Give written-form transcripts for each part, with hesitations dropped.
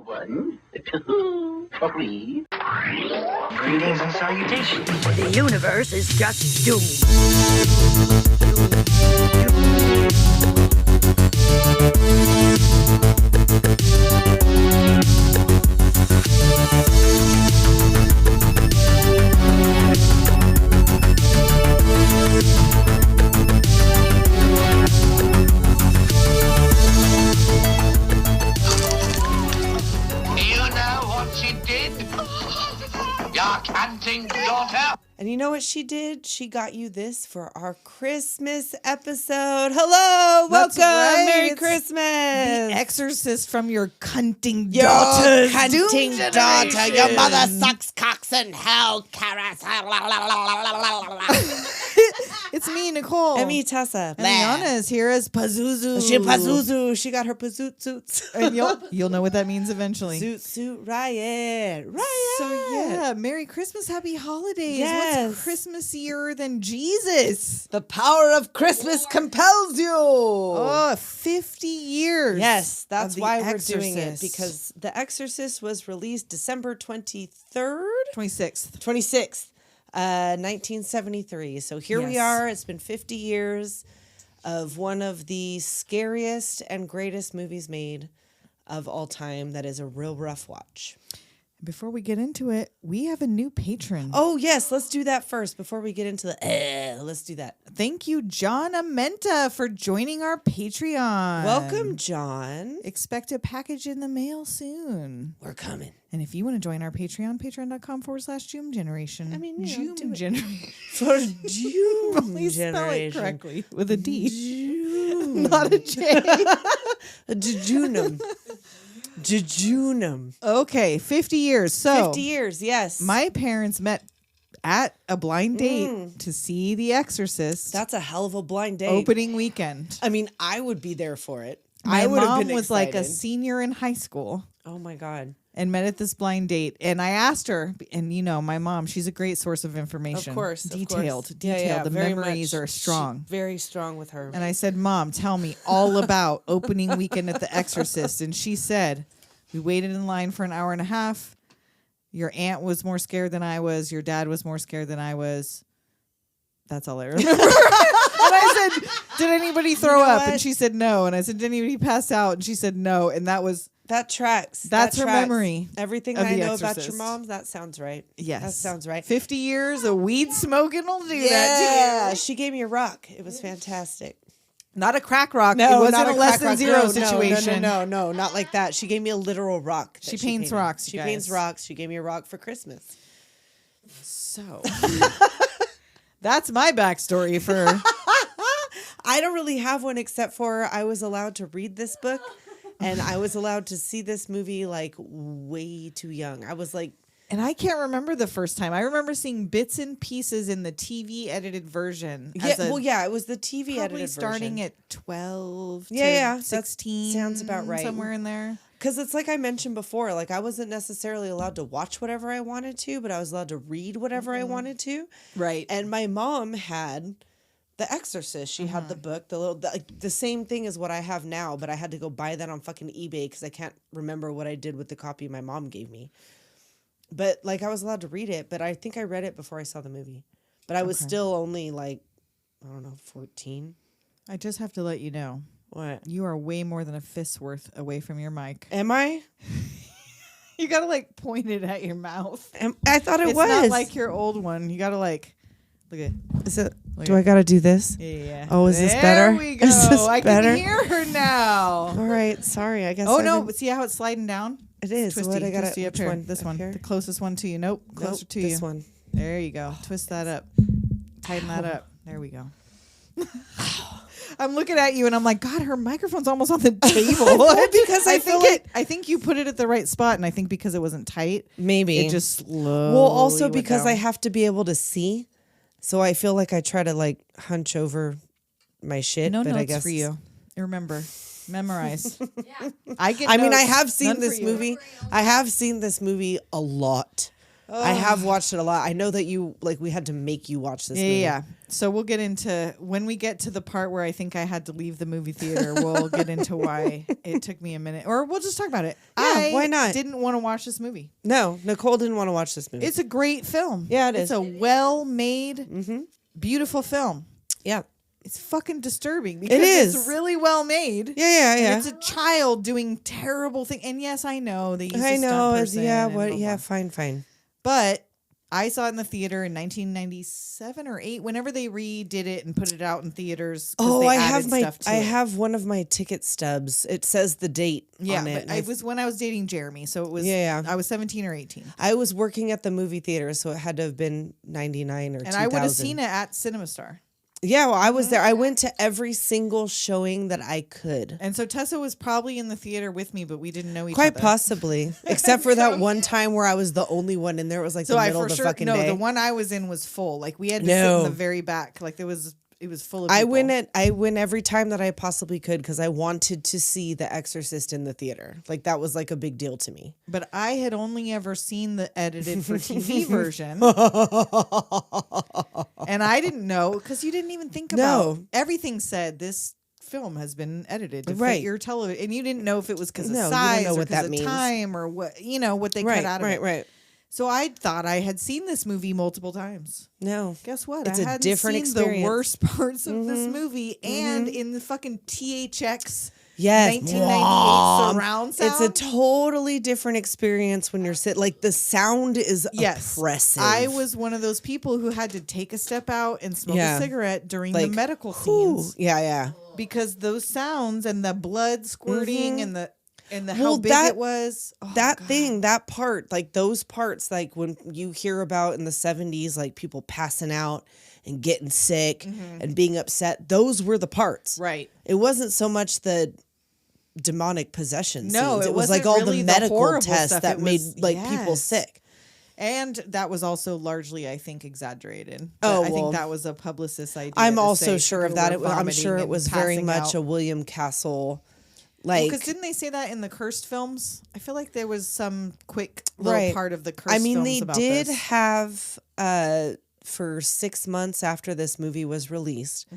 1, 2, 3. Greetings and salutations. The universe is just doomed. And you know what she did? She got you this for our Christmas episode. Hello, That's welcome, right. Merry It's Christmas. The Exorcist from your cunting Your daughter's cunting doom daughter. generation. Your mother sucks cocks in hell, Karras. It's me, Nicole. And me, Tessa. And Liana is here as Pazuzu. She Pazuzu. She got her Pazoot suits. And you'll know what that means eventually. Zoot suit riot. Riot. So yeah, Merry Christmas, Happy Holidays. Yes. What's Christmassier than Jesus? The power of Christmas compels you. Oh, 50 years. Yes, that's of The why we're doing it, Exorcist. because The Exorcist was released December 23rd? 26th. 1973. So here we Yes. are. It's been 50 years of one of the scariest and greatest movies made of all time. That is a real rough watch. Before we get into it, we have a new patron. Oh, yes. Let's do that first before we get into the... let's do that. Thank you, John Amenta, for joining our Patreon. Welcome, John. Expect a package in the mail soon. We're coming. And if you want to join our Patreon, patreon.com/Joom Generation. I mean, you know, do Joom it. Generation. For June Please spell it generation. correctly with a D, June. not a J. Jejunum. Jejunum. Okay, 50 years. So 50 years, yes. my parents met at a blind date to see The Exorcist. That's a hell of a blind date. opening weekend. I mean, I would be there for it. My I would have mom been was like a excited. senior in high school Oh my God. and met at this blind date. And I asked her, and you know, my mom, she's a great source of information. Of course. Detailed. Yeah, The very memories much. are strong. Very strong with her. And I said, Mom, tell me all about opening weekend at The Exorcist. And she said, we waited in line for an hour and a half. Your aunt was more scared than I was. Your dad was more scared than I was. That's all I remember. And I said, did anybody throw up? what? And she said no. And I said, did anybody pass out? And she said no. And that was, That tracks. That's That her tracks. memory Everything of I The know about Exorcist. your mom, that sounds right. yes. That sounds right. 50 years of weed smoking will do Yeah. that to you. She gave me a rock. It was fantastic. Not a crack rock. No, it wasn't not a less than crack rock. zero No, situation. No, not like that. She gave me a literal rock. that She paints painted. rocks, She you paints guys. rocks. She gave me a rock for Christmas. So that's my backstory for I don't really have one except for I was allowed to read this book and I was allowed to see this movie like way too young. I was like, and I can't remember the first time. I remember seeing bits and pieces in the TV edited version. it was the TV probably edited starting version. at 12 Yeah, to that 16. sounds about right. Somewhere in there. Because it's like I mentioned before, like I wasn't necessarily allowed to watch whatever I wanted to, but I was allowed to read whatever I wanted to. Right. And my mom had The Exorcist. She had the book, the same thing as what I have now, but I had to go buy that on fucking eBay because I can't remember what I did with the copy my mom gave me. But like I was allowed to read it, but I think I read it before I saw the movie. But I was still only like, I don't know, 14. I just have to let you know. What? You are way more than a fist's worth away from your mic. Am I? You got to like point it at your mouth. I thought it It's was. not like your old one. You got to like, look at Is it? Look Do at- I gotta do this? Yeah. Oh, is this There better? we go. Is this I better? can hear her now. All right, sorry. I guess. Oh I no! didn't- But see how it's sliding down? It is. Twisty, What I gotta? twisty up Which here. one? This Up one, here? the closest one to you. Nope, closer Nope, to you. This one. There you go. Twist that up. Tighten that up. There we go. I'm looking at you and I'm like, God, her microphone's almost on the table. Because I feel think like- I think you put it at the right spot, and I think because it wasn't tight, Maybe it just slowly. Well, also went because down. I have to be able to see, so I feel like I try to like hunch over my shit. no but notes I guess for you. Remember, memorize. I get. I mean, I notes. have seen None for this you. movie. I have seen this movie a lot. I have watched it a lot. I know that you we had to make you watch this movie. Yeah. So we'll get into when we get to the part where I think I had to leave the movie theater. We'll get into why it took me a minute, or we'll just talk about it. Yeah, why not? Didn't want to watch this movie. No, Nicole didn't want to watch this movie. It's a great film. Yeah, it is. It's a well-made, beautiful film. Yeah. It's fucking disturbing because It is. it's really well made. Yeah. And it's a child doing terrible things. And yes, I know they use a stunt person. Yeah, and blah, blah. fine. But I saw it in the theater in 1997 or 8, whenever they redid it and put it out in theaters. Oh, I have one of my ticket stubs. It says the date on it. But it was when I was dating Jeremy, so it was. Yeah. I was 17 or 18, I was working at the movie theater, so it had to have been 99 or 2000. and I would have seen it at CinemaStar. Yeah, well, I was there. I went to every single showing that I could. And so Tessa was probably in the theater with me, but we didn't know each Quite other. Possibly. Except for that one time where I was the only one in there. It was like the middle of the fucking day. No, the one I was in was full. Like we had to sit in the very back. Like it was full of people. I went every time that I possibly could because I wanted to see The Exorcist in the theater. Like that was like a big deal to me. But I had only ever seen the edited for TV version. And I didn't know, because you didn't even think about everything said this film has been edited to fit your television. And you didn't know if it was because of size or because of time or what they cut out of it. Right. So I thought I had seen this movie multiple times. No. Guess what? It's I a hadn't different seen experience. the worst parts of this movie and in the fucking THX 1998 surround sound. It's a totally different experience when you're sitting. Like the sound is oppressive. I was one of those people who had to take a step out and smoke a cigarette during the medical scenes. Yeah. Because those sounds and the blood squirting and the how big it was. Oh, that part, like those parts, like when you hear about in the 70s, like people passing out and getting sick and being upset, those were the parts. Right. It wasn't so much the demonic possession No, scenes. it was wasn't like all really the the medical horrible tests stuff. that It made was- people sick. And that was also largely, I think, exaggerated. Oh, I think well, that was a publicist idea. I'm to also say sure of people that. were I'm sure vomiting it was and very passing much out. a William Castle. Like, Because didn't they say that in the Cursed films? I feel like there was some quick little part of the Cursed films they about did this. have for 6 months after this movie was released,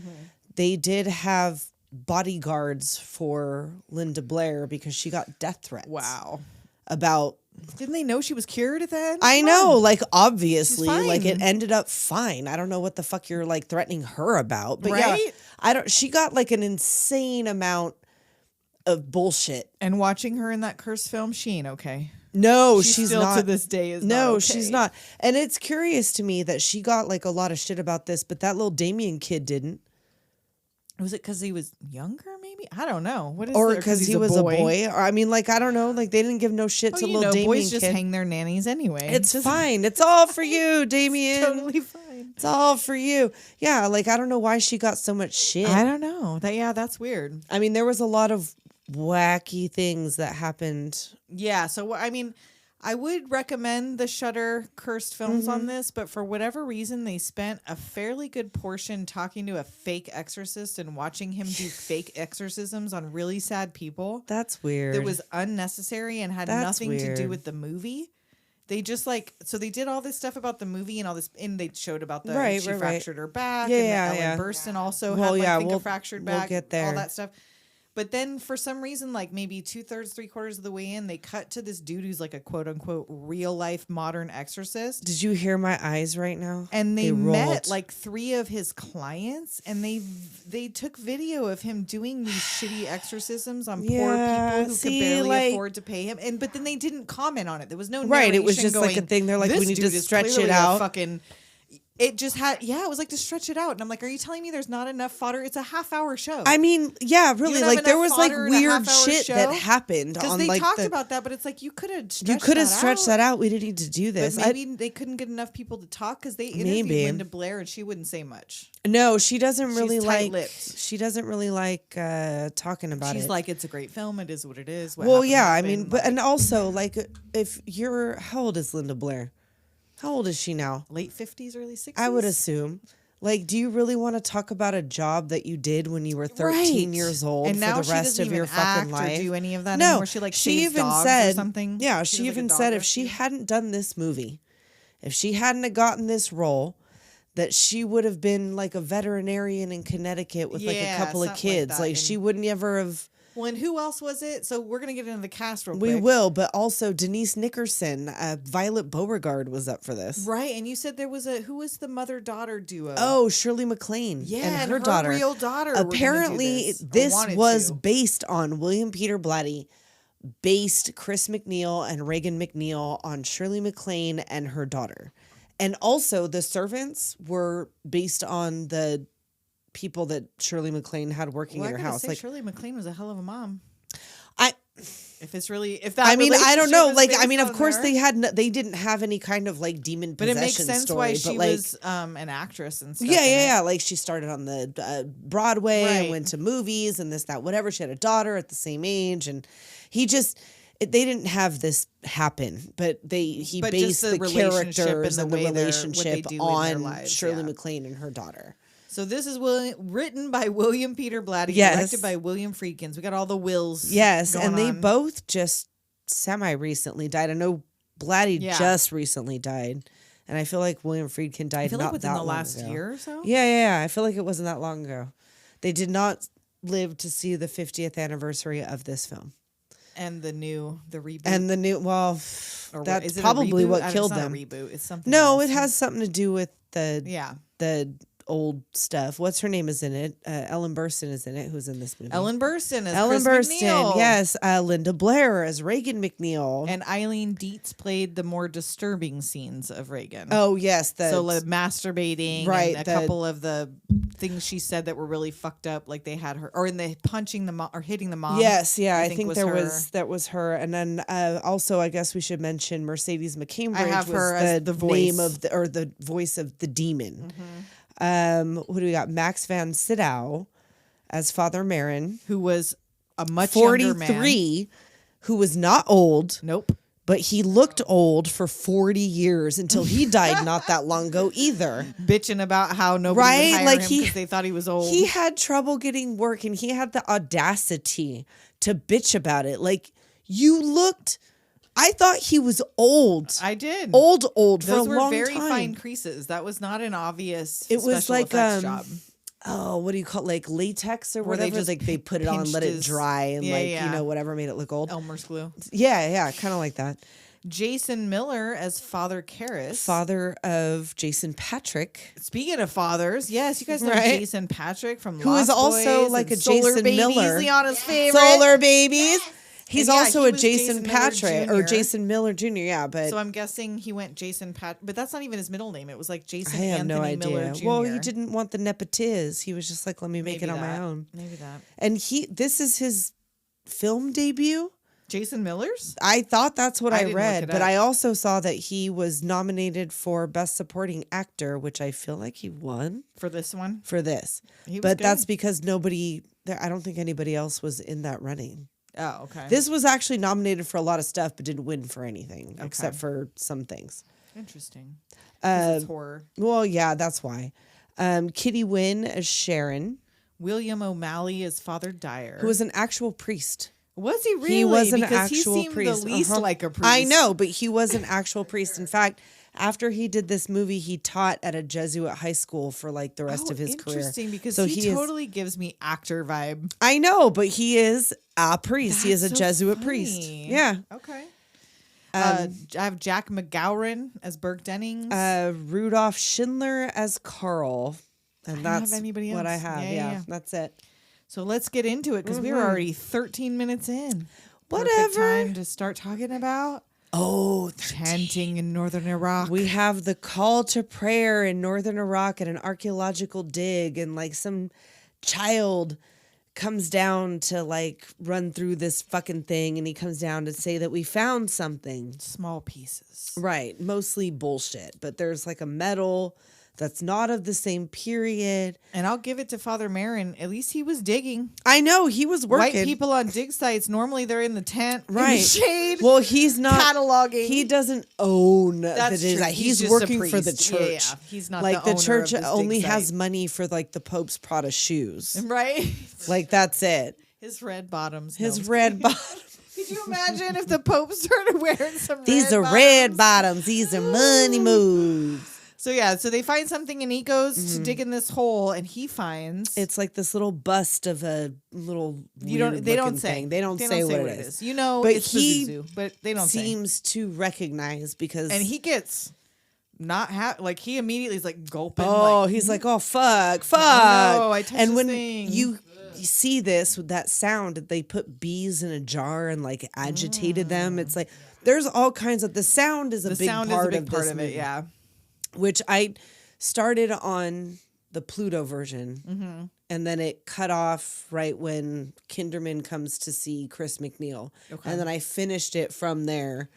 they did have bodyguards for Linda Blair because she got death threats. Wow. About Didn't they know she was cured at the end? I know, like obviously, She's fine. like it ended up fine. I don't know what the fuck you're like threatening her about, but Right? yeah, I don't. She got like an insane amount of bullshit. And watching her in that Cursed film, she ain't okay. No, She she's still not. to this day is no, not okay. she's not. And it's curious to me that she got like a lot of shit about this, but that little Damien kid didn't. Was it because he was younger? Maybe I don't know. What is Or there, because he's he was a boy. Or I mean, like I don't know. Like they didn't give no shit to little Damien boys just kid. hang their nannies anyway. It's fine. It's all for you, Damien. totally fine. It's all for you. Yeah, like I don't know why she got so much shit. I don't know. That's weird. I mean, there was a lot of wacky things that happened. Yeah. So I mean, I would recommend the Shudder Cursed films on this, but for whatever reason, they spent a fairly good portion talking to a fake exorcist and watching him do fake exorcisms on really sad people. That's weird. That was unnecessary and had That's nothing to do weird. with the movie. They just so they did all this stuff about the movie and all this, and they showed about the she fractured her back. Yeah, and yeah. Ellen Burstyn also Well, had yeah, I think we'll- a fractured we'll back. get there. All that stuff. But then for some reason, like maybe 2/3, 3/4 of the way in, they cut to this dude who's like a quote unquote real life modern exorcist. Did you hear my eyes right now? And they met rolled. like 3 of his clients, and they took video of him doing these shitty exorcisms on poor people who could barely afford to pay him. And but then they didn't comment on it. There was no Right, it was narration just like a going, thing. They're like, "This we need to dude is stretch it clearly a out." Fucking. It just had, it was like to stretch it out. And I'm like, are you telling me there's not enough fodder? It's a half-hour show. I mean, yeah, really. don't have Like there enough was like fodder in a weird half-hour shit show? that happened Because on they like talked about that, but it's like you could have stretched that out. We didn't need to do this. But maybe they couldn't get enough people to talk because they interviewed Maybe. Linda Blair and she wouldn't say much. No, she doesn't She's really like. tight-lipped. She doesn't really like talking about it. She's like, it's a great film. It is what it is. What well, happened yeah. I happened. mean, but and also like, if you're, how old is Linda Blair? How old is she now? late 50s, early 60s. I would assume. Like, do you really want to talk about a job that you did when you were 13 years old and now for the rest of your fucking life? Or do any of that No, anymore. She like she saves even dogs said or something. Yeah, She she does, like, a even dog said if she rescue. hadn't done this movie, if she hadn't have gotten this role, that she would have been like a veterinarian in Connecticut with like a couple of kids. Like she wouldn't ever have. Well, and who else was it? So we're going to get into the cast real We quick. will, but also Denise Nickerson, Violet Beauregard was up for this. Right, and you said there was who was the mother-daughter duo? Oh, Shirley MacLaine and her daughter. real daughter. Apparently, this was based on William Peter Blatty, based Chris MacNeil and Regan MacNeil on Shirley MacLaine and her daughter. And also, the servants were based on the people that Shirley MacLaine had working in her house. Like Shirley MacLaine was a hell of a mom. I don't know. Like, I mean, of course they didn't have any kind of like demon possession but it makes sense story, why but she like, was an actress and stuff. Yeah. Like she started on the Broadway and Right. went to movies and this, that, whatever. She had a daughter at the same age, and they didn't have this happen, but he based the characters and the relationship on Shirley MacLaine and her daughter. So this is written by William Peter Blatty, directed by William Friedkin. We got all the Wills. Yes, and they on. both just semi-recently died. I know Blatty just recently died, and I feel like William Friedkin died. I feel like not within that the long last ago. year or so. Yeah. I feel like it wasn't that long ago. They did not live to see the 50th anniversary of this film. And the reboot. And the new, well, Or that's is it a probably reboot? what killed It's not them. a reboot. It's something. No, else. it has something to do with the old stuff. What's her name is in it? Ellen Burstyn is in it. Who's in this movie? Ellen Burstyn as Chris MacNeil. Yes. Linda Blair as Regan MacNeil. And Eileen Dietz played the more disturbing scenes of Regan. Oh yes, so like masturbating, right? And a couple of the things she said that were really fucked up, like they had her, or in the punching the mom or hitting the mom. Yes, yeah, I think that was her, and then also I guess we should mention Mercedes McCambridge. I have her was as the voice. name of the voice of the demon. Who do we got? Max van Sydow as Father Merrin, who was a much 43, younger man. Who was not old. Nope. But he looked old for 40 years until he died not that long ago either. Bitching about how nobody would hire him because they thought he was old. He had trouble getting work, and he had the audacity to bitch about it. Like, you looked... I thought he was old. I did. Old for a long time. Those were very fine creases. That was not an obvious special effects job. Oh, what do you call it? Like latex or Where whatever? They put it on, let it dry, and whatever made it look old. Elmer's glue. Yeah, kind of like that. Jason Miller as Father Karras. Father of Jason Patrick. Speaking of fathers, yes, you guys know Jason Patrick from Who Lost is also Boys like a Solar Jason Babies, Miller. Liana's favorite. Solar Babies. He's also he a was Jason Patrick Miller or Jason Miller Jr. Yeah, but so I'm guessing he went Jason but that's not even his middle name. It was like Jason I have Anthony no idea. Miller Jr. Well, he didn't want the nepotiz. He was just like, let me make it on my own. Maybe that. And this is his film debut. Jason Miller's? I thought that's what I read, but up. I also saw that he was nominated for Best Supporting Actor, which I feel like he won for this one. For this, but that's because I don't think anybody else was in that running. Oh, okay. This was actually nominated for a lot of stuff, but didn't win for anything except for some things. Interesting. It's horror. Well, yeah, that's why. Kitty Wynn as Sharon. William O'Malley as Father Dyer, who was an actual priest. Was he really? He was an because actual he seemed priest. the least like a priest. I know, but he was an actual priest. In fact, after he did this movie, he taught at a Jesuit high school for like the rest of his career. Interesting, because he totally gives me actor vibe. I know, but he is a priest. He is a Jesuit funny. priest. Yeah. Okay. I have Jack McGowran as Burke Dennings. Rudolph Schindler as Carl. And that's anybody what I else. have. Yeah, that's it. So let's get into it because we're already 13 minutes in. Whatever. Perfect time to start talking about chanting in northern Iraq. We have the call to prayer in northern Iraq at an archaeological dig, and like some child comes down to like run through this fucking thing, and he comes down to say that we found something. Small pieces. Right. Mostly bullshit. But there's like a medal that's not of the same period. And I'll give it to Father Merrin. At least he was digging. I know, he was working. White people on dig sites, normally they're in the tent, right? In the shade. Well, he's not cataloging. He doesn't own That's the design. true. He's working for the church. Yeah. He's not like the church owner of only dig has site. money for like the Pope's Prada shoes. Right? Like that's it. His red bottoms. His red bottoms. Could you imagine if the Pope started wearing some These are red bottoms. These are money moves. So yeah, so they find something and he goes to dig in this hole and he finds It's like this little bust of a little they don't say thing. They don't say what it is. You know, But it's he Pazuzu, but they don't say. seems to recognize because And he gets not like he immediately is like gulping. oh, like, he's like, oh fuck. no, I touched And this when thing. you see this with that sound, they put bees in a jar and like agitated them. It's like there's all kinds of the sound is a big part of this it. movie. Yeah. Which I started on the Pluto version, and then it cut off right when Kinderman comes to see Chris MacNeil, and then I finished it from there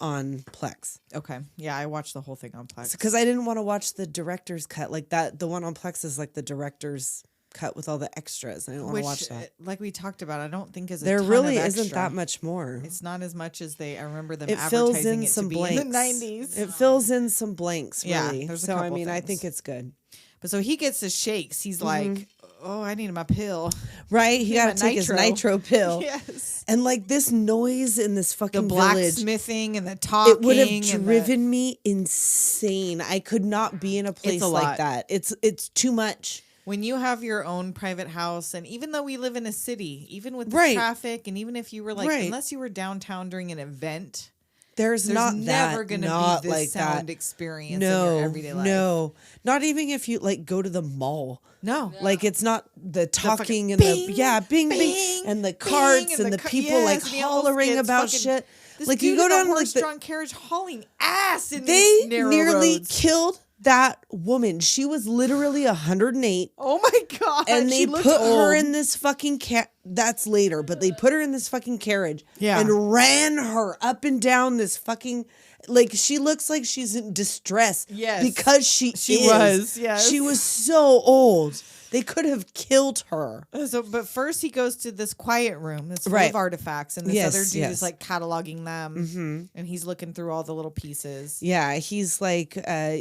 on Plex. Okay. Yeah, I watched the whole thing on Plex. Because I didn't want to watch the director's cut like that. The one on Plex is like the director's cut with all the extras. I didn't want to watch that. Like we talked about, I don't think is a There ton really of isn't extra. that much more. It's not as much as I remember them It fills advertising in it some to be blanks. in the 90s. It fills in some blanks, Yeah, really. there's a So I couple mean, I things. think it's good. But so he gets his shakes. He's like, oh, I need my pill. Right? He got to take his nitro pill. Yes. And like this noise in this The fucking village, blacksmithing and the talking. it would have and driven me insane. I could not be in a place a like lot. that. It's too much. when you have your own private house, and even though we live in a city, even with the Right. traffic, and even if you were like, Right. unless you were downtown during an event, There's not never that, going to not be this like sound that. experience No, in your everyday life. no, not even if you like go to the mall. No. Like it's not the talking and bing, the bing, bing, and the bing, carts and the ca- people yes, like and he almost hollering gets about fucking- shit. This Like you dude go in a down like horse-drawn carriage hauling ass in they these narrow nearly roads. killed that woman. She was literally 108. Oh my god! And she they looked put her old. in this fucking that's later, but they put her in this fucking carriage Yeah. and ran her up and down this fucking, like she looks like she's in distress. Yes. Because she is. was, yes. She was so old. They could have killed her. So, but first he goes to this quiet room that's full Right. of artifacts, and this Yes, other dude yes. is like cataloging them, and he's looking through all the little pieces. Yeah, he's like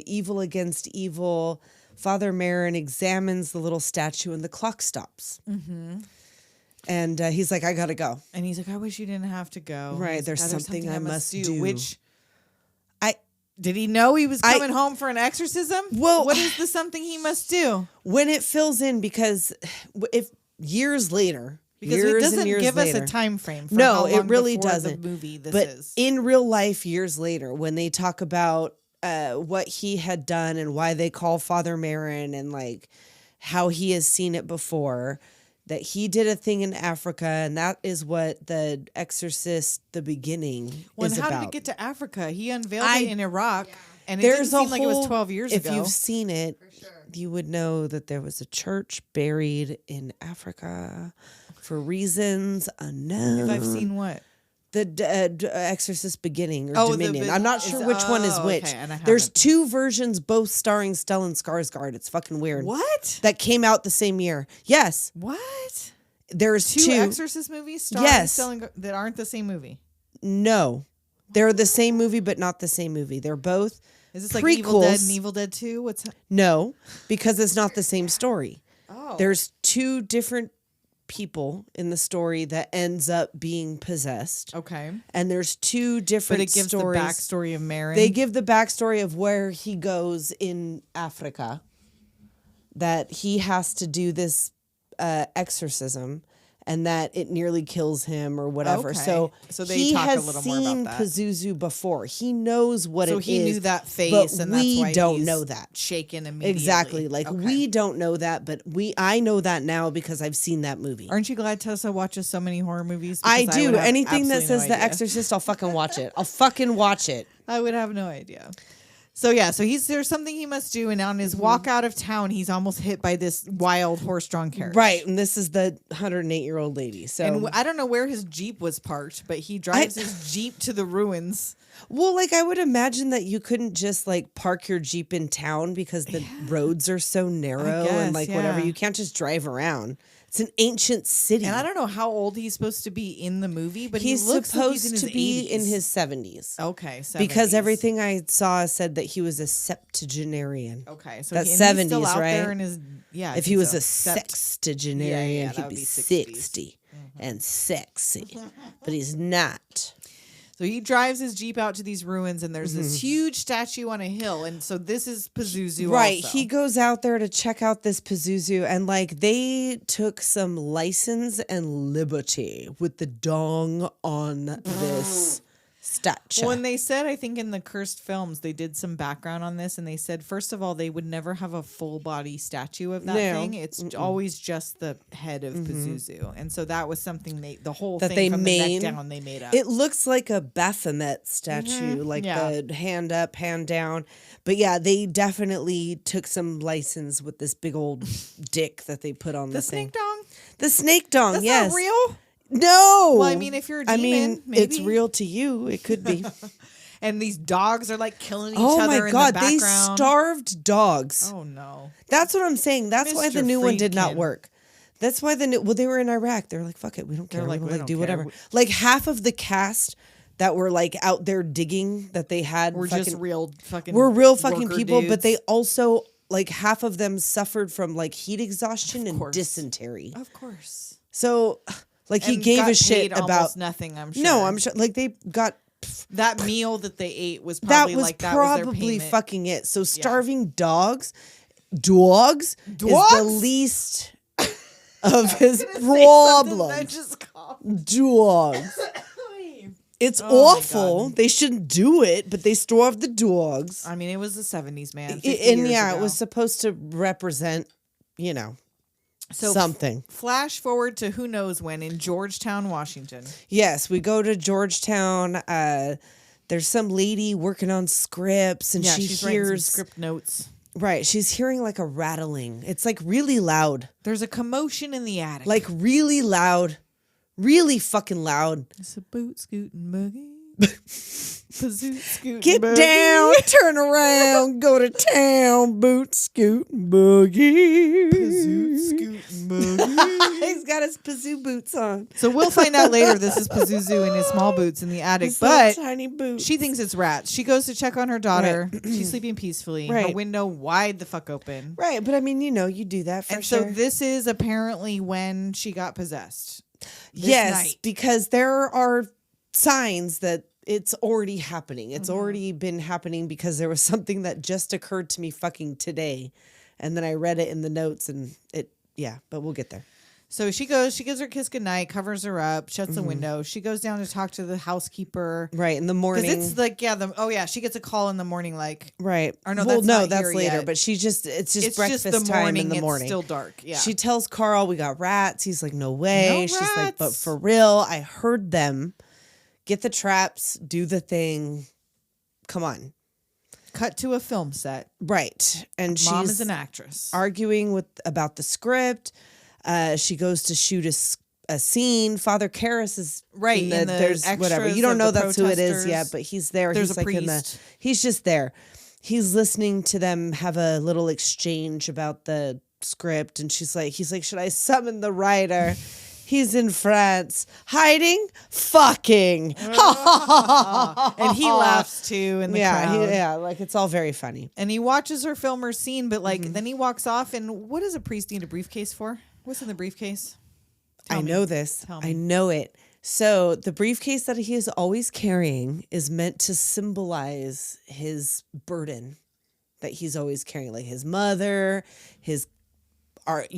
evil against evil. Father Merrin examines the little statue and the clock stops. And he's like, I gotta go. And he's like, I wish you didn't have to go. Right, He's there's like, something I must do. Which I did he know he was coming home for an exorcism? Well- what is the something he must do? when it fills in, because if years later, Because years it doesn't and years give later, us a time frame. For No, how it long really before doesn't. The movie this but is. in real life, years later, when they talk about what he had done and why they call Father Merrin and like how he has seen it before, that he did a thing in Africa, and that is what the Exorcist, the beginning, Well, is and how about. did it get to Africa? He unveiled I- it in Iraq, and it didn't seem like it was 12 years if ago. you've seen it, you would know that there was a church buried in Africa for reasons unknown. If I've seen what? The Exorcist Beginning or Oh, the Dominion. be- I'm not sure which one is oh, which. okay, and I There's haven't. two versions, both starring Stellan Skarsgård. It's fucking weird. What? That came out the same year. Yes, What? there's Two two. Exorcist movies starring Yes. that aren't the same movie. No, they're the same movie, but not the same movie. They're both Is this like Evil Dead prequels. and Evil Dead 2? What's No, because it's not the same story. Oh. There's two different people in the story that ends up being possessed. Okay. And there's two different But it gives stories. the backstory of Merrin. They give the backstory of where he goes in Africa, that he has to do this exorcism, and that it nearly kills him or whatever. Okay. So they he talk a has little more about seen that. Pazuzu before. He knows what it so is. he knew that face, but and that's we why don't he's know that. shaken immediately. Exactly. Like Okay. we don't know that, but I know that now because I've seen that movie. Aren't you glad Tessa watches so many horror movies? I Because do. would have Anything that absolutely says no The idea. Exorcist, I'll fucking watch it. I'll fucking watch it. I would have no idea. So yeah, so there's something he must do, and on his walk out of town, he's almost hit by this wild horse-drawn carriage. Right. And this is the 108-year-old lady. So And I don't know where his Jeep was parked, but he drives his Jeep to the ruins. well, like I would imagine that you couldn't just like park your Jeep in town because the roads are so narrow guess, and like whatever. yeah. You can't just drive around. It's an ancient city. And I don't know how old he's supposed to be in the movie, but he's he looks supposed like he's in to his be 80s. in his 70s. Okay, 70s. Because everything I saw said that he was a septuagenarian. Okay, so That's and he's still 70s, out there right? in his I if think he was so. a sextagenarian, Yeah, that he'd would be be 60s. 60. and sexy, but he's not. So he drives his Jeep out to these ruins, and there's this huge statue on a hill. And so this is Pazuzu. Right. Also. He goes out there to check out this Pazuzu, and like they took some license and liberty with the dong on this statue. When they said, I think in the Cursed films, they did some background on this, and they said, first of all, they would never have a full body statue of that thing. It's always just the head of Pazuzu. And so that was something the whole that thing they from made, the neck down, they made up. It looks like a Baphomet statue, like the hand up, hand down. But yeah, they definitely took some license with this big old dick that they put on the thing. snake dong? The snake dong, That's yes. not real? No. Well, I mean, if you're a demon, maybe. It's real to you. It could be. And these dogs are like killing each Oh other my in the God, background. they starved dogs. Oh no. That's what I'm saying. That's why the Mr. new one did not Friedkin. work. That's why they were in Iraq. They were like, fuck it, we don't care. They're like, We're we gonna don't do care. whatever. Like half of the cast that were like out there digging that they had We're just real fucking real fucking worker people, dudes. but they also like half of them suffered from like heat exhaustion and course. dysentery. Of course. So like he And gave got a shit paid about almost nothing, I'm sure. No, I'm sure like they got that meal that they ate was that probably was like that was their probably payment. fucking it. So starving dogs is the least of his problems. Dogs. It's awful. They shouldn't do it, but they starved the dogs. I mean, it was the 70s, man. 50 And years yeah, ago. it was supposed to represent, something. Flash forward to who knows when in Georgetown, Washington. Yes, we go to Georgetown. There's some lady working on scripts, and she she's writing some hears script notes. Right, she's hearing like a rattling. It's like really loud, There's a commotion in the attic. like really loud, really fucking loud. It's a boot scooting buggy. Pazoot scooting Get buggy. down, turn around, go to town, boot scoot boogie. Pazoot scooting buggy. He's got his Pazoo boots on. So we'll find out later this is Pazuzu in his small boots in the attic. His But little tiny boots. she thinks it's rats. She goes to check on her daughter. She's sleeping peacefully. Her Right. window wide the fuck open. Right, but I mean, you do that for And sure. so this is apparently when she got possessed. This Yes, night. because there are signs that it's already happening. It's Mm-hmm. already been happening because there was something that just occurred to me fucking today. And then I read it in the notes and but we'll get there. So she goes, she gives her kiss goodnight, covers her up, shuts Mm-hmm. the window. She goes down to talk to the housekeeper. Right, in the morning. Because it's like, she gets a call in the morning like, right. Or no, well, that's no, not that's here later. yet. But it's just it's breakfast just the time morning. in the morning. It's still dark. Yeah. She tells Carl we got rats. He's like, no way. No She's like, but rats. for real, I heard them. Get the traps, do the thing. Come on. Cut to a film set. Right. And Mom she's is an actress. arguing about the script. She goes to shoot a scene. Father Karras is Right, in the there's whatever. extras You don't of know the that's who it is protesters. yet, but he's there. There's he's a like in the priest. he's just there. He's listening to them have a little exchange about the script, and he's like, should I summon the writer? He's in France, hiding, fucking. And he laughs too in the crowd. Like it's all very funny. And he watches her film her scene, but like Mm-hmm. then he walks off. And what does a priest need a briefcase for? What's in the briefcase? I know this. Tell me. I know it. So the briefcase that he is always carrying is meant to symbolize his burden that he's always carrying, like his mother, his art,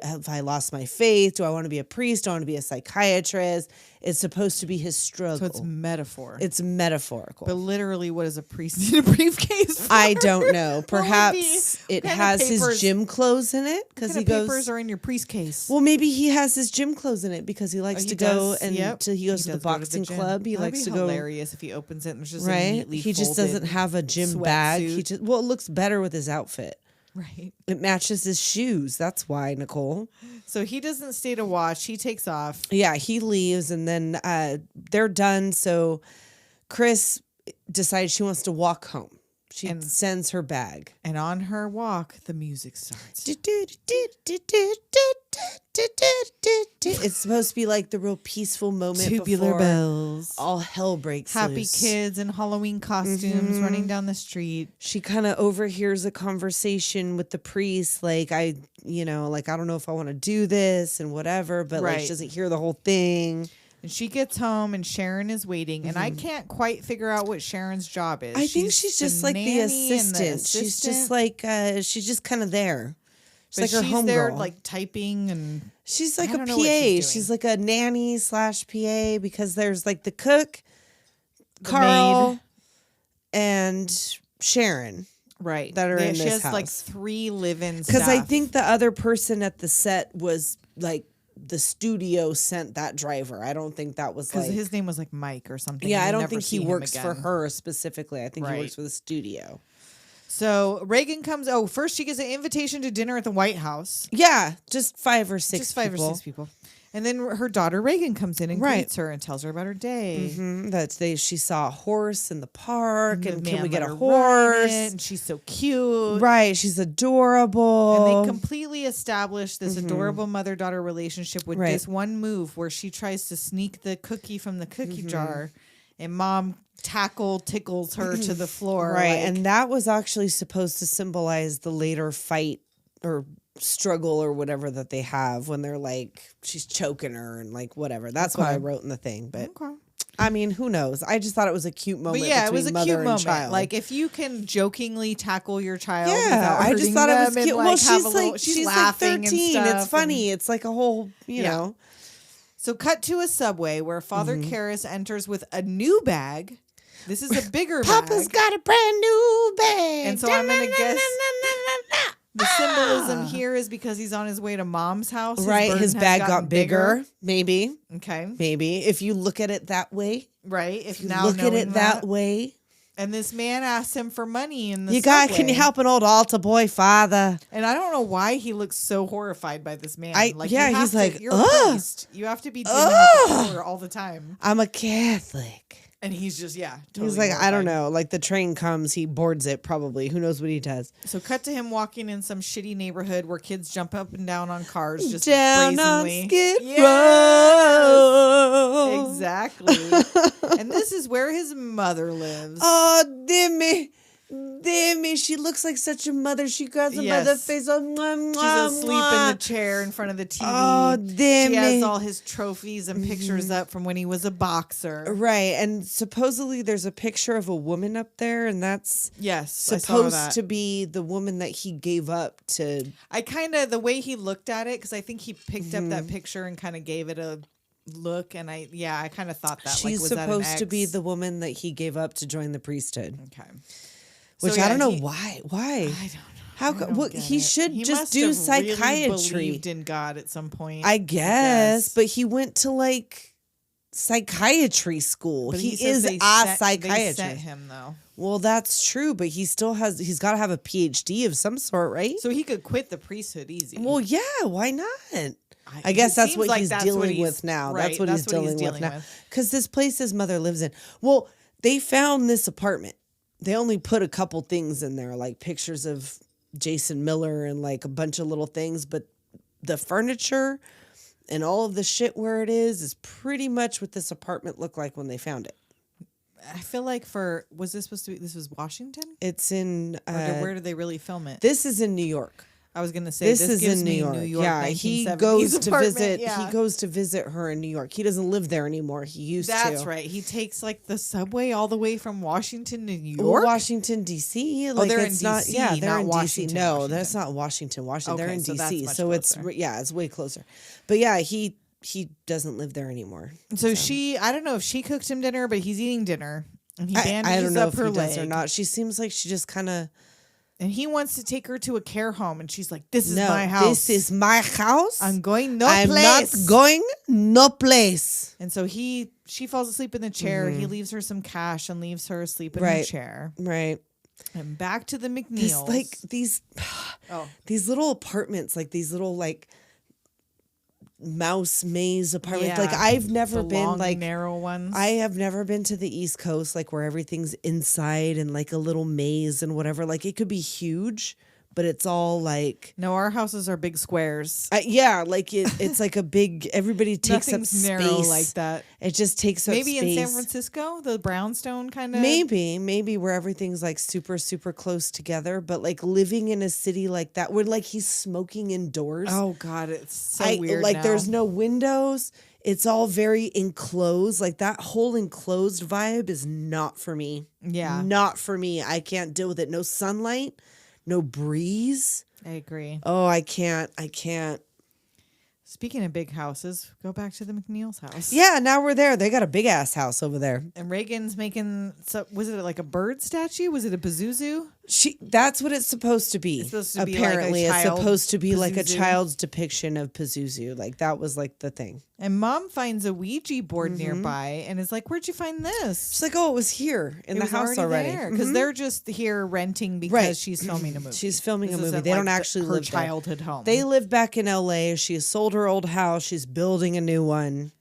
have I lost my faith? Do I want to be a priest? Do I want to be a psychiatrist? It's supposed to be his struggle. So it's metaphor. It's metaphorical. But literally, what does a priest need a briefcase for? I don't know. What would Perhaps be- it what kind of has his papers- gym clothes in it What because kind he of goes. papers are in your priest case? Well, maybe he has his gym clothes in it because he likes he to go does, and yep. he goes to the does go boxing gym. club. He That'd likes be to go. hilarious if he opens it and there's just a Right? neatly He just folded doesn't have a gym bag. He sweatsuit. just it looks better with his outfit. Right. It matches his shoes. That's why, Nicole. So he doesn't stay to watch. He takes off. Yeah, he leaves and then they're done. So Chris decides she wants to walk home. She sends her bag. And on her walk, the music starts. It's supposed to be like the real peaceful moment Tubular before bells. all hell breaks Happy loose. kids in Halloween costumes running down the street. She kind of overhears a conversation with the priest, like, I don't know if I want to do this and whatever, but like she doesn't hear the whole thing. And she gets home and Sharon is waiting. And I can't quite figure out what Sharon's job is. I think she's just like the assistant. She's just like, she's just kind of there. She's like her homegirl. There like typing and... She's like a PA. She's like a nanny / PA because there's like the cook, Carl, and Sharon. Right. That are in this house. She has like 3 live-in staff. Because I think the other person at the set was like the studio sent that driver. I don't think that was like... Because his name was like Mike or something. Yeah, I don't think he works for her specifically. I think he Right. works for the studio. So Regan comes... Oh, first she gets an invitation to dinner at the White House. Yeah, just 5 or 6 Just 5 or 6 people. And then her daughter Regan comes in and greets her and tells her about her day. She saw a horse in the park, and can we get a ride horse? it, and she's so cute. Right, she's adorable. And they completely establish this adorable mother-daughter relationship with this one move where she tries to sneak the cookie from the cookie jar, and Mom tickles her to the floor. Right, like, and that was actually supposed to symbolize the later fight or struggle or whatever that they have when they're like, she's choking her and like whatever. That's what I wrote in the thing. But I mean, who knows? I just thought it was a cute moment. But yeah, it was a mother cute and moment. child. Like if you can jokingly tackle your child, yeah, I just thought it was cute. And, Well, like, she's like laughing 13. and stuff. It's funny. It's like a whole, you know. So cut to a subway where Father Karras enters with a new bag. This is a bigger bag. Papa's got a brand new bag. And so I'm going to guess the symbolism here is because he's on his way to Mom's house. Right, his bag got bigger. Maybe. Okay. Maybe. If you look at it that way. Right. If you now look at it that way. And this man asks him for money in the subway. Can you help an old altar boy, Father? And I don't know why he looks so horrified by this man. He's like, you're a priest. You have to be dealing with the poor all the time. I'm a Catholic. And he's just, totally he's like, horrified. I don't know. Like the train comes, he boards it probably. Who knows what he does? So cut to him walking in some shitty neighborhood where kids jump up and down on cars just down brazenly. on Skid Yes! Row. Exactly. And this is where his mother lives. Oh, Dimmy. She looks like such a mother. She got a mother face. Oh, She's asleep in the chair in front of the TV. Oh, She has all his trophies and pictures up from when he was a boxer. Right. And supposedly there's a picture of a woman up there, and that's supposed to be the woman that he gave up to. I kind of, the way he looked at it, because I think he picked up that picture and kind of gave it a look, and I kind of thought that. She's was supposed that to be the woman that he gave up to join the priesthood. Okay. Which I don't know why. Why? I don't know. How? He should just do must have psychiatry. really believed in God at some point. I guess, but he went to like psychiatry school. But he is a psychiatrist. They sent him though. Well, that's true, but he still has. He's got to have a PhD of some sort, right? So he could quit the priesthood easy. Well, yeah. Why not? I guess that's what he's dealing with now. Right, that's what he's dealing with now. Because this place his mother lives in. Well, they found this apartment. They only put a couple things in there, like pictures of Jason Miller and like a bunch of little things. But the furniture and all of the shit where it is pretty much what this apartment looked like when they found it. I feel like was this supposed to be, this was Washington? It's in, where did they really film it? This is in New York. I was going to say, this is in New York. Yeah, he goes to visit. Yeah. He goes to visit her in New York. He doesn't live there anymore. He used to. That's right. He takes like the subway all the way from Washington to New York. Well, Washington D.C. Like, they're it's in not. DC, Yeah, they're not in Washington, D.C. No, Washington. that's not Washington. Washington. Okay, they're in so D.C. that's So much it's closer. it's way closer. But yeah, he doesn't live there anymore. So she, I don't know if she cooked him dinner, but he's eating dinner and he bandages I don't know up if her he does leg or not. She seems like she just kind of. And he wants to take her to a care home, and she's like, "This is my house. This is my house. I'm going I'm not going no place." And so she falls asleep in the chair. He leaves her some cash and leaves her asleep in her chair. Right. And back to the MacNeils. These little apartments, like these little like mouse maze apartment. Yeah. Like I've never The been long, like narrow ones. I have never been to the East Coast, like where everything's inside and like a little maze and whatever. Like it could be huge, but it's all like No, our houses are big squares. yeah, like it's like a big. Everybody takes Nothing's up narrow space like that. It just takes up Maybe space. in San Francisco, the brownstone kind of. Maybe where everything's like super super close together. But like living in a city like that, where like he's smoking indoors. Oh God, it's so weird. Like now. there's no windows. It's all very enclosed. Like that whole enclosed vibe is not for me. Yeah. Not for me. I can't deal with it. No sunlight, no breeze. I agree. Oh, I can't. Speaking of big houses, go back to the MacNeil's house. Yeah, now we're there. They got a big ass house over there. And Regan's making, was it like a bird statue? Was it a Pazuzu? That's what it's supposed to be. It's supposed to be Apparently, like a it's supposed to be like a Pazuzu. child's depiction of Pazuzu. Like that was like the thing. And Mom finds a Ouija board Mm-hmm. nearby and is like, "Where'd you find this?" She's like, oh, it was here in the house already. Because Mhm. they're just here renting because Right. she's filming a movie. She's filming This a movie. isn't They don't like actually her live there. childhood home. They live back in LA. She sold her old house. She's building a new one.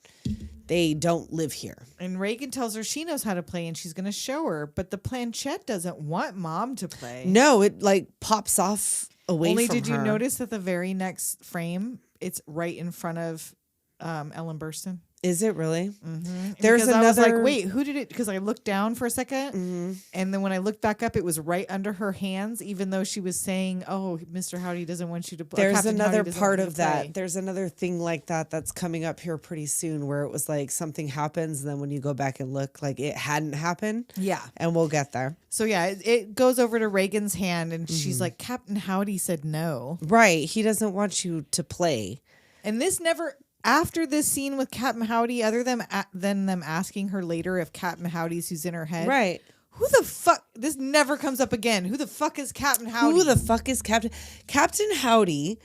They don't live here. And Regan tells her she knows how to play and she's going to show her, but the planchette doesn't want Mom to play. No, it like pops off away Only from did you her. notice that the very next frame, it's right in front of Ellen Burstyn. Is it really? Mm-hmm. There's I was like, another- wait, who did it? Because I looked down for a 2nd, and then when I looked back up, it was right under her hands. Even though she was saying, "Oh, Mr. Howdy doesn't want you to play." There's Captain another Howdy doesn't part want you of to play." that. There's another thing like that that's coming up here pretty soon where it was like something happens. And then when you go back and look, like it hadn't happened. Yeah. And we'll get there. So yeah, it goes over to Regan's hand, and Mm-hmm. she's like, "Captain Howdy said no." Right. He doesn't want you to play. And this never. After this scene with Captain Howdy, other than them asking her later if Captain Howdy's who's in her head, Right. Who the fuck? This never comes up again. Who the fuck is Captain Howdy? Who the fuck is Captain? Captain Howdy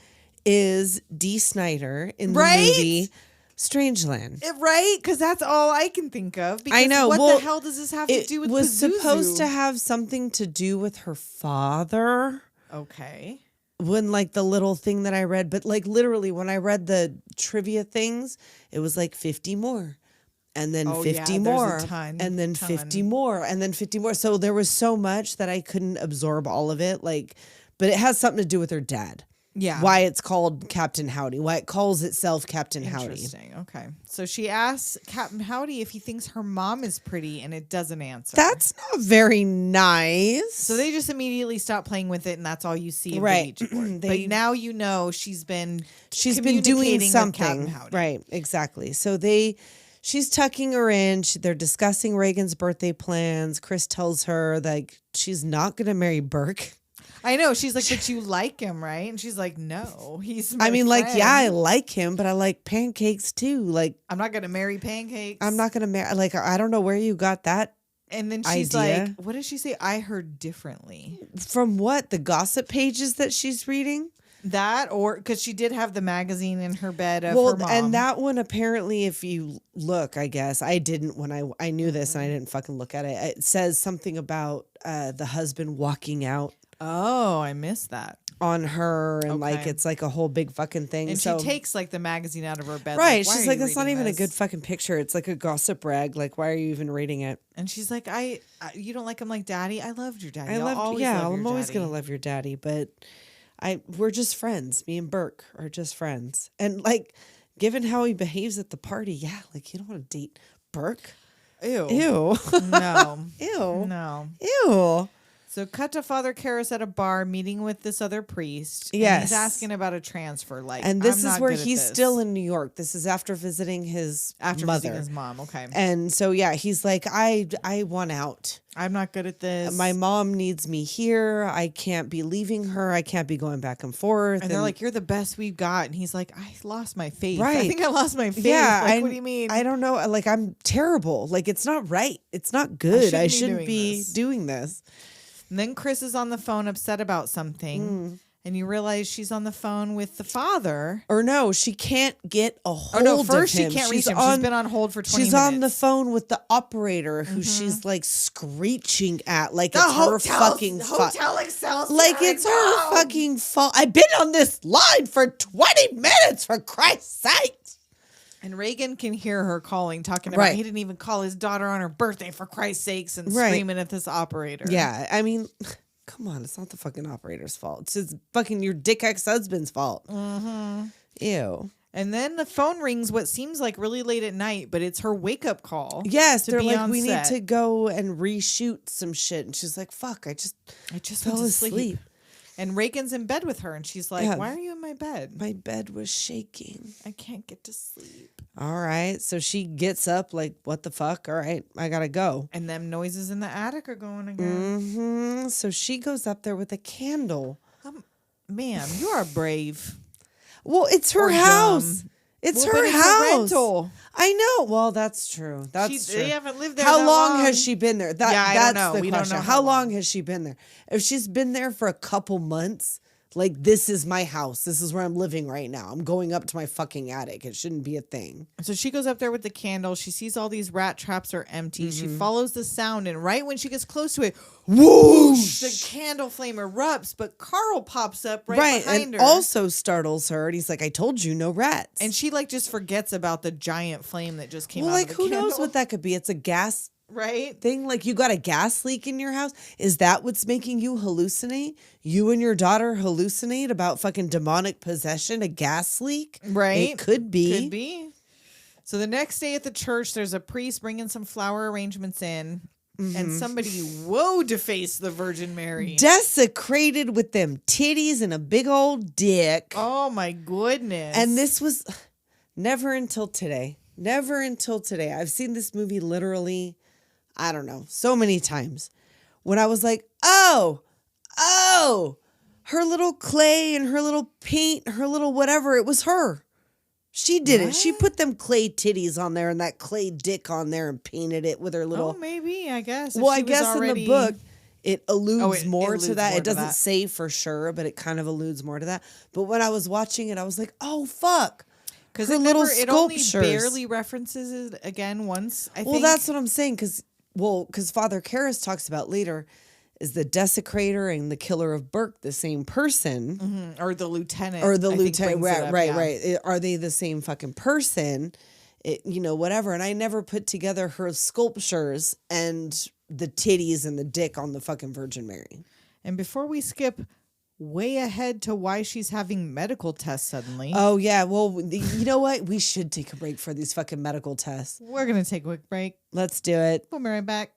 is Dee Snider in the Right? movie Strangeland. Right? Because that's all I can think of. Because I know. What Well, the hell does this have to It do with was Pazuzu? supposed to have something to do with her father. Okay. When like the little thing that I read, but like literally when I read the trivia things, it was like 50 more. And then Oh, 50 yeah, there's a more. ton, And then 50 more. And then 50 more. So there was so much that I couldn't absorb all of it. Like, but it has something to do with her dad. Yeah. Why it's called Captain Howdy. Why it calls itself Captain Howdy. Interesting. Okay. So she asks Captain Howdy if he thinks her mom is pretty, and it doesn't answer. That's not very nice. So they just immediately stop playing with it, and that's all you see of Right. the Ouija board. They- But now you know she's been doing communicating with something. Captain Howdy. Right, exactly. So she's tucking her in. They're discussing Regan's birthday plans. Chris tells her like she's not going to marry Burke. I know. She's like, but you like him, right? And she's like, no, he's my I mean, like, friend. yeah, I like him, but I like pancakes too. Like, I'm not going to marry pancakes. I'm not going to marry, like, I don't know where you got that. And then she's idea. like, what does she say? I heard differently. From what? The gossip pages that she's reading? That, or because she did have the magazine in her bed of her mom. And that one apparently, if you look, I guess I didn't when I knew this and I didn't fucking look at it. It says something about the husband walking out Oh, I missed that. on her, and like Okay. it's like a whole big fucking thing. And so she takes like the magazine out of her bed. right, why she's are like, you that's not reading even a this?" good fucking picture. It's like a gossip rag. Like, why are you even reading it? And she's like, you don't like him like daddy? I loved your daddy. I'm always love gonna love your daddy, but we're just friends. Me and Burke are just friends, and like, given how he behaves at the party, yeah, like you don't want to date Burke. Ew. Ew. No. Ew. No. Ew. So cut to Father Karras at a bar meeting with this other priest. And Yes. he's asking about a transfer. Like, And this I'm is not where good at he's this. still in New York. This is after visiting his after mother. visiting his mom. Okay. And so yeah, he's like, I want out. I'm not good at this. My mom needs me here. I can't be leaving her. I can't be going back and forth. and they're like, you're the best we've got. And he's like, I lost my faith. I Right. think I lost my faith. yeah, Like, what do you mean? I don't know. Like, I'm terrible. Like, it's not right. It's not good. I shouldn't be this. doing this. And then Chris is on the phone upset about something. And you realize she's on the phone with the father. Or no, she can't get a hold Oh no, first of him. she can't reach him. She's been on hold for 20 minutes. She's on the phone with the operator who she's like screeching at like The it's her hotel- fucking the fault. Hotel Excelsior. Like it's her fucking fault. I've been on this line for 20 minutes, for Christ's sake. And Regan can hear her calling, talking about he didn't even call his daughter on her birthday, for Christ's sakes, and screaming at this operator. Yeah, I mean, come on, it's not the fucking operator's fault. It's his fucking your dick ex-husband's fault. Mm-hmm. Ew. And then the phone rings what seems like really late at night, but it's her wake-up call. Yes, they're like, we set. need to go and reshoot some shit. And she's like, fuck, I just fell asleep. And Reagan's in bed with her, and she's like, why are you in my bed? My bed was shaking. I can't get to sleep. All right. So she gets up like, what the fuck? All right, I gotta go. And them noises in the attic are going again. Mm-hmm. So she goes up there with a candle. Ma'am, you are brave. Well, it's her house. It's her house. A rental. I know. Well, that's true. That's true. They haven't lived there. How that long has she been there? I That's don't know. the We question. don't know How long has she been there? If she's been there for a couple months, like, this is my house. This is where I'm living right now. I'm going up to my fucking attic. It shouldn't be a thing. So she goes up there with the candle. She sees all these rat traps are empty. She follows the sound, and right when she gets close to it, whoosh! The candle flame erupts, but Carl pops up right behind her. Also startles her, and he's like, I told you, no rats. And she like just forgets about the giant flame that just came out like, of the who candle. knows what that could be? It's a gas thing. Like, you got a gas leak in your house? Is that what's making you hallucinate? You and your daughter hallucinate about fucking demonic possession, a gas leak? Right. It could be. Could be. So the next day at the church, there's a priest bringing some flower arrangements in. And somebody defaced the Virgin Mary. Desecrated with them titties and a big old dick. Oh my goodness. And this was never until today. Never until today. I've seen this movie literally, I don't know, so many times. When I was like, oh, her little clay and her little paint, her little whatever, it was her. She did it. She put them clay titties on there and that clay dick on there and painted it with her little. Oh, maybe, I guess. Well, I guess in the book, it alludes more to that. more It to doesn't that. say for sure, but it kind of alludes more to that. But when I was watching it, I was like, oh, fuck. Because her it little it only sculptures. barely references it again once, I think. Well, that's what I'm saying. Because Father Karras talks about later, is the desecrator and the killer of Burke the same person? Or the lieutenant. Or the I think lieutenant, brings it up, right. Are they the same fucking person? Whatever. And I never put together her sculptures and the titties and the dick on the fucking Virgin Mary. And before we skip way ahead to why she's having medical tests suddenly. Oh, yeah. Well, you know what? We should take a break for these fucking medical tests. We're going to take a quick break. Let's do it. We'll be right back.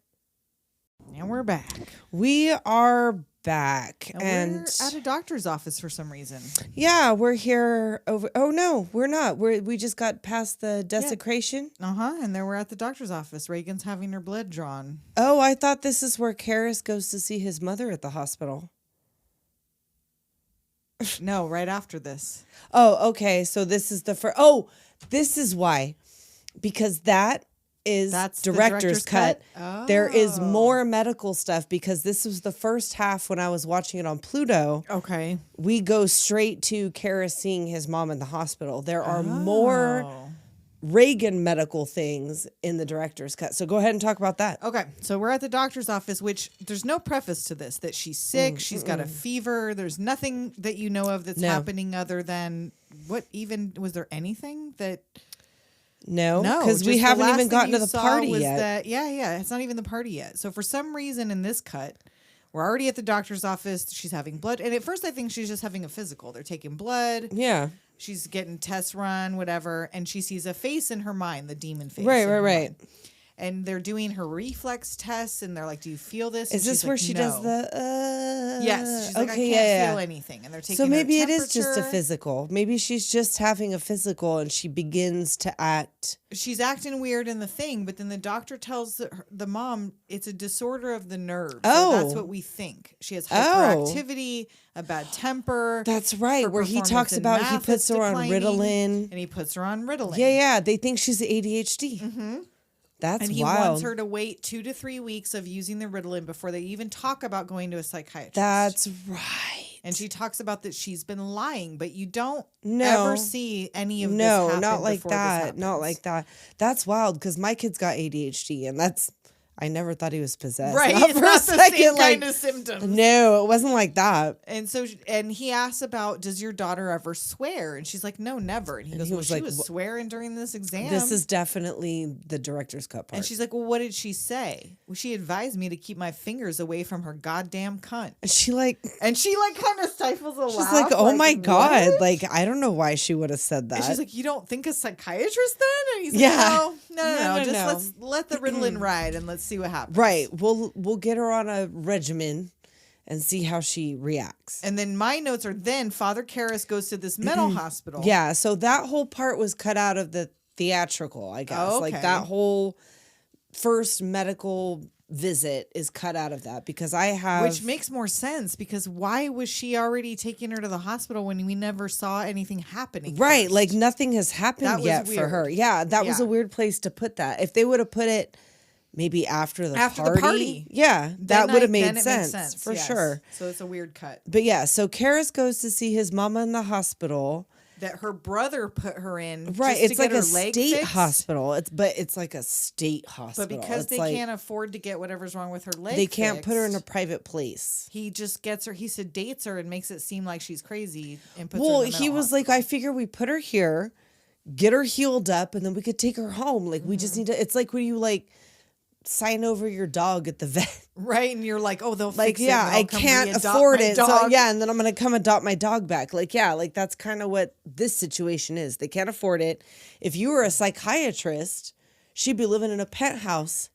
And we're back. We are back. And we're at a doctor's office for some reason. Yeah, we're here over. Oh, no, we're not. We just got past the desecration. And then we're at the doctor's office. Regan's having her blood drawn. Oh, I thought this is where Karras goes to see his mother at the hospital. No, right after this. Oh, okay. So this is the first. Oh, this is why. Because that's the director's cut. Oh. There is more medical stuff because this was the first half when I was watching it on Pluto. Okay. We go straight to Karras seeing his mom in the hospital. There are more Regan medical things in the director's cut. So go ahead and talk about that. Okay. So we're at the doctor's office, which there's no preface to this, that she's sick. She's got a fever. There's nothing that you know of that's happening other than was there anything that... No, because we haven't even gotten to the party yet. It's not even the party yet. So for some reason in this cut, we're already at the doctor's office. She's having blood. And at first I think she's just having a physical. They're taking blood. Yeah. She's getting tests run, whatever. And she sees a face in her mind, the demon face. Right. And they're doing her reflex tests. And they're like, do you feel this? Is this where she does the... Yes. She's like, I can't feel anything. And they're taking So maybe her it is just a temperature. physical. Maybe she's just having a physical and she begins to act... She's acting weird in the thing, but then the doctor tells the mom it's a disorder of the nerves. Oh. So that's what we think. She has hyperactivity, a bad temper. That's right, Her where he performance talks in about he math puts is her on declining, Ritalin. And he puts her on Ritalin. Yeah. They think she's ADHD. Mm-hmm. That's and he wild. wants her to wait 2 to 3 weeks of using the Ritalin before they even talk about going to a psychiatrist. That's right. And she talks about that she's been lying, but you don't No. ever see any of this No, happen not like before this that. Not happens. like that. That's wild because my kid's got ADHD, and I never thought he was possessed. Right, Not it's for a not the second, same like, kind of symptoms. no, it wasn't like that. And so, and he asks about, does your daughter ever swear? And she's like, no, never. And he goes, he well, was she like, was swearing during this exam. This is definitely the director's cut part. And she's like, well, what did she say? Well, she advised me to keep my fingers away from her goddamn cunt. And she like, And she like kind of stifles a laugh. she's like, oh my what? God. Like, I don't know why she would have said that. And she's like, you don't think a psychiatrist then? And he's like, Yeah. no. Just no. let's let the Ritalin ride and let's see what happens. Right. We'll get her on a regimen and see how she reacts. And then my notes are then Father Karras goes to this mental hospital. Yeah, so that whole part was cut out of the theatrical, I guess. Oh, Like okay. that whole first medical visit is cut out of that because I have Which makes more sense because why was she already taking her to the hospital when we never saw anything happening? right, first? like nothing has happened That was yet for weird. her. Yeah, that was Yeah. a weird place to put that. If they would have put it maybe after the party. Yeah, that would have made sense for yes. sure. So it's a weird cut. But yeah, so Karras goes to see his mama in the hospital. That her brother put her in. Right, just it's to like get a her leg state fixed. hospital. It's like a state hospital. But because It's they like, can't afford to get whatever's wrong with her leg, they can't put her in a fixed, private place. He just gets her. He sedates her and makes it seem like she's crazy and puts Well, her in the he mental was like, I figure we put her here, get her healed up, and then we could take her home. Like we just need to. It's like when you like sign over your dog at the vet. right, and you're like, oh, they'll Like, fix it. yeah, and I'll I come can't re-adopt afford my it. So dog. yeah, and then I'm gonna come adopt my dog back. Like, yeah, like that's kind of what this situation is. They can't afford it. If you were a psychiatrist, she'd be living in a penthouse.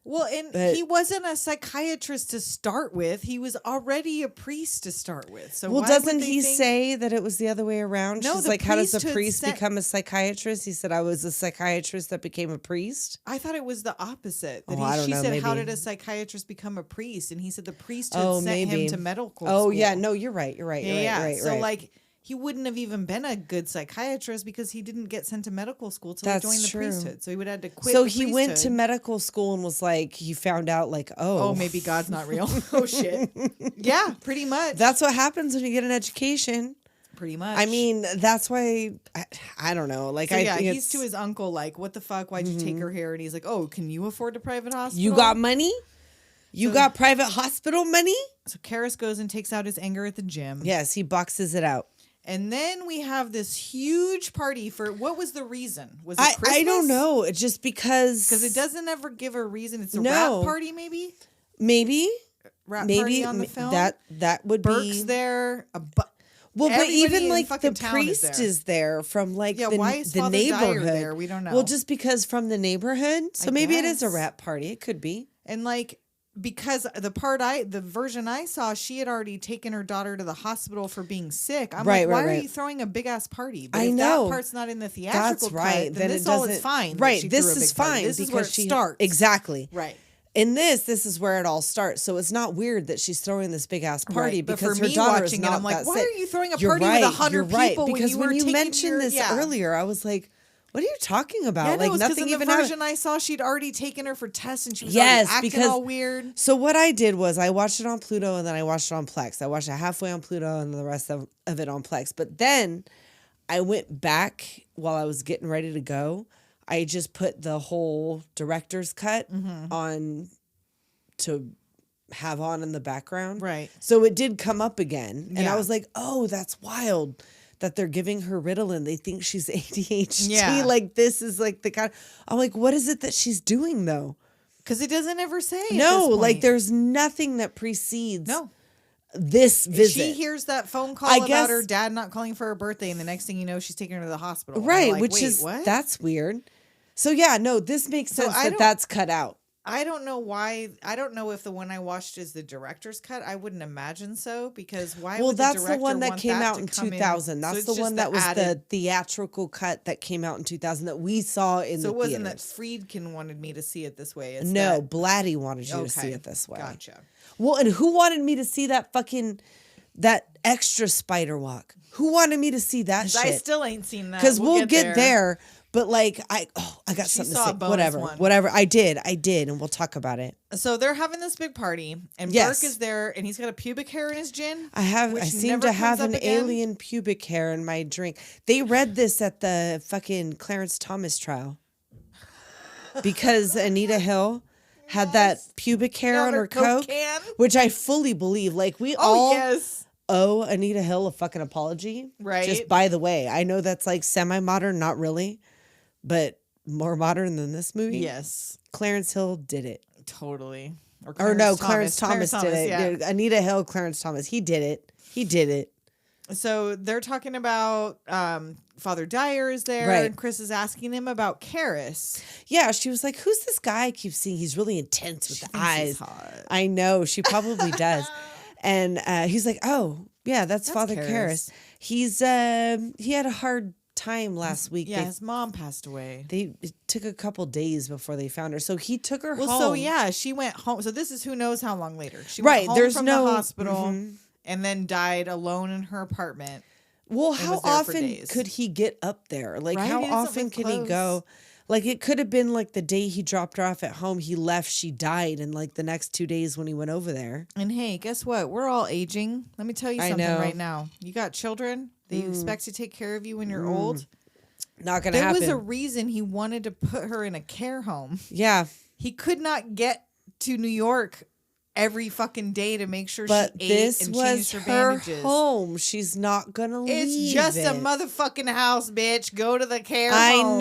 Well, and But- he wasn't a psychiatrist to start with. He was already a priest to start with. So Well, why doesn't would they he think- say that it was the other way around? No, She's the like, how does a priesthood priest sent- become a psychiatrist? He said, I was a psychiatrist that became a priest. I thought it was the opposite. That Oh, I don't she know, said, "How maybe. did a psychiatrist become a priest?" And he said the priesthood Oh, sent maybe. him to medical Oh, school. yeah. No, you're right. You're right. You're yeah. right. Right. So right. like he wouldn't have even been a good psychiatrist because he didn't get sent to medical school till That's he joined the true. priesthood. So he would have had to quit. So the he went to priesthood. medical school and was like, he found out like, oh, Oh, maybe God's not real. Oh shit. Yeah, pretty much. that's what happens when you get an education. pretty much. I mean, that's why I don't know. Like, So I yeah, think he's to his uncle like, "What the fuck? Why'd you take her here?" And he's like, "Oh, can you afford a private hospital?" you got money. You So- got private hospital money. So Karras goes and takes out his anger at the gym. Yes, he boxes it out. And then we have this huge party for what was the reason? Was it Christmas? I don't know. It's just because Because it doesn't ever give a reason. It's a No. rap party, maybe? maybe Rap maybe party on the film? that would Burke's be there. well, but everybody even in like the fucking town priest is there. is there from like Yeah, the, why is the Father Dyer neighborhood there? We don't know. Well, just because from the neighborhood, so I maybe it is a guess. rap party. It could be. And like, because the version I saw, she had already taken her daughter to the hospital for being sick. I'm Right, like, why right, are right. you throwing a big ass party? But I if know. that part's not in the theatrical That's right. cut, then it this all is doesn't- fine. that Right. she This threw a is big party. fine This is where it she starts. Exactly. Right. In this is where it all starts. So it's not weird that she's throwing this big ass party Right, but because for her me daughter watching is it, not I'm like, that why sick. are you throwing a You're party with right, 100 you're right. people when Because you when were you taking mentioned your- this yeah. earlier, I was like, what are you talking about? Yeah, like no, nothing in the even version happened. I saw, she'd already taken her for tests and she was Yes, already acting because- all weird. So what I did was I watched it on Pluto and then I watched it on Plex. I watched it halfway on Pluto and the rest of it on Plex. But then I went back while I was getting ready to go. I just put the whole director's cut Mm-hmm. on to have on in the background. Right. So it did come up again. And I Yeah. was like, oh, that's wild that they're giving her Ritalin. They think she's ADHD. Yeah. Like this is like the kind. I'm like, what is it that she's doing though? Because it doesn't ever say. at No, this like point. there's nothing that precedes No. this visit. She hears that phone call I about guess- her dad not calling for her birthday, and the next thing you know, she's taking her to the hospital. And right, you're like, which wait, is what? that's weird. So yeah, no, this makes So sense I that don't- that's cut out. I don't know why. I don't know if the one I watched is the director's cut. I wouldn't imagine so because why? Well, would that's the the director one that want came out to in come 2000. So That's it's the just one that was added- the theatrical cut that came out in 2000 that we saw in So the it wasn't that theaters. Friedkin wanted me to see it this way. It's No, that- Blatty wanted you to see Okay, it this way. Gotcha. Well, and who wanted me to see that extra spider walk? Who wanted me to see that shit? I still ain't seen that. Because we'll get there. there. But like I got She something saw to a say. bonus Whatever. one. I did, and we'll talk about it. So they're having this big party, and Yes. Burke is there, and he's got a pubic hair in his gin. I which seem never to comes have up an again. alien pubic hair in my drink. They read this at the fucking Clarence Thomas trial. Because Anita Hill had that pubic hair on her Coke, can. which I fully believe. Like we Oh all yes, owe Anita Hill a fucking apology. Right. Just by the way, I know that's like semi-modern, not really, but more modern than this movie. yes, Clarence Hill did it. totally. Clarence Thomas did it. Yeah. Dude, Anita Hill, Clarence Thomas. He did it. He did it. So they're talking about Father Dyer is there, Right. and Chris is asking him about Karras. Yeah, she was like, "Who's this guy I keep seeing? He's really intense with the thinks he's eyes." hot. I know she probably does. And he's like, "Oh, yeah, that's Father Karras. Karras. He's he had a hard time last week. Yeah, his mom passed away. It took a couple days before they found her. So he took her Well, home. so yeah, she went home. So this is who knows how long later. She Right, went home there's from no- the hospital Mhm. and then died alone in her apartment. Well, and how was there for often days. could he get up there? Like, Right, how he doesn't often live can he close. go? Like, it could have been like the day he dropped her off at home, he left, she died, and like the next 2 days when he went over there. And hey, guess what? We're all aging. Let me tell you I something know. right now. You got children. They expect to take care of you when you're old. Not gonna There happen. was a reason he wanted to put her in a care home. Yeah, He could not get to New York every fucking day to make sure but she ate this and was changed her her bandages. home. She's not gonna leave. It's just a it. motherfucking house, bitch. Go to the care I home.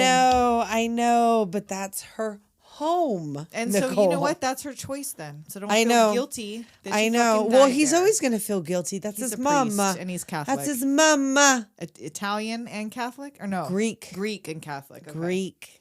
know, but that's her home. And so you Nicole. know what? That's her choice then. So don't I feel know. guilty. That I she know. fucking Well, died he's there. always gonna feel guilty. That's He's his a priest, mama. and he's Catholic. That's his mama. Italian and Catholic, or no? Greek. Greek and Catholic. Okay. Greek.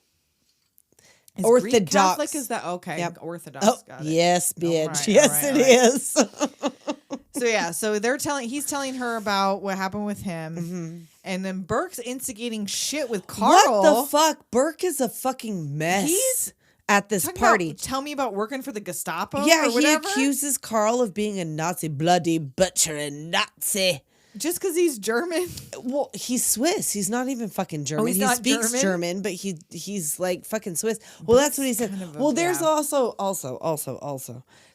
Is Orthodox. Greek Catholic is that okay? Yep. Orthodox. Oh, Got it. yes, bitch. right, yes, all right, it all right. is. So yeah, so he's telling her about what happened with him, Mm-hmm. and then Burke's instigating shit with Carl. What the fuck? Burke is a fucking mess. He's at this Talking party. about, tell me about working for the Gestapo. Yeah, or he whatever. accuses Carl of being a Nazi, bloody butchering Nazi. Just because he's German. Well, he's Swiss. He's not even fucking German. he's he not speaks German? German, but he's like fucking Swiss. Well, that's what he said. kind of a- Well, there's yeah. also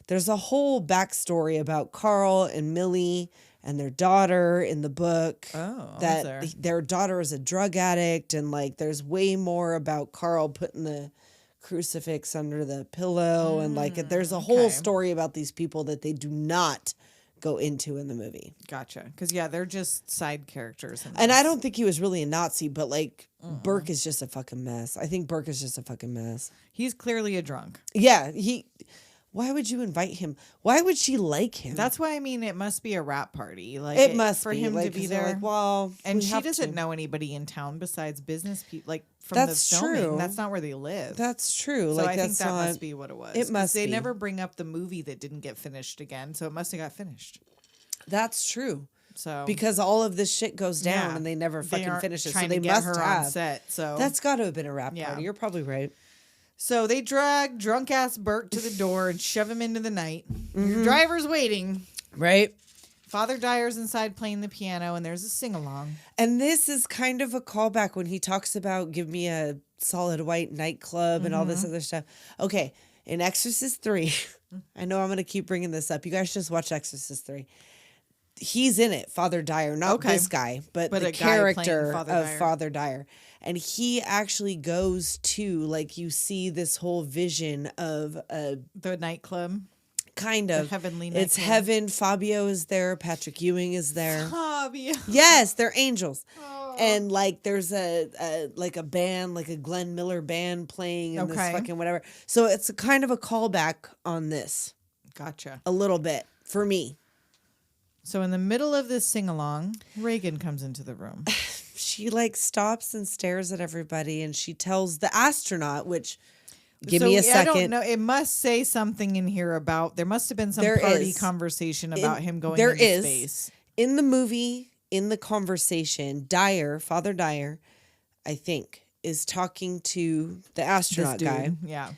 there's a whole backstory about Carl and Millie and their daughter in the book. Oh, is that there? their daughter is a drug addict, and like there's way more about Carl putting the crucifix under the pillow, and like there's a whole okay. story about these people that they do not go into in the movie. Gotcha. Because yeah, they're just side characters. In And I this. don't think he was really a Nazi, but like Burke is just a fucking mess. I think Burke is just a fucking mess. He's clearly a drunk. Yeah, why would you invite him? Why would she like him? That's why I mean it must be a rap party. Like it must for be, him like, to be 'cause they're there. Like, well, and we she have doesn't to. know anybody in town besides business people. Like from That's the filming, true. that's not where they live. That's true. so like I think that's that not. must be what it was. It 'Cause must They be. never bring up the movie that didn't get finished again, so it must have got finished. That's true. So Because all of this shit goes down Yeah. and they never they fucking aren't finish it. So trying they to get must her have. on set. So That's got to have been a rap Yeah. party. You're probably right. So they drag drunk ass Burke to the door and shove him into the night. Mm-hmm. Your driver's waiting. Right. Father Dyer's inside playing the piano, and there's a sing along. And this is kind of a callback when he talks about give me a solid white nightclub and all this other stuff. Okay, in Exorcist 3, I know I'm going to keep bringing this up. You guys just watch Exorcist 3. He's in it, Father Dyer, not Okay. this guy, but But the a guy playing character Father of Dyer. Father Dyer. And he actually goes to, like, you see this whole vision of a The nightclub. kind of heavenly it's nightclub. heaven. Fabio is there. Patrick Ewing is there. Hobby. Yes, they're angels. Oh. And like there's a like a band, like a Glenn Miller band playing in this Okay. fucking whatever. So it's a kind of a callback on this Gotcha. a little bit for me. So in the middle of this sing along, Regan comes into the room. She like stops and stares at everybody and she tells the astronaut, which give So me a I second. don't know. It must say something in here about there must have been some There party is. conversation about him going There into is. space. In the movie, in the conversation, Father Dyer, I think, is talking to the This astronaut dude. guy. Yeah.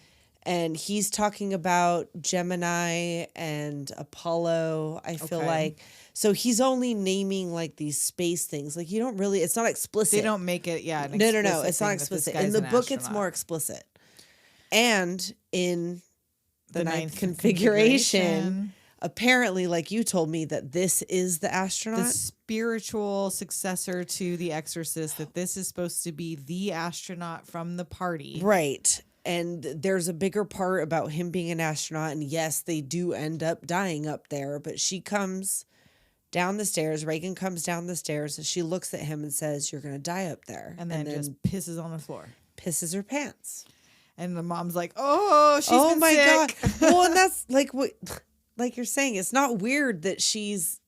And he's talking about Gemini and Apollo, I feel Okay. like. So he's only naming like these space things. Like you don't really, it's not explicit. They don't make it, yeah. No, it's not explicit. In the book, it's more explicit. explicit. And in the ninth ninth configuration, apparently, like you told me, that this is the astronaut. The spiritual successor to the Exorcist, that this is supposed to be the astronaut from the party. Right. And there's a bigger part about him being an astronaut. And yes, they do end up dying up there. But she comes down the stairs. Regan comes down the stairs and she looks at him and says, "You're going to die up there." And then just pisses on the floor. Pisses her pants. And the mom's like, "Oh, she's Oh been my sick." God. Well, and that's like what, like you're saying, it's not weird that she's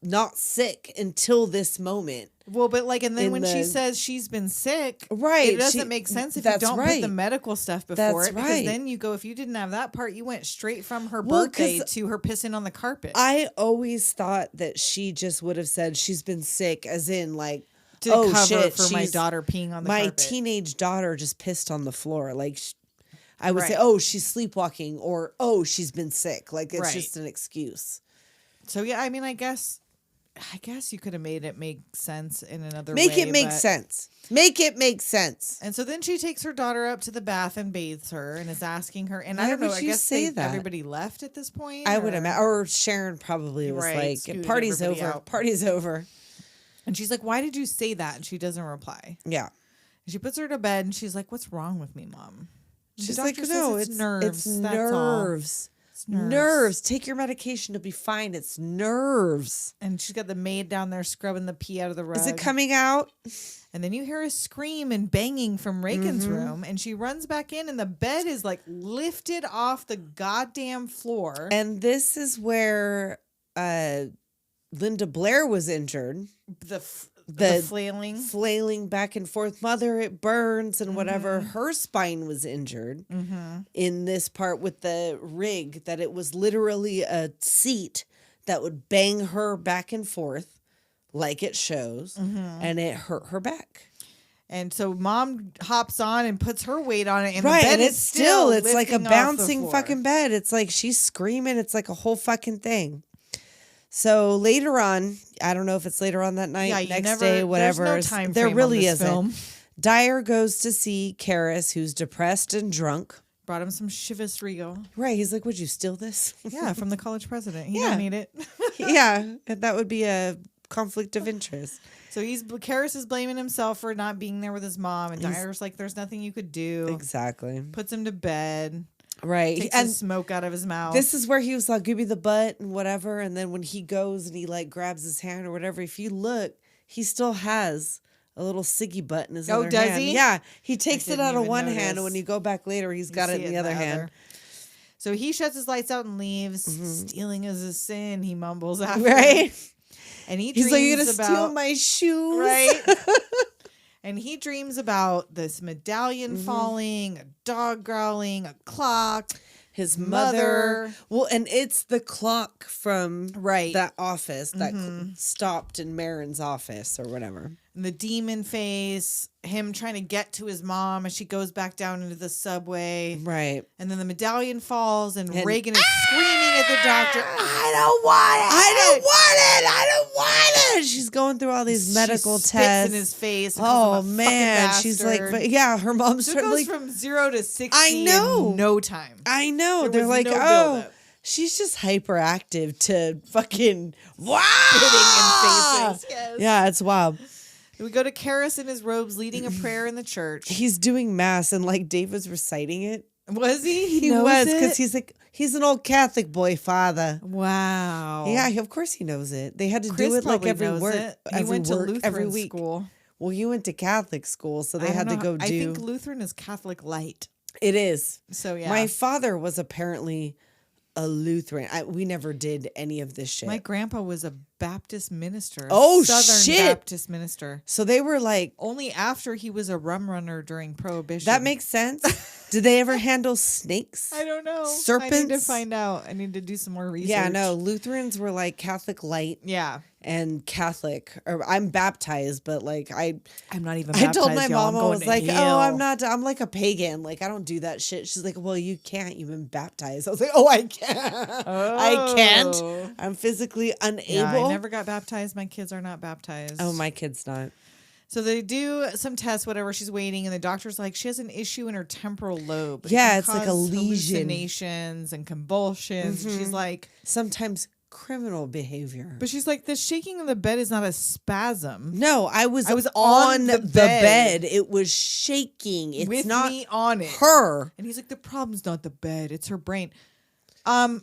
not sick until this moment. Well, but like, and then In when she the- says she's been sick, Right, it doesn't she- make sense if you that's don't put right. the medical stuff before That's it. Because right. then you go, if you didn't have that part, you went straight from her Well, 'cause birthday to her pissing on the carpet. I always thought that she just would have said she's been sick, as in like, to oh cover shit, for my she's- daughter peeing on the my carpet. teenage daughter just pissed on the floor. Like, I would say, Right. oh, she's sleepwalking, or oh, she's been sick. Like, it's Right. just an excuse. So yeah, I mean, I guess you could have made it make sense in another way. Make it make but- sense. Make it make sense. And so then she takes her daughter up to the bath and bathes her and is asking her. And I Why don't know. would I you guess say that? everybody left at this point. I would imagine, or Sharon probably was Right, like, scooted "Party's everybody over. out. Party's over." And she's like, "Why did you say that?" And she doesn't reply. Yeah. And she puts her to bed and she's like, "What's wrong with me, Mom?" And the She's like, doctor "No, says it's nerves. It's that's all. nerves. It's nerves. Nerves. Take your medication to be fine. It's nerves." And she's got the maid down there scrubbing the pee out of the rug. Is it coming out? And then you hear a scream and banging from Regan's Mm-hmm. room, and she runs back in, and the bed is like lifted off the goddamn floor. And this is where Linda Blair was injured, the the flailing. flailing back and forth. "Mother, it burns," and whatever. Mm-hmm. Her spine was injured in this part with the rig, that it was literally a seat that would bang her back and forth, like it shows, and it hurt her back. And so Mom hops on and puts her weight on it, and the Right, bed and is it's still, it's like a lifting off the bouncing floor. fucking bed. It's like she's screaming. It's like a whole fucking thing. So later on, I don't know if it's later on that night, Yeah, you next never- day, there's whatever. no time there frame on really this isn't. film. Dyer goes to see Karras, who's depressed and drunk. Brought him some Chivas Regal. Right, he's like, "Would you steal this?" Yeah, from the college president. He Yeah. don't need it. Yeah, and that would be a conflict of interest. So Karras is blaming himself for not being there with his mom, and Dyer's like, "There's nothing you could do." Exactly. Puts him to bed. Right, Takes and the smoke out of his mouth. this is where he was like, "Give me the butt," and whatever. And then when he goes and he like grabs his hand or whatever, if you look, he still has a little ciggy butt in his Oh, other does hand. he? Yeah, he takes it didn't out of even one notice. hand, and when you go back later, he's got it see in the other hand. So he shuts his lights out and leaves. Stealing is a sin, he mumbles after. Right? And he He's dreams like, "You're gonna about steal my shoes, right. And he dreams about this medallion Mm-hmm. falling, a dog growling, a clock. His mother. Mother. Well, and it's the clock from Right. that office that stopped in Merrin's office or whatever. And the demon face, him trying to get to his mom as she goes back down into the subway. Right. And then the medallion falls, and And- Regan is screaming at the doctor. I don't want it. I don't want it. I don't want it. She's going through all these medical she spits tests. in his face. And calls Oh him a man, fucking she's like, bastard. but yeah, her mom's So it goes like, from 0 to 60 I know. in no time. I know. There They're was like, no oh, buildup. she's just hyperactive to fucking wow. Spitting in faces. Yes. Yeah, it's wild. We go to Karras in his robes leading a prayer in the church. He's doing mass and like David's reciting it. Was he? He knows was it? because he's like he's an old Catholic boy father. Wow. Yeah, of course he knows it. They had to Chris do it like probably every knows work, it. He every went to work, Lutheran every week. school. Well, you went to Catholic school, so they I had to don't go know. do. I think Lutheran is Catholic light. It is. So yeah. My father was apparently a Lutheran. We never did any of this shit. My grandpa was a Baptist minister. Oh, Southern shit. Baptist minister. So they were like, Only after he was a rum runner during Prohibition. that makes sense. Did they ever handle snakes? I don't know. Serpents? I need to find out. I need to do some more research. Yeah, no. Lutherans were like Catholic light Yeah. and Catholic. Or I'm baptized, but like I'm not even I baptized, told my y'all. mom, I'm I going was to like, hell. oh, I'm not, I'm like a pagan. Like, I don't do that shit. She's like, well, you can't. You've been baptized. I was like, oh, I can't. I can't. I'm physically unable. Yeah, I never got baptized. My kids are not baptized. Oh, my kid's not. So they do some tests, whatever. She's waiting, and the doctor's like, she has an issue in her temporal lobe. It Yeah, can it's like a cause lesion. hallucinations and convulsions. Mhm. She's like, Sometimes criminal behavior. but she's like, the shaking of the bed is not a spasm. No, I was on the bed. It was shaking. It's with not me on it. her. And he's like, the problem's not the bed, it's her brain.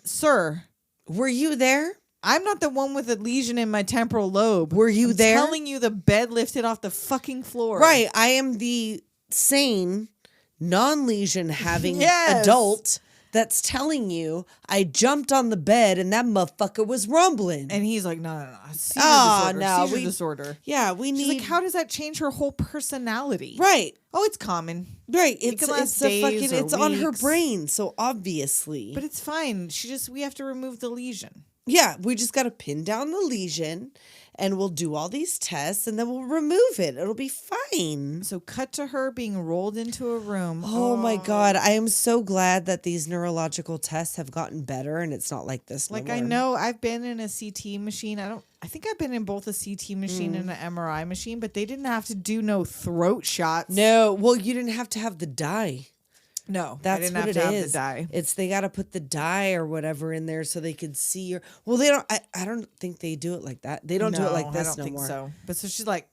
Sir, Were you there? I'm not the one with a lesion in my temporal lobe. Were you I'm there? telling you the bed lifted off the fucking floor. Right. I am the sane, non-lesion having Yes. adult that's telling you I jumped on the bed and that motherfucker was rumbling. And he's like, no. Seizure Oh, disorder. no, Seizure disorder. Yeah, we She's need like, how does that change her whole personality? right. Oh, it's common. Right. It It's can last it's a fucking days or it's on her weeks. brain, so obviously. But it's fine. We have to remove the lesion. Yeah, we just got to pin down the lesion and we'll do all these tests and then we'll remove it. It'll be fine. So cut to her being rolled into a room. Oh my God. I am so glad that these neurological tests have gotten better and it's not like this. Like, no I more. know I've been in a CT machine. I think I've been in both a CT machine and an MRI machine, but they didn't have to do no throat shots. No, well, you didn't have to have the dye. No, That's I didn't what have it to have is. the dye. It's they got to put the dye or whatever in there so they could see your. Well, they don't. I don't think they do it like that. They don't do it like this I don't no think more. so. But so she's like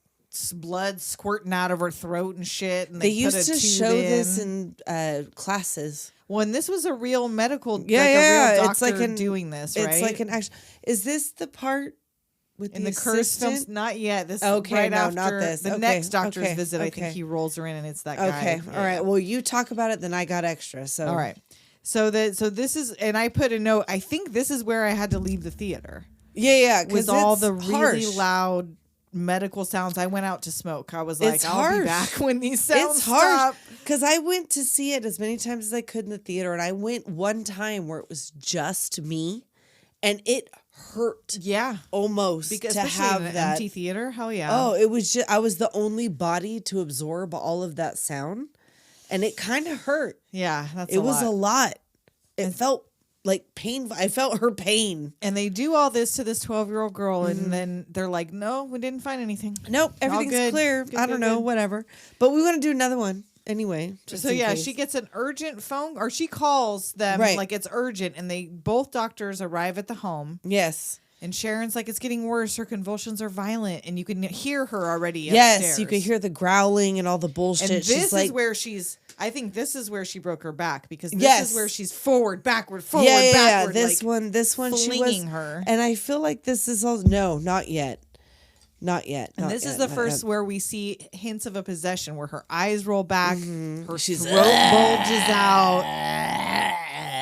blood squirting out of her throat and shit. And They they put used a to tube show this in. classes. When this was a real medical, Yeah, like yeah, a real it's like doctor an doing this, right? It's like an action. Is this the part with in the the Curse films, assistant? not yet. This Okay, right no, after not this. the Okay, next doctor's okay, visit. I okay. think he rolls her in, and it's that guy. Okay, Yeah. all right. Well, you talk about it, then I got extra. So All right. So this is, and I put a note. I think this is where I had to leave the theater yeah, with because all the really loud medical sounds. I went out to smoke. I was like, It's I'll harsh. be back when these sounds It's hard stop. because I went to see it as many times as I could in the theater, and I went one time where it was just me, and it hurt Yeah, almost because to especially have in an that. empty theater. Hell yeah. Oh, it was just I was the only body to absorb all of that sound, and it kind of hurt. yeah, that's It was a lot. It felt like painful. I felt her pain. And they do all this to this 12-year-old girl, and then they're like, "No, we didn't find anything." Nope, everything's good. clear. Good, I don't good, know, good. whatever. But we want to do another one anyway. Just So in yeah, case. she gets an urgent phone, or she calls them Right. like it's urgent, and they both doctors arrive at the home. Yes. And Sharon's like, it's getting worse. Her convulsions are violent, and you can hear her already. Yes, upstairs. you could hear the growling and all the bullshit. And She's this like, is where she's. I think this is where she broke her back, because this Yes. is where she's forward, backward, forward, yeah. backward. This like, one, she was flinging her. and I feel like this is all. No, not yet, not yet. And not this is yet, the not first yet. where we see hints of a possession, where her eyes roll back, her She's- throat bulges out,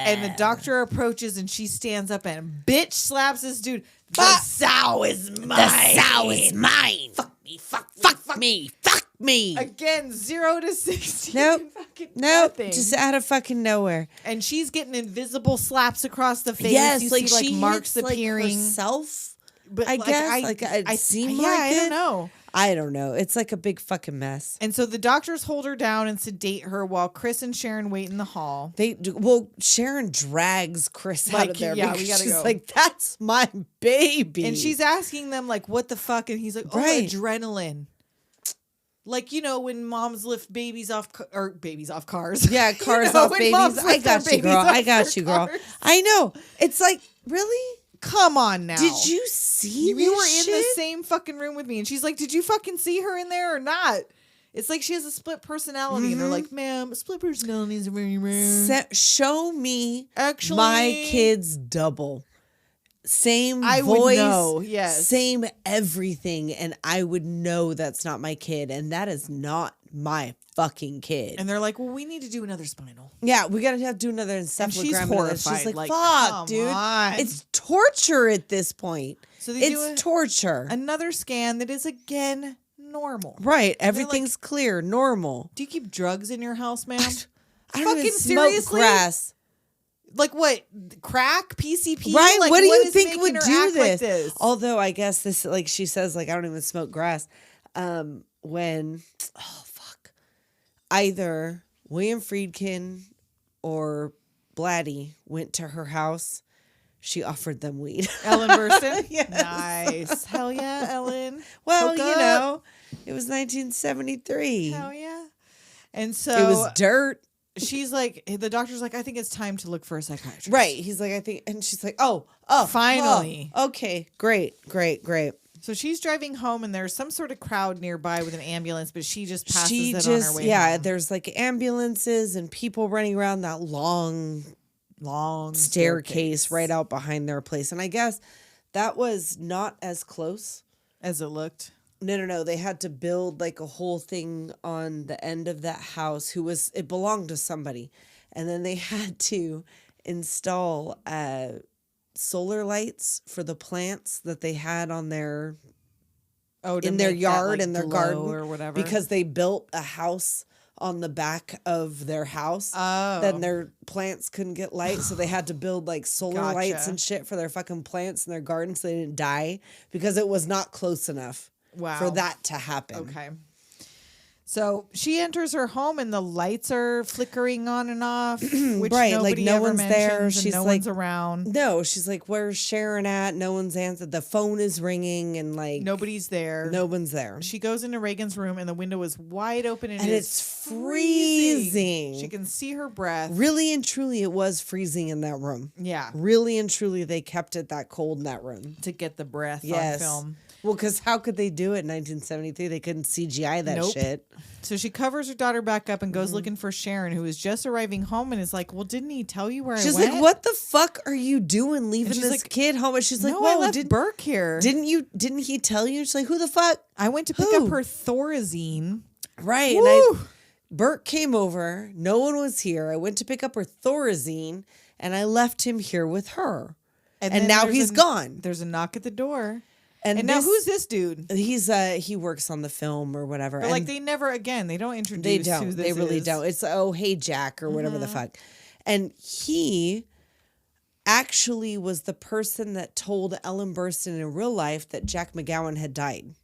and the doctor approaches, and she stands up and bitch slaps this dude. The sow is mine. The sow is mine. Fuck me. Fuck me. Fuck me. Again, 0 to 16. Nope. Fucking Nope. nothing. Just out of fucking nowhere. And she's getting invisible slaps across the face. Yes, you like see, like she marks hits, like, appearing. herself. But I guess, like, it seemed like I it. don't know. I don't know. It's like a big fucking mess. And so the doctors hold her down and sedate her while Chris and Sharon wait in the hall. Well, Sharon drags Chris out of there. Yeah, we because gotta she's go. like, that's my baby. And she's asking them, like, what the fuck? And he's like, oh, Right. adrenaline. Like, you know, when moms lift babies off cars. yeah, cars know, off when babies. moms I lift their got you, babies girl. off I got their you, girl. cars. I know. It's like, really? Come on now. Did you see You this were in the shit? same fucking room with me. And she's like, did you fucking see her in there or not? It's like she has a split personality. And they're like, ma'am, split personality is very rare. Show me Actually, my kids double. Same I would voice, know, yes. same everything, and I would know that's not my kid, and that is not my fucking kid. And they're like, well, we need to do another spinal. Yeah, we gotta have to do another And encephalogram. she's And horrified. she's like, come fuck, dude. on. It's torture at this point. So they do It's torture. another scan that is again normal. Right. Everything's clear, normal. Do you keep drugs in your house, ma'am? I don't even Fucking smoke seriously? grass. Like what? Crack? PCP? Right? Like, what do you is think making would her do act like this? this? Although I guess this, like she says, like I don't even smoke grass. When, oh fuck, either William Friedkin or Blatty went to her house, she offered them weed. Ellen Burstyn? Yes. Nice. Hell yeah, Ellen. Well, Hook you up. know, it was 1973. Hell yeah. And so It was dirt. she's like, the doctor's like, I think it's time to look for a psychiatrist. Right. He's like, I think, and she's like, oh, Finally. oh, okay, great. So she's driving home, and there's some sort of crowd nearby with an ambulance, but she just passes it on her way home. There's like ambulances and people running around that long staircase right out behind their place. And I guess that was not as close. as it looked. No. They had to build like a whole thing on the end of that house it belonged to somebody. And then they had to install solar lights for the plants that they had on their in their yard and their garden or whatever, because they built a house on the back of their house. Oh. Then their plants couldn't get light, so they had to build like solar lights and shit for their fucking plants in their garden so they didn't die because it was not close enough for that to happen. Okay. So she enters her home and the lights are flickering on and off, which Right, nobody like no ever one's there. mentions, and She's no like, one's around. No, she's like, where's Sharon at? No one's answered. The phone is ringing and like Nobody's there. no one's there. She goes into Regan's room and the window is wide open and it's freezing. She can see her breath. Really and truly, it was freezing in that room. Yeah. Really and truly, they kept it that cold in that room. To get the breath Yes. on film. Well, because how could they do it in 1973? They couldn't CGI that Nope. shit. So she covers her daughter back up and goes looking for Sharon, who is just arriving home and is like, well, didn't he tell you where She's I went? like, what the fuck are you doing leaving she's this like, kid home? And she's like, No, whoa, I left Burke here. didn't he tell you? She's like, who the fuck? I went to pick Who? up her Thorazine. Right. Woo! And Burke came over. No one was here. I went to pick up her Thorazine and I left him here with her. And then now there's he's gone. There's a knock at the door. And now who's this dude? He works on the film or whatever. But like they never they don't introduce They who don't. this They really is. don't. It's oh hey Jack or whatever the fuck. And he actually was the person that told Ellen Burstyn in real life that Jack McGowan had died.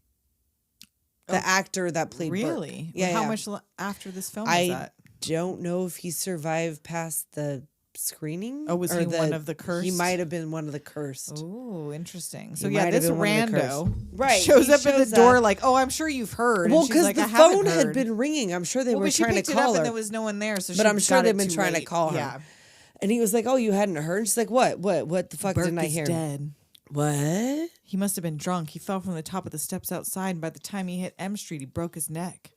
The actor that played Burke. Really? Yeah. How yeah. much after this film was I that? don't know if he survived past the screening. Oh, was or he one of the cursed? He might have been one of the cursed. Oh, interesting. So He yeah, might have this been one of the rando Right, shows he up at shows the door up. like, oh, I'm sure you've heard. Well, And she's because like, the I haven't phone had heard. been ringing. I'm sure they Well, were but she trying to picked it call up her. and there was no one there. So But she I'm sure got they've it been too trying to late. call her. Yeah. And he was like, "Oh, you hadn't heard?" And she's like, "What? What the fuck Burke didn't I is hear?" dead. What? He must have been drunk. He fell from the top of the steps outside, and by the time he hit M Street, he broke his neck.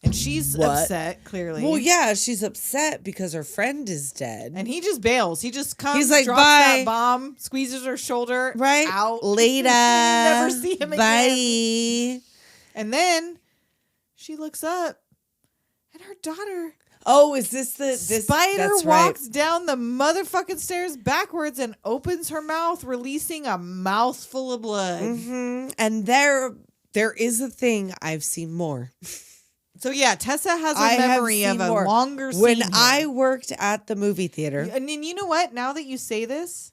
And she's What? upset, clearly. Well, yeah, she's upset because her friend is dead. And he just bails. He just comes, He's like, drops "Bye." that bomb, squeezes her shoulder, Right? out. Later. Never see him Bye. again. And then she looks up, and her daughter Oh, is this this Spider that's walks down the motherfucking stairs backwards and opens her mouth, releasing a mouthful of blood. Mm-hmm. And there is a thing I've seen more. So yeah, Tessa has I a have memory of seen a more. longer scene. When here. I worked at the movie theater. And then you know what? Now that you say this,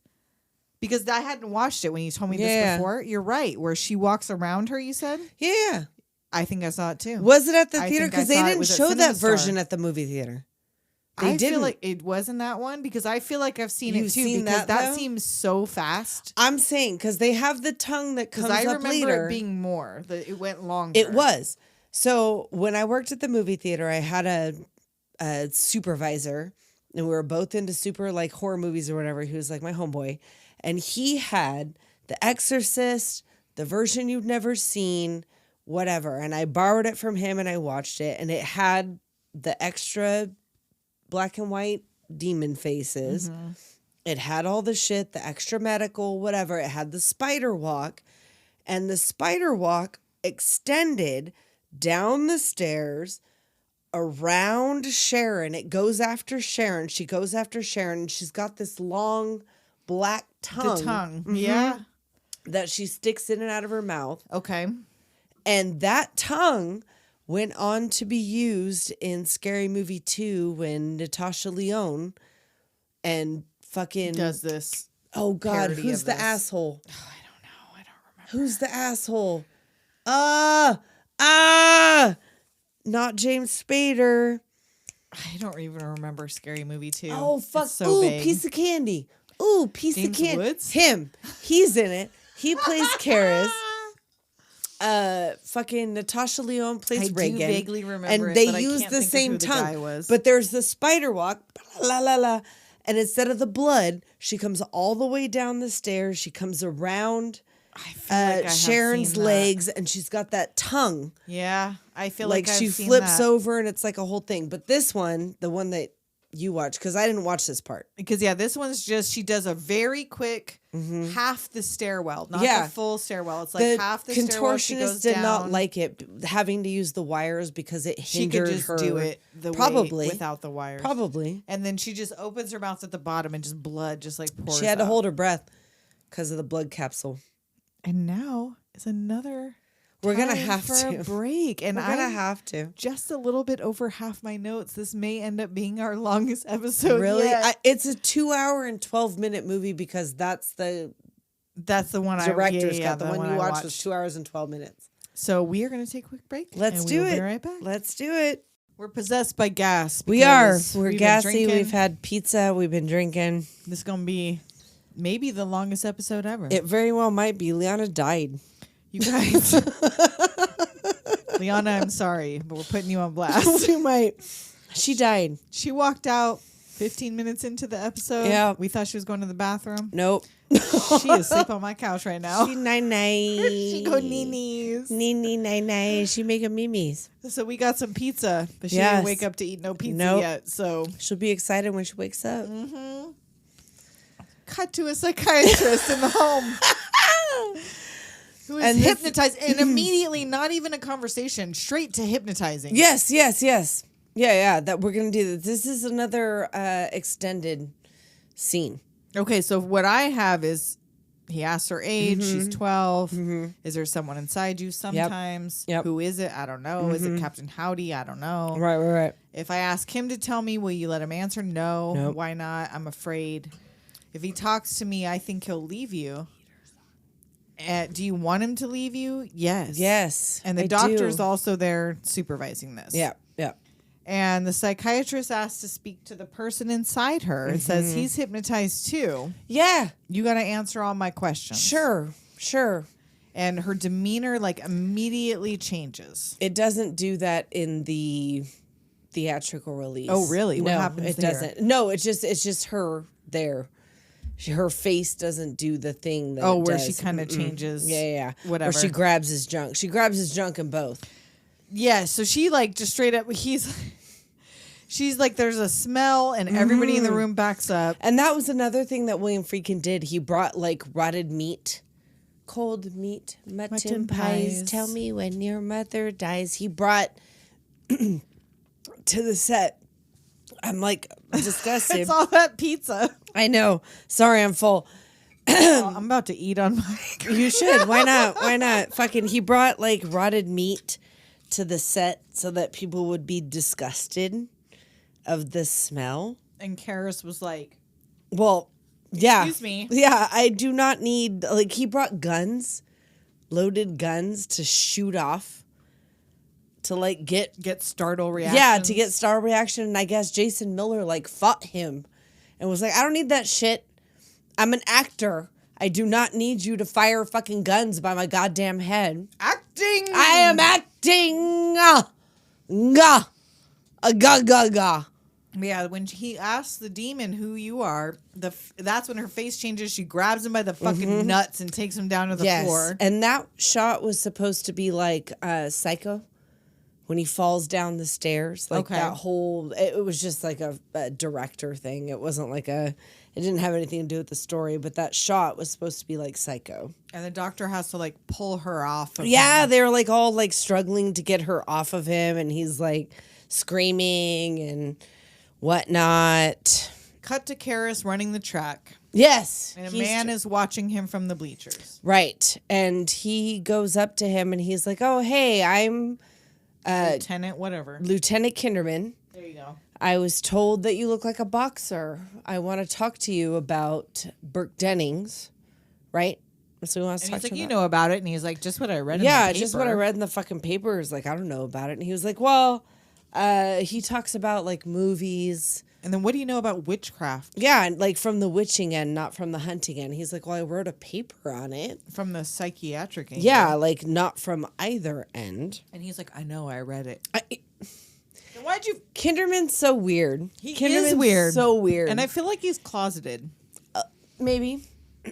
because I hadn't watched it when you told me this Yeah. before, you're right. Where she walks around her, you said? Yeah. I think I saw it too. Was it at the I theater? think I Because they saw it didn't was at show that CinemaStar. version at the movie theater. They I didn't. feel like it wasn't that one because I feel like I've seen You've it too seen because that, that though? seems so fast. I'm saying because they have the tongue that Because comes I up remember later. it being more. That it went longer. It was. So when I worked at the movie theater, I had a supervisor, and we were both into super like horror movies or whatever. He was like my homeboy, and he had The Exorcist, the version you've never seen, whatever. And I borrowed it from him, and I watched it, and it had the extra black and white demon faces. Mm-hmm. It had all the shit, the extra medical, whatever. It had the spider walk, and the spider walk extended down the stairs around Sharon. It goes after Sharon. She goes after Sharon. And she's got this long black tongue. The tongue. Mhm. Yeah. That she sticks in and out of her mouth. Okay. And that tongue went on to be used in Scary Movie 2 when Natasha Lyonne and fucking... Does this. Oh, God. parody Who's of the this. asshole? Oh, I don't know. I don't remember. Who's the asshole? Not James Spader. I don't even remember Scary Movie 2. Oh, fuck. It's so Ooh, vague. piece of candy. Ooh, piece James of candy. Woods? Him. He's in it. He plays Karras. Fucking Natasha Lyonne plays I do Regan. vaguely remember and it, they but I use can't the think of same who the tongue. guy was. But there's the spider walk, la la la, and instead of the blood, she comes all the way down the stairs. She comes around I feel like I have Sharon's seen that. legs, and she's got that tongue. Yeah, I feel Like like she I've seen flips that. over, and it's like a whole thing. But this one, the one that you watch, because I didn't watch this part. Because this one's just she does a very quick half the stairwell, not Yeah. the full stairwell. It's like The half the stairwell. She goes contortionist did not down. like it having to use the wires because it She hindered could just her. do it the Probably. way without the wires. Probably. And then she just opens her mouth at the bottom and just blood just like pours. She had to out. hold her breath because of the blood capsule. And now is another. We're gonna time have for to. a break, and We're gonna I'm have to. just a little bit over half my notes. This may end up being our longest episode. Really? yet. It's a 2-hour and 12-minute movie because that's the That's the one director's I cut. The one you I watched was 2 hours and 12 minutes. So we are going to take a quick break. Let's and do we will it. Be right back. Let's do it. We're possessed by gas. We are. because We're we've been gassy. drinking. We've had pizza. We've been drinking. This is going to be maybe the longest episode ever. It very well might be. Liana died. You guys. Liana, I'm sorry, but we're putting you on blast. We might. She died. She walked out 15 minutes into the episode. Yeah. We thought she was going to the bathroom. Nope. She is asleep on my couch right now. She night-night. She go nee-nees. Nee night-night. She making mimis. So we got some pizza, but she Yes. didn't wake up to eat no pizza Nope. yet. So She'll be excited when she wakes up. cut to a psychiatrist in the home who is And this- hypnotized and immediately, not even a conversation, straight to hypnotizing. Yes. Yeah. That we're gonna do this. This is another extended scene. Okay, so what I have is he asks her age. She's 12. Is there someone inside you sometimes? Yep. Who is it? I don't know. Is it Captain Howdy? I don't know. Right. If I ask him to tell me, will you let him answer? No. Nope. Why not? I'm afraid. If he talks to me, I think he'll leave you. Do you want him to leave you? Yes. Yes. And the I doctor's do. also there supervising this. Yeah. And the psychiatrist asks to speak to the person inside her. It says he's hypnotized too. Yeah. You got to answer all my questions. Sure. And her demeanor like immediately changes. It doesn't do that in the theatrical release. Oh, really? What No, happens it there? doesn't. No, it's just her there. Her face doesn't do the thing that. Oh, it where does. she kind of changes. Yeah. Whatever. Or she grabs his junk. She grabs his junk in both. Yeah, so she like just straight up she's like there's a smell and everybody in the room backs up. And that was another thing that William Friedkin did. He brought like rotted meat, cold meat, mutton pies. Tell me when your mother dies. He brought to the set. I'm like disgusted. It's all that pizza. I know. Sorry, I'm full. I'm about to eat on my You should. Why not? Fucking, he brought like rotted meat to the set so that people would be disgusted of the smell. And Karras was like, Well, yeah. Excuse me. Yeah, I do not need, like, he brought guns, loaded guns to shoot off, to like get startle reaction. Yeah, to get star reaction. And I guess Jason Miller like fought him and was like, I don't need that shit. I'm an actor. I do not need you to fire fucking guns by my goddamn head. acting. I am acting. Ga. Yeah, when he asks the demon who you are, that's when her face changes. She grabs him by the fucking nuts and takes him down to the floor. And that shot was supposed to be like Psycho when he falls down the stairs. Like Okay. that whole, it was just like a director thing. It wasn't like a It didn't have anything to do with the story, but that shot was supposed to be like Psycho. And the doctor has to like pull her off of Yeah, him. they were like all like struggling to get her off of him, and he's like screaming and whatnot. Cut to Karras running the track. Yes. And a man is watching him from the bleachers. Right. And he goes up to him and he's like, oh, hey, I'm Lieutenant, whatever. Lieutenant Kinderman. There you go. I was told that you look like a boxer. I want to talk to you about Burke Dennings. Right? That's what he wants to And talk he's like, to him you about. know about it. And he's like, just what I read in the Yeah, paper. just what I read in the fucking papers. Like, I don't know about it. And he was like, well, he talks about like movies. And then what do you know about witchcraft? Yeah, and like from the witching end, not from the hunting end. He's like, well, I wrote a paper on it. From the psychiatric angle. Yeah, like not from either end. And he's like, I know, I read it. And why'd you... Kinderman's so weird. He Kinderman's is weird. So weird. And I feel like he's closeted. Maybe.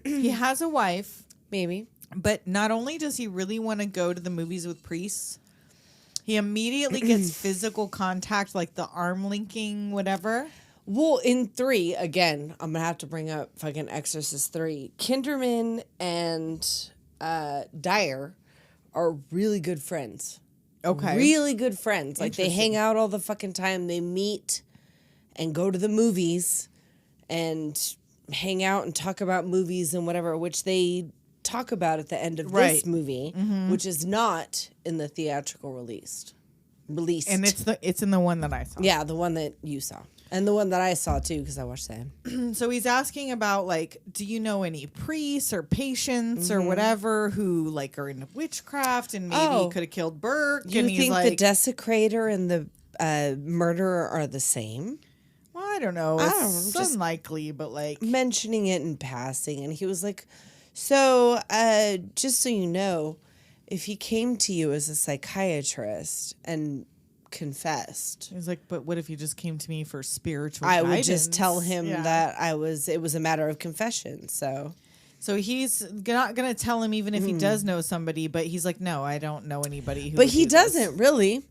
He has a wife. Maybe. But not only does he really want to go to the movies with priests, he immediately gets physical contact, like the arm linking, whatever. Well, in 3, again, I'm going to have to bring up fucking Exorcist 3. Kinderman and Dyer are really good friends. Okay. Really good friends. Like, they hang out all the fucking time. They meet and go to the movies and hang out and talk about movies and whatever, which they talk about at the end of this movie, which is not in the theatrical release. And it's in the one that I saw. Yeah, the one that you saw. And the one that I saw too, because I watched that. So he's asking about, like, do you know any priests or patients or whatever who, like, are into witchcraft and maybe could have killed Burke? You and he's think like, the desecrator and the murderer are the same? well, I don't know. I It's don't know, just unlikely, but, like... mentioning it in passing. And he was like, so, just so you know, if he came to you as a psychiatrist and confessed, He's like, but what if you just came to me for spiritual I guidance? would just tell him Yeah. that it was a matter of confession. So he's not going to tell him even if he does know somebody, but he's like, no, I don't know anybody who but would he do this. doesn't really.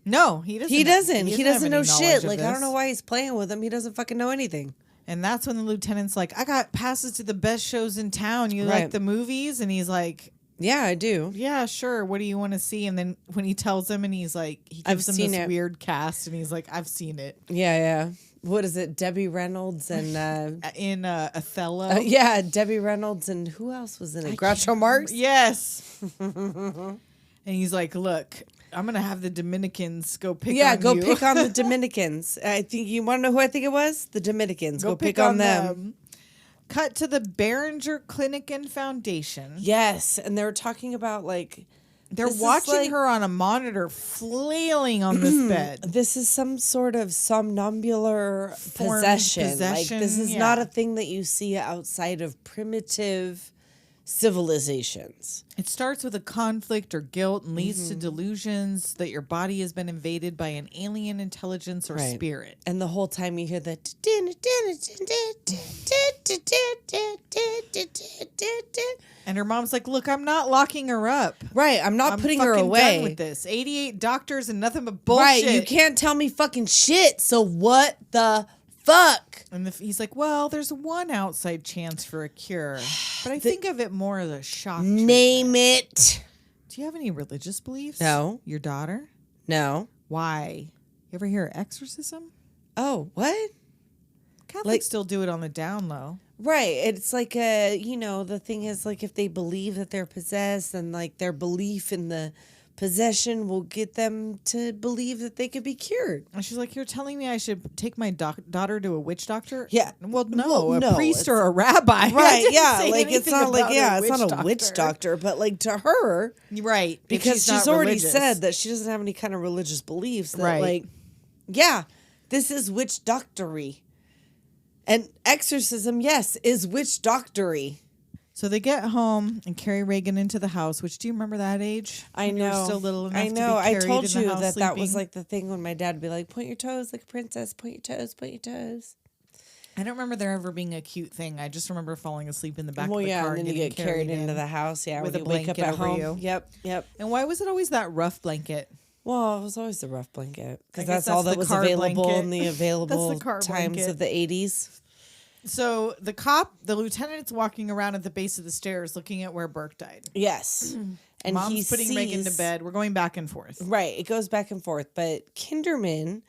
No, he doesn't. He doesn't. He have doesn't any know knowledge shit. of Like, I this. don't know why he's playing with him. He doesn't fucking know anything. And that's when the lieutenant's like, I got passes to the best shows in town. You Right. like the movies? And he's like, Yeah, I do. yeah, sure. What do you want to see? And then when he tells him and he's like, he I've gives him seen this it. weird cast and he's like, I've seen it. Yeah, yeah. What is it? Debbie Reynolds and In Othello. yeah, Debbie Reynolds and who else was in it? Groucho Marx. Yes. And he's like, look, I'm going to have the Dominicans go pick Yeah, on go you. pick on the Dominicans. I think you want to know who I think it was? The Dominicans. Go pick on them. Cut to the Behringer Clinic and Foundation. Yes, and they were talking about like They're this is watching like- her on a monitor flailing on this bed. This is some sort of somnambular Formed possession. Like possession, this is yeah. not a thing that you see outside of primitive civilizations. It starts with a conflict or guilt and leads to delusions that your body has been invaded by an alien intelligence or Right. spirit. And the whole time you hear that. And her mom's like, look, I'm not locking her up. Right, I'm not I'm putting her fucking away. done with this. 88 doctors and nothing but bullshit. Right, you can't tell me fucking shit. So what the fuck? And he's like, well, there's one outside chance for a cure. But I think of it more as a shock. Name it. Do you have any religious beliefs? No. Your daughter? No. Why? You ever hear of exorcism? Oh, what? Catholics Like- still do it on the down low. Right. It's like the thing is like if they believe that they're possessed, and like their belief in the possession will get them to believe that they could be cured. And she's like, you're telling me I should take my daughter to a witch doctor? Yeah. Well, no, Well, a no, priest it's- or a rabbi. I Right, didn't yeah. say Like it's anything not like about it's not a witch doctor, but like to her, Right. if because she's not already religious. said that she doesn't have any kind of religious beliefs. That Right. like, yeah, this is witch doctory. And exorcism, yes, is witch doctory. So they get home and carry Regan into the house, which do you remember that age? I When you were know. still little enough I to be know. I carried told in the you house that was sleeping? like the thing when my dad would be like, point your toes like a princess, point your toes, point your toes. I don't remember there ever being a cute thing. I just remember falling asleep in the back Well, of the yeah, car and then you getting get carried into in. the house, yeah, with when a you wake up blanket at over home. you. Yep, yep. And why was it always that rough blanket? Well, it was always the rough blanket I because guess that's all that's that the was car available blanket. in the available That's the car times blanket. of the 80s. So the lieutenant's walking around at the base of the stairs looking at where Burke died. Yes. And Mom's putting Regan to bed. We're going back and forth. Right. It goes back and forth. But Kinderman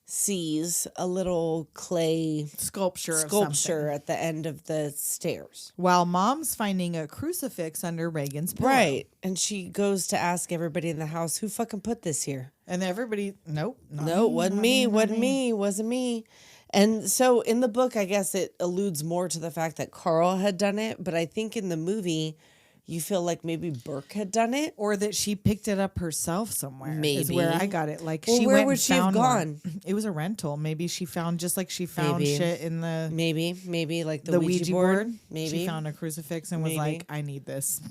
sees a little clay Sculpture at the end of the stairs. While Mom's finding a crucifix under Regan's pillow. Right. And she goes to ask everybody in the house, who fucking put this here? And everybody, nope. Wasn't me. And so in the book, I guess it alludes more to the fact that Carl had done it. But I think in the movie, you feel like maybe Burke had done it. Or that she picked it up herself somewhere. Maybe. Is where I got it. Like, Well, she where went would and she have found gone? one. It was a rental. Maybe she found, just like she found Maybe. shit in the Maybe like the Ouija board. Maybe. She found a crucifix and was Maybe. like, I need this.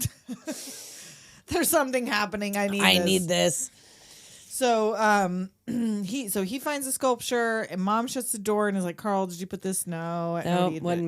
There's something happening. I I need this. So he finds a sculpture and Mom shuts the door and is like, Carl, did you put this? No. No, wasn't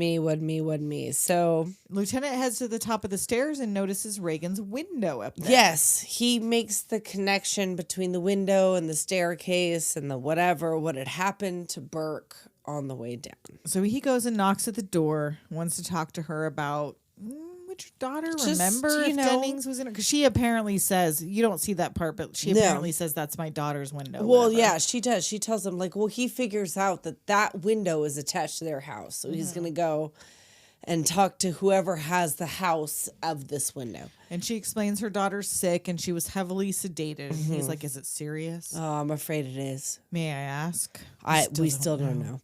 me. So Lieutenant heads to the top of the stairs and notices Regan's window up there. yes, he makes the connection between the window and the staircase and the what had happened to Burke on the way down. So he goes and knocks at the door, wants to talk to her about would your daughter Just, remember you if know- Dennings was in it? Because she apparently says, you don't see that part, but she No. apparently says that's my daughter's window. Well, whatever. yeah, she does. She tells him like, well, he figures out that window is attached to their house, so he's gonna go and talk to whoever has the house of this window. And she explains her daughter's sick and she was heavily sedated. And Mm-hmm. he's like, is it serious? Oh, I'm afraid it is. May I ask? We still don't know.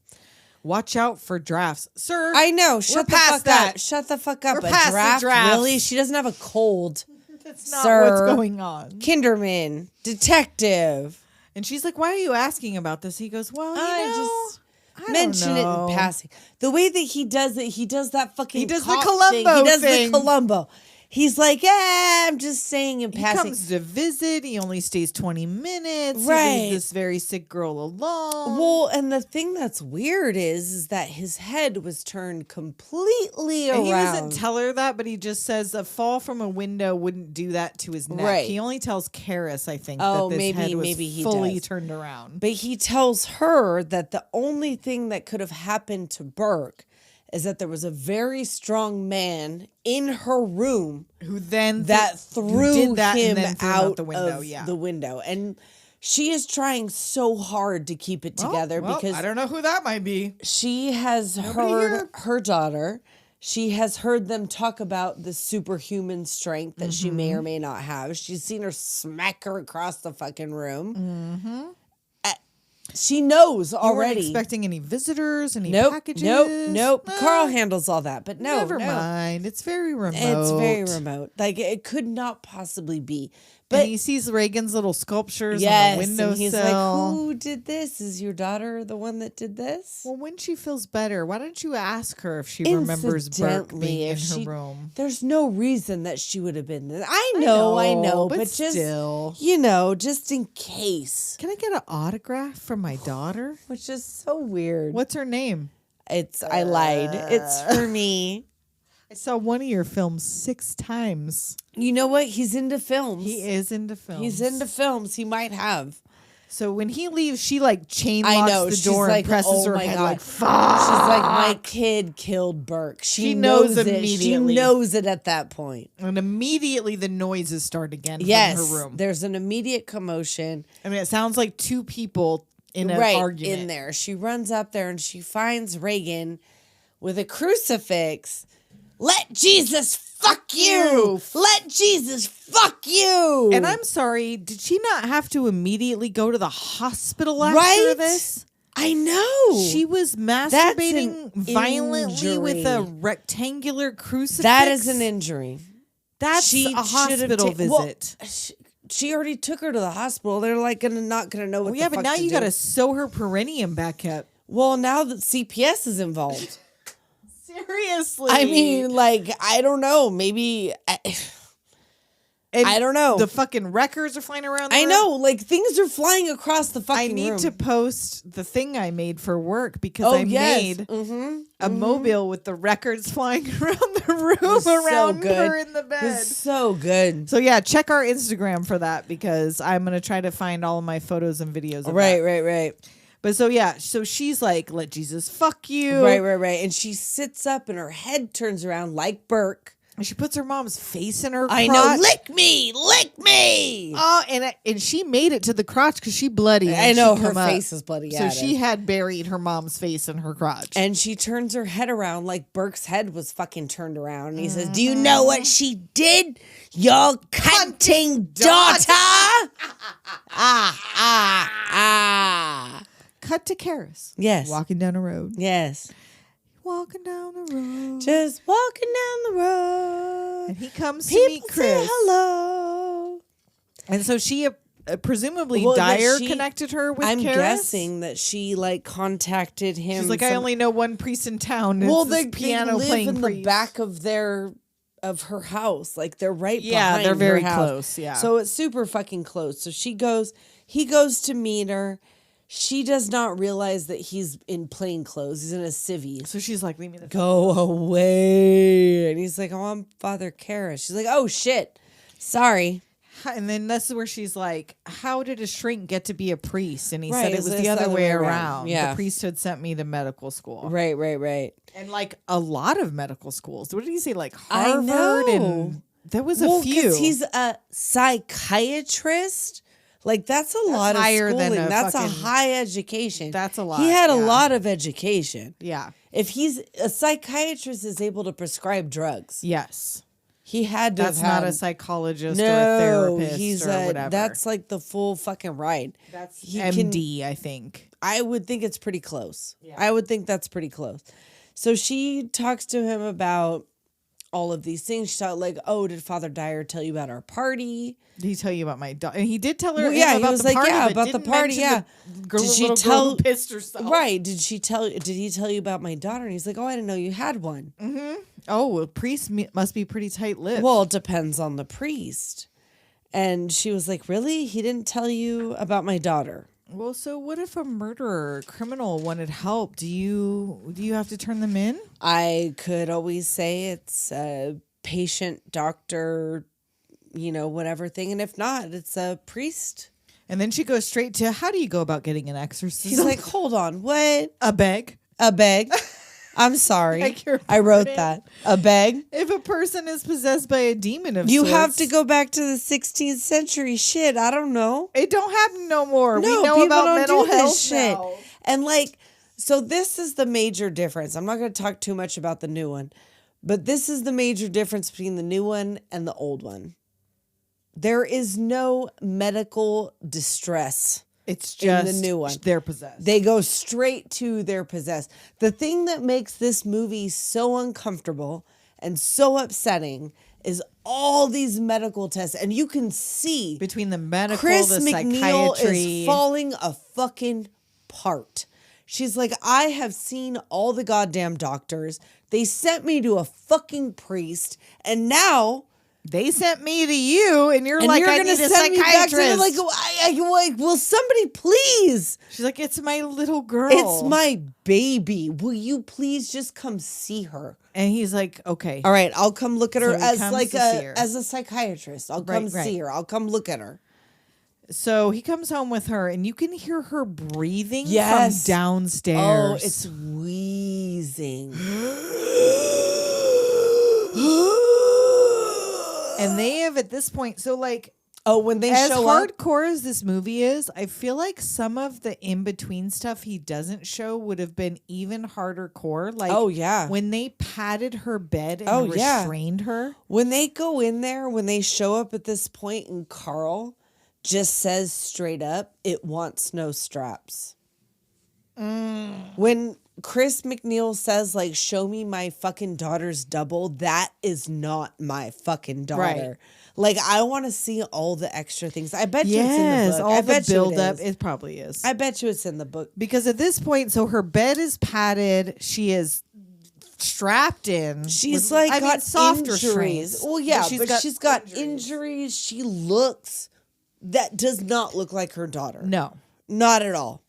Watch out for drafts. Sir. I know. Shut the past fuck that. up. Shut the fuck up. We're A past the draft? drafts. Really? She doesn't have a cold. That's not Sir. what's going on. Kinderman, detective. And she's like, why are you asking about this? He goes, well, I don't Mention it know. in passing. The way that he does it, he does that fucking He does the cop Columbo thing. He does thing. the Columbo. He's like, I'm just saying in He passing. comes to visit. He only stays 20 minutes. Right. He leaves this very sick girl alone. Well, and the thing that's weird is that his head was turned completely And around. he doesn't tell her that, but he just says a fall from a window wouldn't do that to his neck. Right. He only tells Karras, I think, Oh, that this head was maybe he fully does. turned around. But he tells her that the only thing that could have happened to Burke is that there was a very strong man in her room Who then that threw did that him and then threw him out the window. of Yeah. the window. And she is trying so hard to keep it together because I don't know who that might be. she has heard here. her daughter. She has heard them talk about the superhuman strength that she may or may not have. She's seen her smack her across the fucking room. She knows You weren't already. expecting any visitors, any Nope, packages. nope. No. Carl handles all that, but no, Never no. mind. It's very remote. It's very remote. Like it could not possibly be. But But he sees Regan's little sculptures yes, on the windowsill. and he's like, "Who did this? Is your daughter the one that did this?" Well, when she feels better, why don't you ask her if she remembers Burke Incidentally, being in if her she- room? There's no reason that she would have been there. I know, but but just still. just in case, Can I get an autograph from my daughter? which is so weird. What's her name? I lied. It's for me. I saw one of your films 6 times. You know what? He's into films. He is into films. He's into films. He might have. So when he leaves, she like chain I locks know. the She's door like, and presses oh her my head God. like, fuck. She's like, my kid killed Burke. She knows knows it. She immediately. knows it at that point. And immediately the noises start again Yes, from her room. there's an immediate commotion. I mean, it sounds like 2 people in an right argument. in there. She runs up there and she finds Regan with a crucifix. Let Jesus fuck you. Let Jesus fuck you. And I'm sorry, did she not have to immediately go to the hospital after Right? this? I know. She was masturbating violently with a injury. rectangular crucifix. That is an injury. That's She a hospital should've well, visit. she already took her to the hospital. They're like not gonna know what. Oh, yeah, the but fuck now to you do. got to sew her perineum back up. Well, now that CPS is involved. Seriously. I mean, like, I don't know. Maybe And I don't know. The fucking records are flying around. The I room. know, like things are flying across the fucking I need room. to post the thing I made for work because Oh I yes, made mm-hmm. a mobile with the records flying around the room was so around good. her in the It bed. was so good. So yeah, check our Instagram for that because I'm gonna try to find all of my photos and videos of that. Right. But so she's like, let Jesus fuck you. Right. And she sits up and her head turns around like Burke. And she puts her mom's face in her crotch. I know, lick me. Oh, and she made it to the crotch because she bloody. I know, her face is bloody. So she had buried her mom's face in her crotch. And she turns her head around like Burke's head was fucking turned around. And he says, do you know what she did? Your cunting daughter? Cut to Karras. Yes. Walking down a road. Yes. Walking down the road. Just walking down the road. And he comes to People meet Chris. say hello. And so she presumably Well, that Dyer she- connected her with I'm Karras. guessing that she like contacted him. She's like, I only know one priest in town. Well, It's this they piano live playing in priest. the back of her house. Like they're right Yeah, behind they're very her house. close, yeah. So it's super fucking close. So he goes to meet her. She does not realize that he's in plain clothes. He's in a civvy. So she's like, leave me the Go away. And he's like, oh, I'm Father Karras. She's like, oh, shit. Sorry. And then that's where she's like, how did a shrink get to be a priest? And he Right, said it it's was the the other way around. Yeah. The priesthood sent me to medical school. Right. And like a lot of medical schools. What did he say? Like I Harvard? know. And there was a few. Because he's a psychiatrist. Like, that's a lot of higher than schooling. a That's a fucking- high education. That's a lot, He had a yeah. lot of education. Yeah. If he's a psychiatrist is able to prescribe drugs. Yes. He had to That's have not had- a psychologist or a No, therapist he's or whatever. that's like the full fucking ride. That's he MD, I think. I would think it's pretty close. Yeah. I would think that's pretty close. So she talks to him about all of these things. She thought like, oh, did Father Dyer tell you about our party? Did he tell you about my dog? And he did tell her Well, yeah, he about was the like, party, yeah, but about the didn't party, mention yeah. the girl, Did she little girl who tell- pissed herself? Right. Did he tell you about my daughter? And he's like, oh, I didn't know you had one. Oh, well, priests must be pretty tight-lipped. Well, it depends on the priest. And she was like, really? He didn't tell you about my daughter? Well, so what if a murderer, or criminal wanted help? Do you have to turn them in? I could always say it's a patient, doctor, whatever thing. And if not, it's a priest. And then she goes straight to, how do you go about getting an exorcism? He's like, hold on, what? a beg. A beg? I'm sorry. Beg your I wrote pardon? that. A beg? If a person is possessed by a demon of You sorts, have to go back to the 16th century. Shit, I don't know. It don't happen no more. No, we know people about don't mental do health this shit. now. And so this is the major difference. I'm not going to talk too much about the new one, but this is the major difference between the new one and the old one. There is no medical distress. It's in just the new one. they're possessed. They go straight to their possessed. The thing that makes this movie so uncomfortable and so upsetting is all these medical tests. And you can see Between the medical, Chris the MacNeil psychiatry. is falling a fucking part. She's like, I have seen all the goddamn doctors. They sent me to a fucking priest. And now... They sent me to you, and you're like, I gonna need a send me back to psychiatrist. like, will somebody please? She's like, it's my little girl. It's my baby. Will you please just come see her? And he's like, okay. All right, I'll come look at her So he as comes like to see her. as a psychiatrist. I'll come Right. see her. I'll come look at her. So he comes home with her, and you can hear her breathing Yes. from downstairs. Oh, it's wheezing. And they have at this point, so like, Oh, when they as show up, hardcore as this movie is, I feel like some of the in-between stuff he doesn't show would have been even harder core. Like, Oh, yeah. when they patted her bed and Oh, yeah. restrained her. when they go in there, when they show up at this point, and Carl just says straight up, it wants no straps. When Chris MacNeil says, like, show me my fucking daughter's double, that is not my fucking daughter. Right. Like, I want to see all the extra things. I bet you it's in the Yes, book. all I the bet you it build up. is. It probably is. I bet you it's in the book. Because at this point, so her bed is padded. She is strapped in. She's with- like I mean, got soft injuries. restraints. Well, yeah, but she's got injuries. injuries. She looks, that does not look like her daughter. No. Not at all.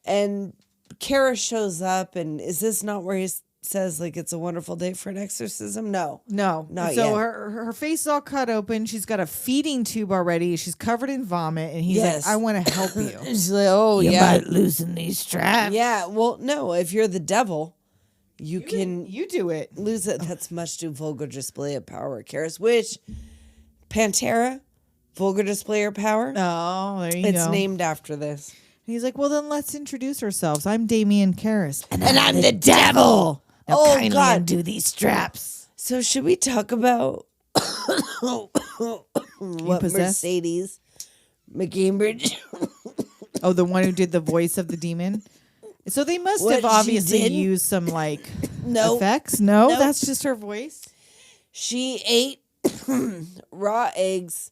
And Kara shows up, and is this not where says like it's a wonderful day for an exorcism? No. No, Not so yet. her face is all cut open. She's got a feeding tube already. She's covered in vomit, and he's Yes. like, "I want to help you." She's like, oh, You yeah. might loosen these straps. Yeah, well, no, if you're the devil, you can You do it. lose it. That's much too vulgar display of power, Karras. Which, Pantera, vulgar display of power? Oh, there you It's go. named after this. And he's like, "Well, then let's introduce ourselves. I'm Damien Karras." And I'm the devil. Now Oh, kindly God. undo these straps. So should we talk about what possessed? Mercedes McCambridge? Oh, the one who did the voice of the demon. So they must What have she obviously did? used some like No. effects. No, Nope. that's just her voice. She ate raw eggs,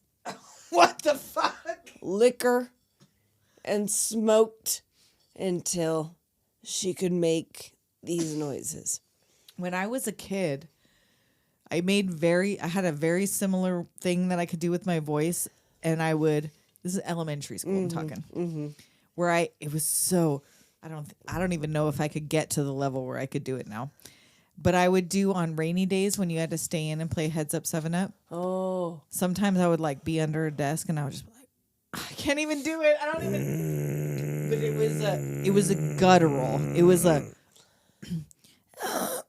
What the fuck? liquor, and smoked until she could make these noises. When I was a kid, I had a very similar thing that I could do with my voice, and this is elementary school I'm talking, where it was so, I don't even know if I could get to the level where I could do it now, but I would do on rainy days when you had to stay in and play Heads Up 7-Up. Oh. Sometimes I would like be under a desk and I would just be like, I can't even do it. I don't even. But it was a guttural. It was a.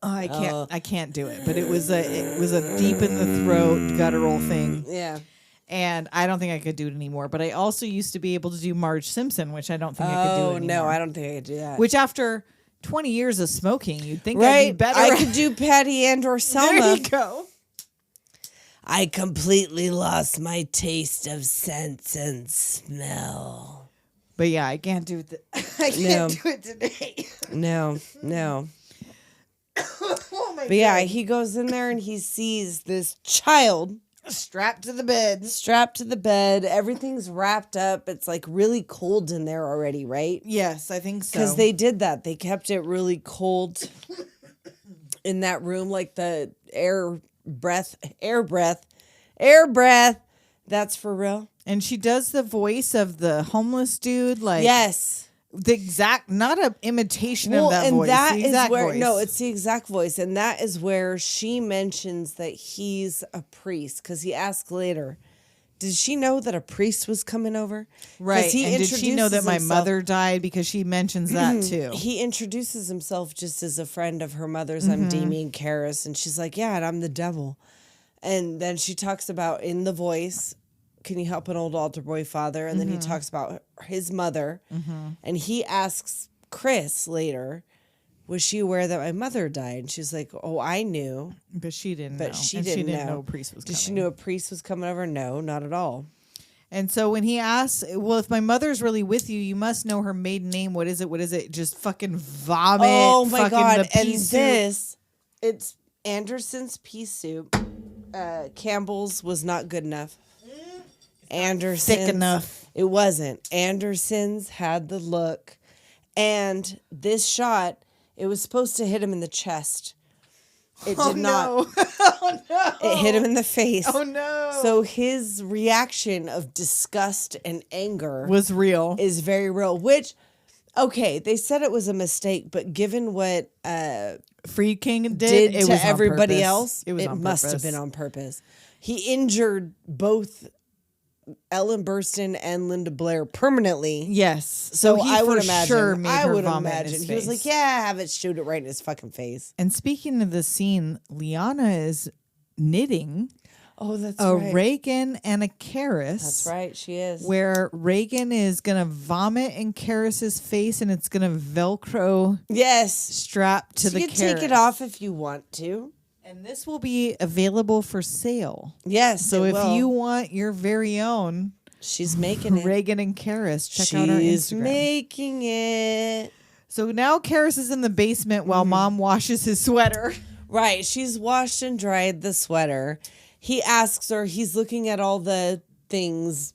I can't do it. But it was a deep in the throat guttural thing, Yeah. and I don't think I could do it anymore. But I also used to be able to do Marge Simpson, which I don't think I could do Oh, anymore. no, I don't think I could do that. Which after 20 years of smoking, you'd think I'd right? be better. I could do Patty and or Selma. There you go. I completely lost my taste of sense and smell. But yeah, I can't do it. I can't do it today. No. Oh my But yeah, he goes in there and he sees this child strapped to the bed. strapped to the bed. Everything's wrapped up. It's like really cold in there already, right? Yes, I think so. Because they did that. They kept it really cold in that room, like the air breath. That's for real. And she does the voice of the homeless dude, like Yes. the exact, not an imitation Well, of that and voice. that the is exact where voice. no, it's the exact voice, and that is where she mentions that he's a priest because he asks later, did she know that a priest was coming over? 'Cause right. he And did she know that introduces my himself- mother died? Because she mentions that too. He introduces himself just as a friend of her mother's. I'm Damien Karras, and she's like, yeah, and I'm the devil. And then she talks about in the voice, can you help an old altar boy father? And then he talks about his mother, and he asks Chris later, was she aware that my mother died? And she's like, oh, I knew, But she didn't but know. she And didn't know know. a priest was Did coming. she know a priest was coming over? No, not at all. And so when he asks, well, if my mother's really with you, you must know her maiden name. What is it? What is it? Just fucking vomit. Oh my fucking god! the And pea soup. this, it's Anderson's pea soup. Campbell's was not good enough. Anderson's thick enough. It wasn't. Anderson's had the look, and this shot, it was supposed to hit him in the chest. It did not. No. Oh no. It hit him in the face. Oh no. So his reaction of disgust and anger was real. is very real. Which, okay, they said it was a mistake, but given what Freed King did did it to was on everybody purpose. else, It was on must purpose. have been on purpose. He injured both Ellen Burstyn and Linda Blair permanently. Yes. So he I would for imagine. sure made I her would vomit in imagine. his He was face. like, "Yeah, have it shoot it right in his fucking face." And speaking of the scene, Liana is knitting Oh, that's a right. Regan and a Karras. That's right. She is. Where Regan is gonna vomit in Karras's face, and it's gonna Velcro Yes. strap to So the you can take it Karras. off if you want to. And this will be available for sale. Yes. So it if will. you want your very own she's making it. Regan and Karras, check out our She's Instagram. making it. So now Karras is in the basement while Mom washes his sweater. Right. She's washed and dried the sweater. He asks her, he's looking at all the things,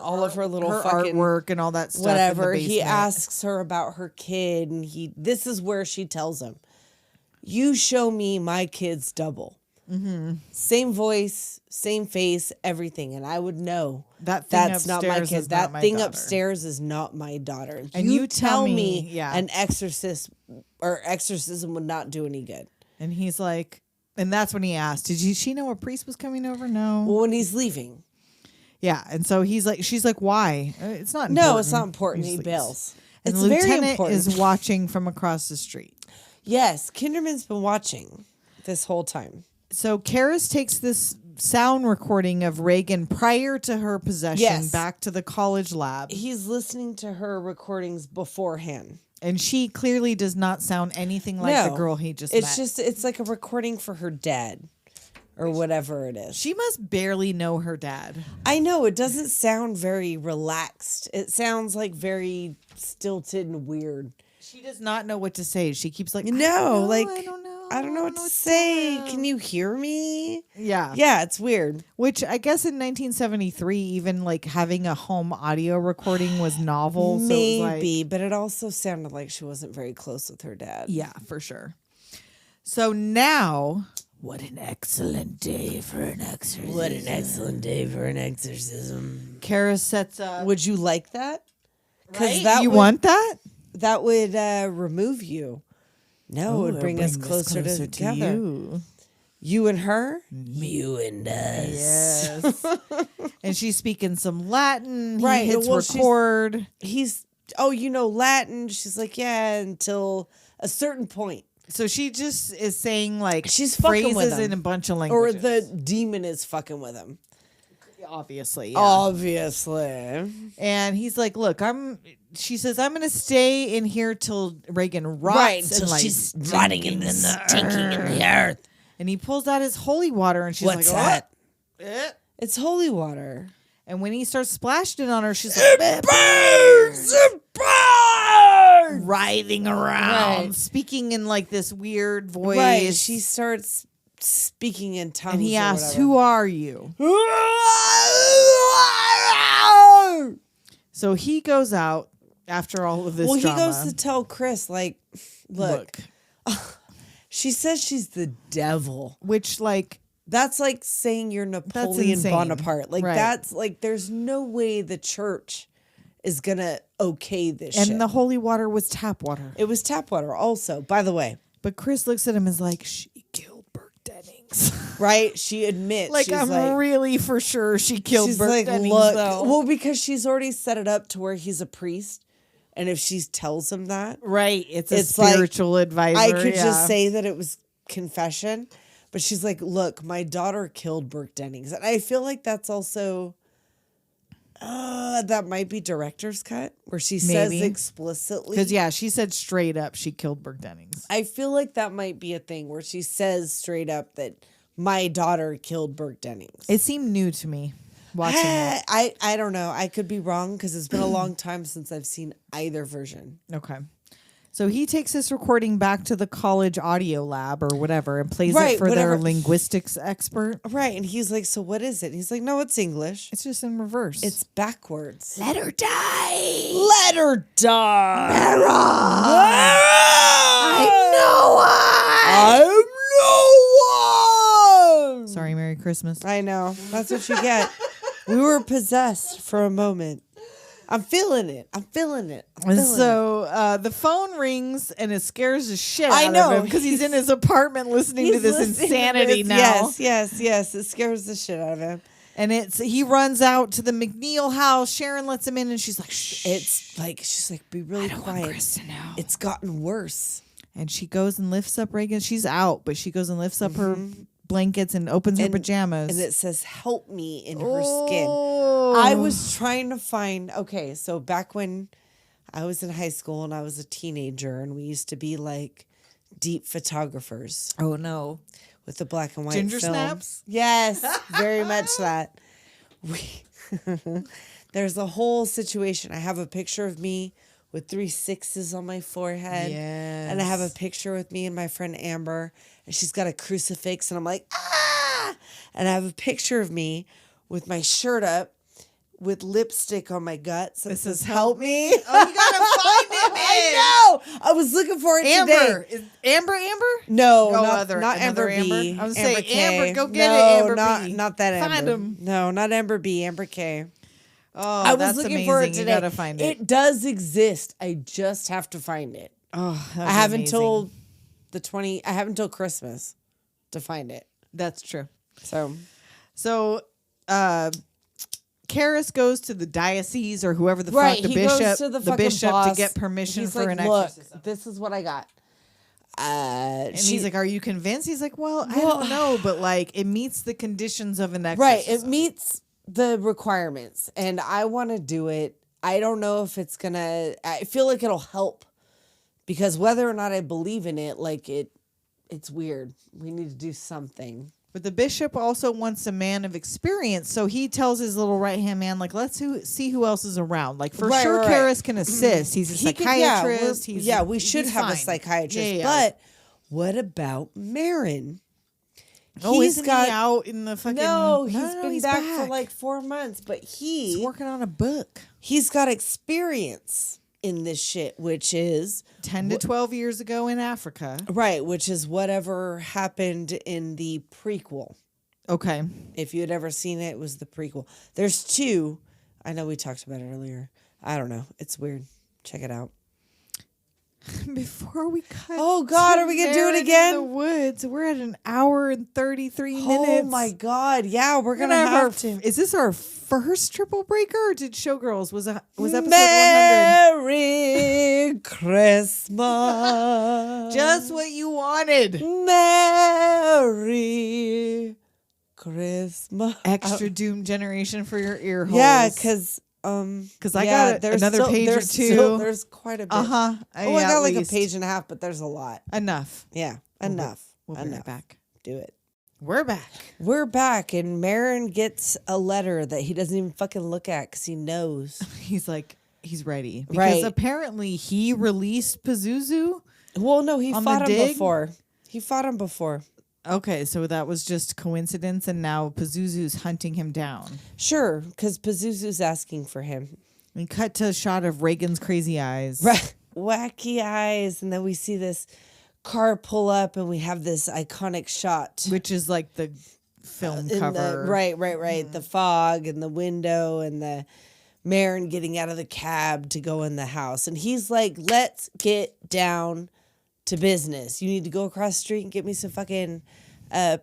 all of her little Her fucking artwork and all that stuff. whatever. In the He basement. asks her about her kid, and this is where she tells him, you show me my kid's double. Same voice, same face, everything. And I would know That thing that's not my upstairs kid. is not That my thing daughter. upstairs is not my daughter. And you tell me, an exorcist or exorcism would not do any good. And he's like, and that's when he asked, she know a priest was coming over? No. Well, when he's leaving. Yeah. And so she's like, why? It's not important. No, it's not important. He leaves. bails. And It's the very lieutenant important. is watching from across the street. Yes, Kinderman's been watching this whole time. So Karras takes this sound recording of Regan prior to her possession back to the college lab. He's listening to her recordings beforehand. And she clearly does not sound anything like the girl he just met. It's like a recording for her dad or whatever it is. She must barely know her dad. I know, it doesn't sound very relaxed. It sounds like very stilted and weird. She does not know what to say. She keeps like, I don't know what to say. Can you hear me? Yeah. Yeah, it's weird. Which I guess in 1973, even like having a home audio recording was novel. Maybe, so it was but it also sounded like she wasn't very close with her dad. yeah, for sure. So now, What an excellent day for an exorcism. What an excellent day for an exorcism. Karras sets up. Would you like that? Because Right? You want that? that would remove you. No, it would bring us closer together. You and her, you and us. Yes. And she's speaking some Latin. Right, He hits well, she's- record. You know Latin. She's like, yeah, until a certain point. So she just is saying like She's fucking with phrases him. in a bunch of Or languages. the demon is fucking with him. obviously. Yeah. Obviously. And he's like, look, she says, I'm going to stay in here till Regan rots. Right, and, until like, she's rotting in the stinking in the earth. And he pulls out his holy water and she's What's like, that? It's holy water. And when he starts splashing it on her, she's like, Burns! It burns! writhing around, Right. speaking in like this weird voice. Right. She starts speaking in tongues. And he or asks, whatever. who are you? So he goes out after all of this Well, drama. he goes to tell Chris, like, look, she says she's the devil. Which, like, That's like saying you're Napoleon insane. Bonaparte. Like, Right. that's like, there's no way the church is going to okay this shit. and the holy water was tap water. It was tap water also, by the way. But Chris looks at him and is like, she killed Burke Dennings. Right? She admits. Like, she's I'm like, really for sure she killed she's Burke like, Dennings, look. though. Well, because she's already set it up to where he's a priest. And if she tells him that, right. It's a it's like, spiritual advisor. I could yeah. just say that it was confession. But she's like, look, my daughter killed Burke Dennings. And I feel like that's also, that might be director's cut where she says Maybe. explicitly. Because, yeah, she said straight up she killed Burke Dennings. I feel like that might be a thing where she says straight up that my daughter killed Burke Dennings. It seemed new to me watching it. I don't know. I could be wrong because it's been a long time since I've seen either version. Okay. So he takes this recording back to the college audio lab or whatever and plays Right, it for whatever. their linguistics expert. Right. And he's like, so what is it? And he's like, no, it's English. It's just in reverse. It's backwards. Let her die. Let her die. I I'm no one. Sorry, Merry Christmas. I know. That's what you get. We were possessed for a moment. I'm feeling it. I'm feeling it. And so the phone rings and it scares the shit I out know. of him because he's in his apartment listening to this listening to insanity this. now. Yes. It scares the shit out of him. And he runs out to the MacNeil house. Sharon lets him in and she's like, shh. It's like, she's like, be really quiet. Chris to know. It's gotten worse. And she goes and lifts up Regan. She's out, but she goes and lifts up her blankets and opens her pajamas. And it says, help me in her skin. Oh. I was trying to find, okay, so back when I was in high school and I was a teenager and we used to be like deep photographers Oh, no. with the black and white Ginger film. snaps? Yes, very much that. There's a whole situation. I have a picture of me with 3 6s on my forehead. Yes. And I have a picture with me and my friend Amber, and she's got a crucifix, and I'm like, ah! And I have a picture of me with my shirt up with lipstick on my guts. This says help me. Oh, you gotta find it, man. I know. I was looking for it Amber. today. Is Amber? No, Oh, not Amber B. I was saying, K. Amber, go get no, it, Amber not, B. Not that Amber. Find him. No, not Amber B. Amber K. Oh, I was that's looking amazing. for it today. You gotta find it. It does exist. I just have to find it. Oh, I have until I have until Christmas to find it. That's true. So, Karras goes to the diocese or whoever the right, fuck, the he bishop, goes to the bishop boss. to get permission He's for like, an exorcism. Look, this is what I got. And he's like, "Are you convinced?" He's like, "Well, I don't know, but like, it meets the conditions of an exorcism. Right, it meets the requirements, and I want to do it. I don't know if it's gonna. I feel like it'll help because whether or not I believe in it, like it's weird. We need to do something." But the bishop also wants a man of experience, so he tells his little right-hand man, like, let's see who else is around. Like, for sure, Karras can assist. He's a psychiatrist. We should have a psychiatrist. Yeah. But what about Merrin? Isn't he out in the fucking... No, he's been back for back. like 4 months, but He's working on a book. he's got experience in this shit, which is 10 to 12 years ago in Africa. right, which is whatever happened in the prequel. Okay. If you had ever seen it, it was the prequel. There's 2. I know we talked about it earlier. I don't know. It's weird. Check it out. Before we cut. Oh, God, are we going to do it again? In the woods. We're at an hour and 33 minutes. Oh, my God. Yeah, we're going to have to. Is this our first triple breaker or did Showgirls was episode 100? Merry Christmas. Just what you wanted. Merry Christmas. Extra Doom Generation for your ear holes. Yeah, because I got another page or two. There's quite a bit. Uh-huh. I got like a page and a half, but there's a lot. Enough. Yeah, enough. We'll be right back. Do it. We're back. We're back, and Merrin gets a letter that he doesn't even fucking look at because he knows. He's like, he's ready. Because Right. apparently he released Pazuzu. Well, no, he On fought the him dig? before. He fought him before. Okay, so that was just coincidence, and now Pazuzu's hunting him down. Sure, because Pazuzu's asking for him. We cut to a shot of Reagan's crazy eyes. Right. Wacky eyes, and then we see this car pull up, and we have this iconic shot. Which is like the film In cover. Right. The fog and the window and the Merrin getting out of the cab to go in the house. And he's like, let's get down to business. You need to go across the street and get me some fucking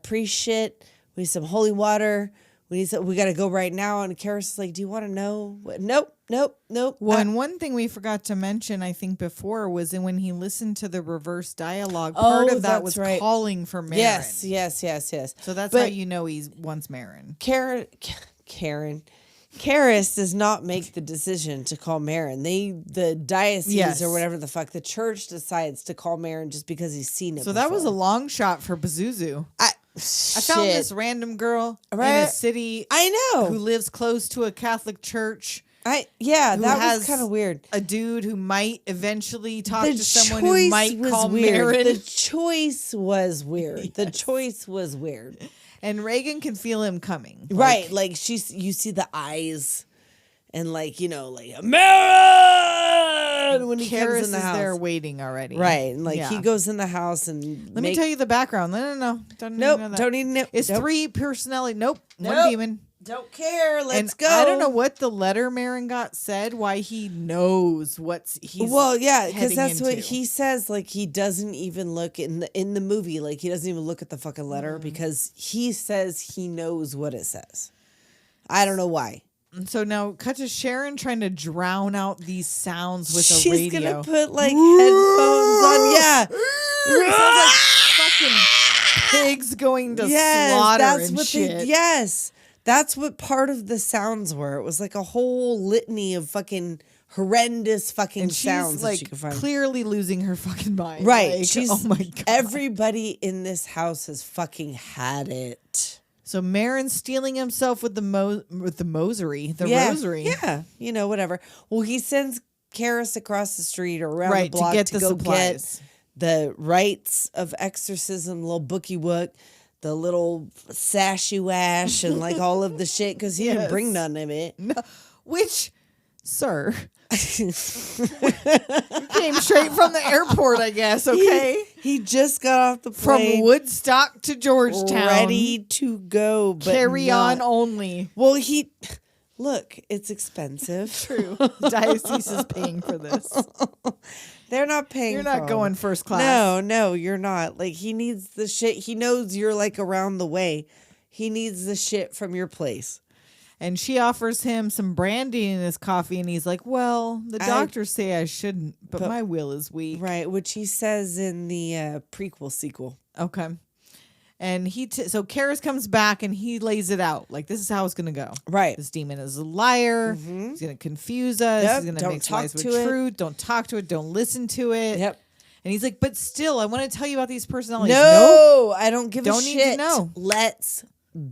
priest shit. We need some holy water. We got to go right now. And Karras is like, do you want to know? Nope. Well, and one thing we forgot to mention, I think before, was when he listened to the reverse dialogue, part of that was calling for Merrin. Yes. So that's how you know he wants Merrin. Karras does not make the decision to call Merrin. The diocese or whatever the fuck, the church decides to call Merrin just because he's seen it. So that was a long shot for Pazuzu. I found this random girl in a city. I know, who lives close to a Catholic church. That was kind of weird. A dude who might eventually talk to someone who might call Merrin. The choice was weird. The choice was weird. And Regan can feel him coming. Right. Like you see the eyes and like Merrin when he comes in the house. Is there waiting already. Right. And he goes in the house and let me tell you the background. No. Don't need to know that. It's 3 personnel. Nope. 1 demon. Don't care. Let's go. I don't know what the letter Merrin got said, why he knows he's because that's what he says. Like, he doesn't even look in the movie. Like, he doesn't even look at the fucking letter because he says he knows what it says. I don't know why. And so now cut to Sharon trying to drown out these sounds with a radio. She's gonna put like headphones on. Yeah. It sounds like fucking pigs going to slaughter and shit. That's what part of the sounds were. It was like a whole litany of fucking horrendous fucking sounds that she could find. Clearly losing her fucking mind. Right. Like, She's, oh my God. Everybody in this house has fucking had it. So Merrin's stealing himself with the rosary. Yeah. Whatever. Well, he sends Karras across the street or around the block to go supplies. get the rites of exorcism, little bookie wook. the little sashy wash and like all of the shit because he didn't bring none of it. No, which, sir, you came straight from the airport, I guess. Okay, he just got off the plane from Woodstock to Georgetown, ready to go. But carry on only. Well, look, it's expensive. True, the diocese is paying for this. They're not paying. You're not going first class. No, you're not. Like he needs the shit. He knows you're like around the way. He needs the shit from your place. And she offers him some brandy in his coffee, and he's like, well, the doctors say I shouldn't, but my will is weak. Right, which he says in the prequel sequel. Okay. And so Karras comes back, and he lays it out. Like, this is how it's going to go. Right. This demon is a liar. Mm-hmm. He's going to confuse us. Yep. He's going to mix lies with it. truth. Don't talk to it. Don't listen to it. Yep. And he's like, but still, I want to tell you about these personalities. No, I don't give a Don't shit. need to know. Let's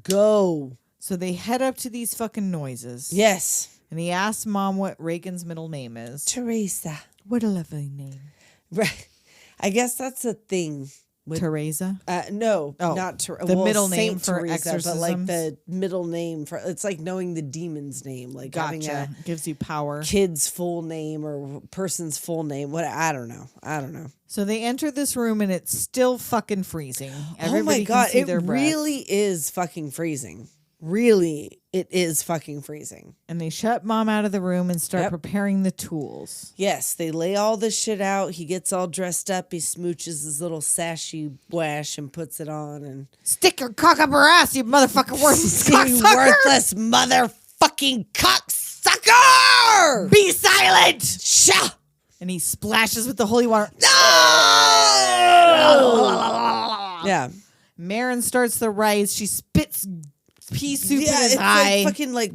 go. So they head up to these fucking noises. Yes. And he asks Mom what Regan's middle name is. Teresa. What a lovely name. Right. I guess that's a thing. Teresa? No, Oh, not Teresa. the middle name Saint for Teresa, but like exorcisms? the middle name for it's like knowing the demon's name, like having Gotcha. a Gives you power. kid's full name or person's full name. What I don't know. So they enter this room and it's still fucking freezing. Oh my god, can see it their breath. really is fucking freezing. Really, it is fucking freezing. And they shut Mom out of the room and start Yep. preparing the tools. Yes, they lay all this shit out. He gets all dressed up. He smooches his little sashy wash and puts it on. And Stick your cock up her ass, you motherfucking worthless you cocksucker! worthless motherfucking cocksucker! Be silent! Sha! And he splashes with the holy water. No! Yeah. Merrin starts the rice. She spits pea soup in his it's eye. like fucking like.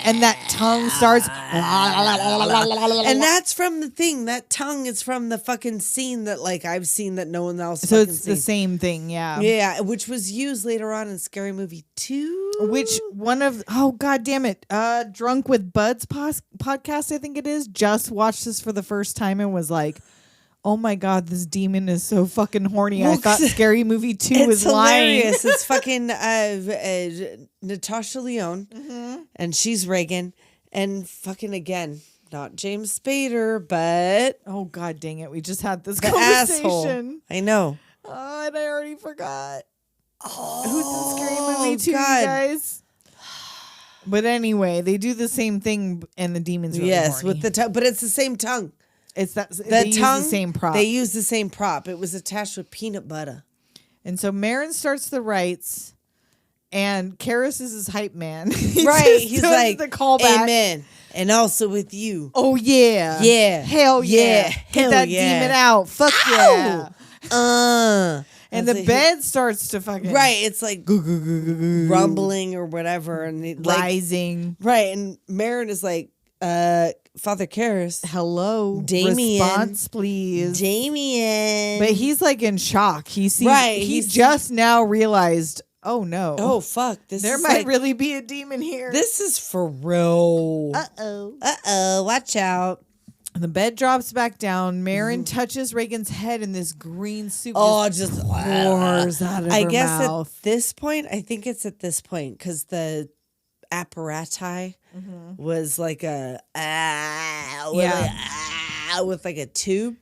And that tongue starts. And that's from the thing. That tongue is from the fucking scene that like I've seen that no one else. So fucking it's the seen. same thing, yeah. Yeah, which was used later on in Scary Movie 2. Which one of god damn it, Drunk with Buds podcast, I think it is, just watched this for the first time and was like, oh my god, this demon is so fucking horny. I thought Scary Movie 2 was hilarious. lying. It's fucking Natasha Lyonne, and she's Regan, and fucking again, not James Spader, but Oh god dang it, we just had this the conversation. asshole. I know. Oh, and I already forgot. Oh, Who's in Scary Movie 2, God. you guys? But anyway, they do the same thing and the demon's really yes, horny. with the tongue, but it's the same tongue. It's that The they tongue, use the same prop. They use the same prop. It was attached with peanut butter. And so Merrin starts the rites, and Karras is his hype man. He Right, just he's does like, the callback. amen. And also with you. Oh yeah, Yeah. hell yeah, Yeah. get Hell that yeah. demon out. Fuck yeah. And That's the like- bed starts to fucking Right, it's like rumbling or whatever. And it, like, rising. right, and Merrin is like, Father Karras. Hello, Damien. response please. Damien. But he's like in shock. He sees, Right, he he's- just now realized, oh no, oh, fuck. there is might like, really be a demon here. This is for real. Uh-oh. Watch out. The bed drops back down. Merrin touches Regan's head, and this green soup Oh, just just pours out of I her guess mouth. at this point, I think it's at this point because the apparati was like a with like a tube,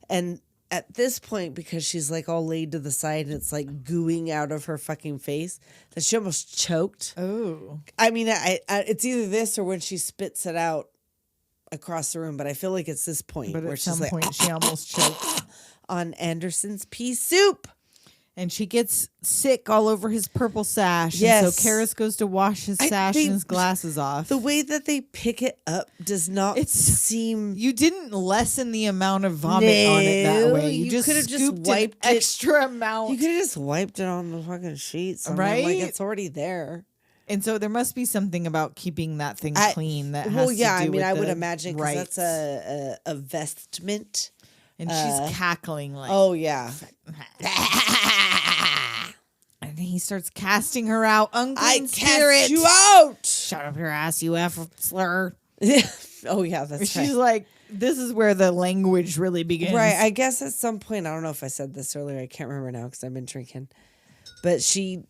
and at this point, because she's like all laid to the side and it's like gooing out of her fucking face, that she almost choked. Oh, I mean, I it's either this or when she spits it out across the room, but I feel like it's this point but where at she's some like point she almost choked. on Anderson's pea soup. And she gets sick all over his purple sash. Yes. And so Karras goes to wash his sash and his glasses off. The way that they pick it up does not seem. You didn't lessen the amount of vomit on it that way. You, just could have just scooped wiped an it. extra amount. You could have just wiped it on the fucking sheets, I mean, Right? like it's already there. And so there must be something about keeping that thing clean that has Well, to yeah, do I mean, with I would the imagine because rites. that's a vestment. And she's cackling like, Oh yeah, and he starts casting her out. Unclean I spirit. cast you out. Shut up your ass, you F slur. Oh yeah, that's She's right. like, this is where the language really begins. Right, I guess at some point, I don't know if I said this earlier. I can't remember now because I've been drinking. But she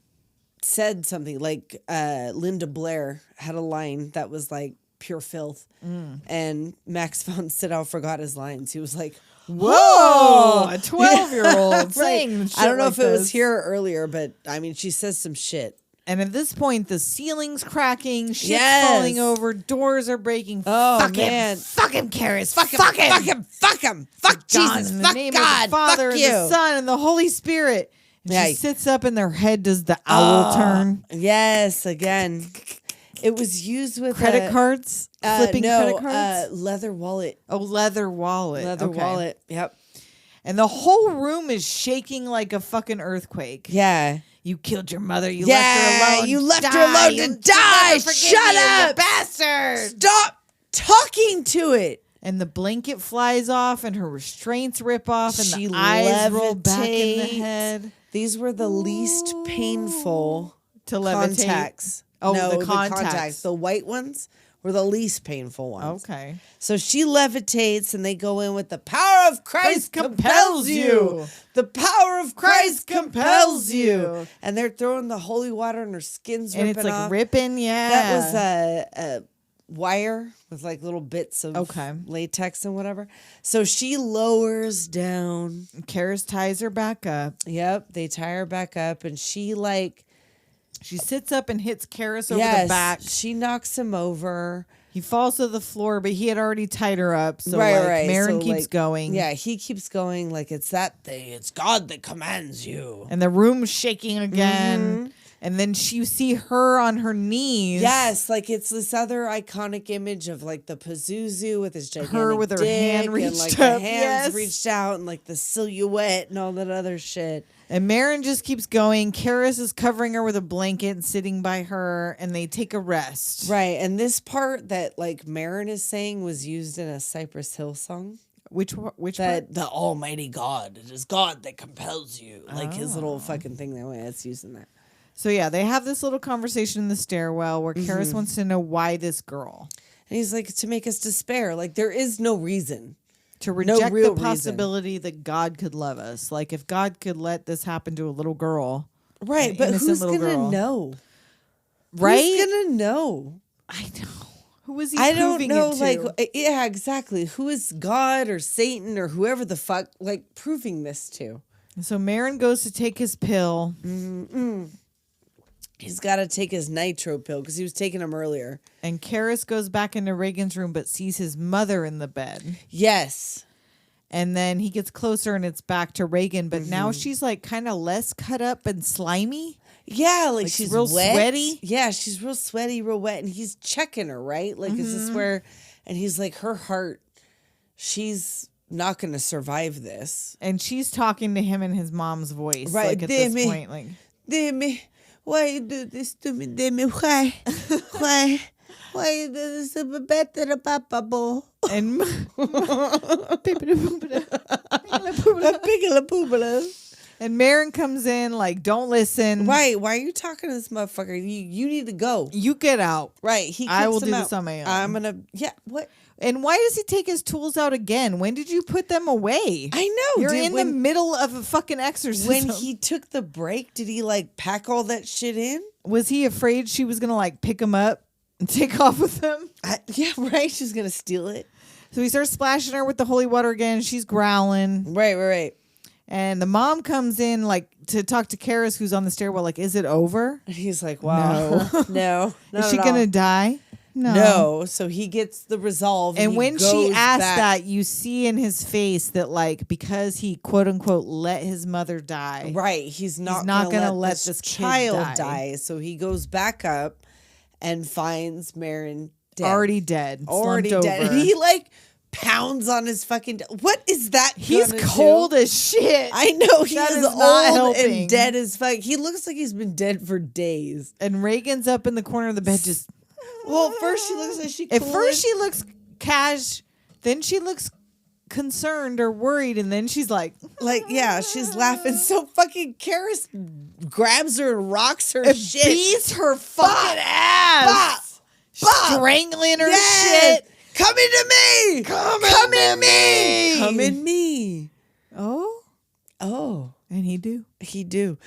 said something like Linda Blair had a line that was like pure filth. And Max von Sydow forgot his lines. He was like, Whoa, a 12-year-old Right. saying shit I don't know like if it was this. here or earlier, but I mean, she says some shit. And at this point, the ceiling's cracking, shit's Yes. falling over, doors are breaking. Oh, fuck man. him, fuck him, Karras, Fuck him, fuck him, fuck him, fuck God, Jesus, in the fuck name God, of the Father fuck and you. the Son and the Holy Spirit. And Yeah. she sits up, and their head does the owl turn. Yes, again. It was used with Credit cards, flipping no, credit cards. leather wallet. Oh, leather wallet. Leather Okay. wallet. Yep. And the whole room is shaking like a fucking earthquake. Yeah. You killed your mother. You Yeah, left her alone. you left her Die. alone to You'll die. never forgive Shut me, you up. bastard. Stop talking to it. And the blanket flies off, and her restraints rip off, and She the eyes roll back in the levitates. head. These were the least painful To levitate. contacts. Oh, no, the contacts. The white ones were the least painful ones. Okay. So she levitates, and they go in with the power of Christ compels you. The power of Christ compels you. And they're throwing the holy water, and her skin's And ripping it's like off. ripping, yeah. That was a wire with like little bits of Okay. latex and whatever. So she lowers down. Karras ties her back up. Yep, they tie her back up, and she like She sits up and hits Karras over yes, the back. she knocks him over. He falls to the floor, but he had already tied her up. So right. Merrin So, keeps like, going. Yeah, he keeps going like it's that thing. It's God that commands you. And the room's shaking again. And then you see her on her knees. Yes, like it's this other iconic image of like the Pazuzu with his gigantic Her with her dick hand and reached like up, the hands yes. reached out and like the silhouette and all that other shit. And Merrin just keeps going. Karras is covering her with a blanket and sitting by her, and they take a rest. Right, and this part that like Merrin is saying was used in a Cypress Hill song. Which part? That the Almighty God, it is God that compels you. Like his little fucking thing that way. That's using that. So yeah, they have this little conversation in the stairwell where Karras wants to know why this girl. And he's like, to make us despair. Like there is no reason. To reject real the possibility that God could love us. Like if God could let this happen to a little girl. Right, an but innocent who's little gonna girl. know? Right? Who's gonna know? I know. Who is he I don't proving know, it to? like, yeah, exactly. Who is God or Satan or whoever the fuck, like, proving this to? So Merrin goes to take his pill. He's got to take his nitro pill because he was taking them earlier. And Karras goes back into Regan's room but sees his mother in the bed. Yes. And then he gets closer and it's back to Regan. But now she's like kind of less cut up and slimy. Yeah, like, Like, she's real wet. sweaty? Yeah, she's real sweaty, real wet. And he's checking her, right? Like, is this where, and he's like, her heart, she's not going to survive this. And she's talking to him in his mom's voice. Right, Like at this Demi. point. Like, Demi, why you do this to me, Demi? Why? Why you do this to me better, Papa Bo? and And Merrin comes in like, don't listen. Right, why are you talking to this motherfucker? You need to go. You get out. Right, he I kicks will him do out. this on my own. I'm gonna, yeah, what? And why does he take his tools out again? When did you put them away? I know. You're dude, in the middle of a fucking exorcism. when he took the break, did he like pack all that shit in? Was he afraid she was going to like pick him up and take off with him? Yeah, right. She's gonna steal it. So he starts splashing her with the holy water again. She's growling. Right. And the mom comes in like to talk to Karras, who's on the stairwell, like, is it over? And he's like, wow, no, Is she going to die? No. So he gets the resolve. And he when she goes asked back. that, you see in his face that, like, because he quote unquote let his mother die, right, he's not gonna let this this kid child die. So he goes back up and finds Merrin dead. already dead, already slumped dead. over. And he like pounds on his fucking. What is that? He's gonna cold do? as shit. I know he That is is not old helping. and dead as fuck. He looks like he's been dead for days. And Regan's up in the corner of the bed, just. Well, at first she looks like she. At first she looks cash, then she looks concerned or worried, and then she's like, like, yeah, she's laughing. So fucking Karras grabs her and rocks her it shit. beats her fucking ass, strangling her shit. Come into me. Come in me. Come in me. Oh, Oh, and he do. he do.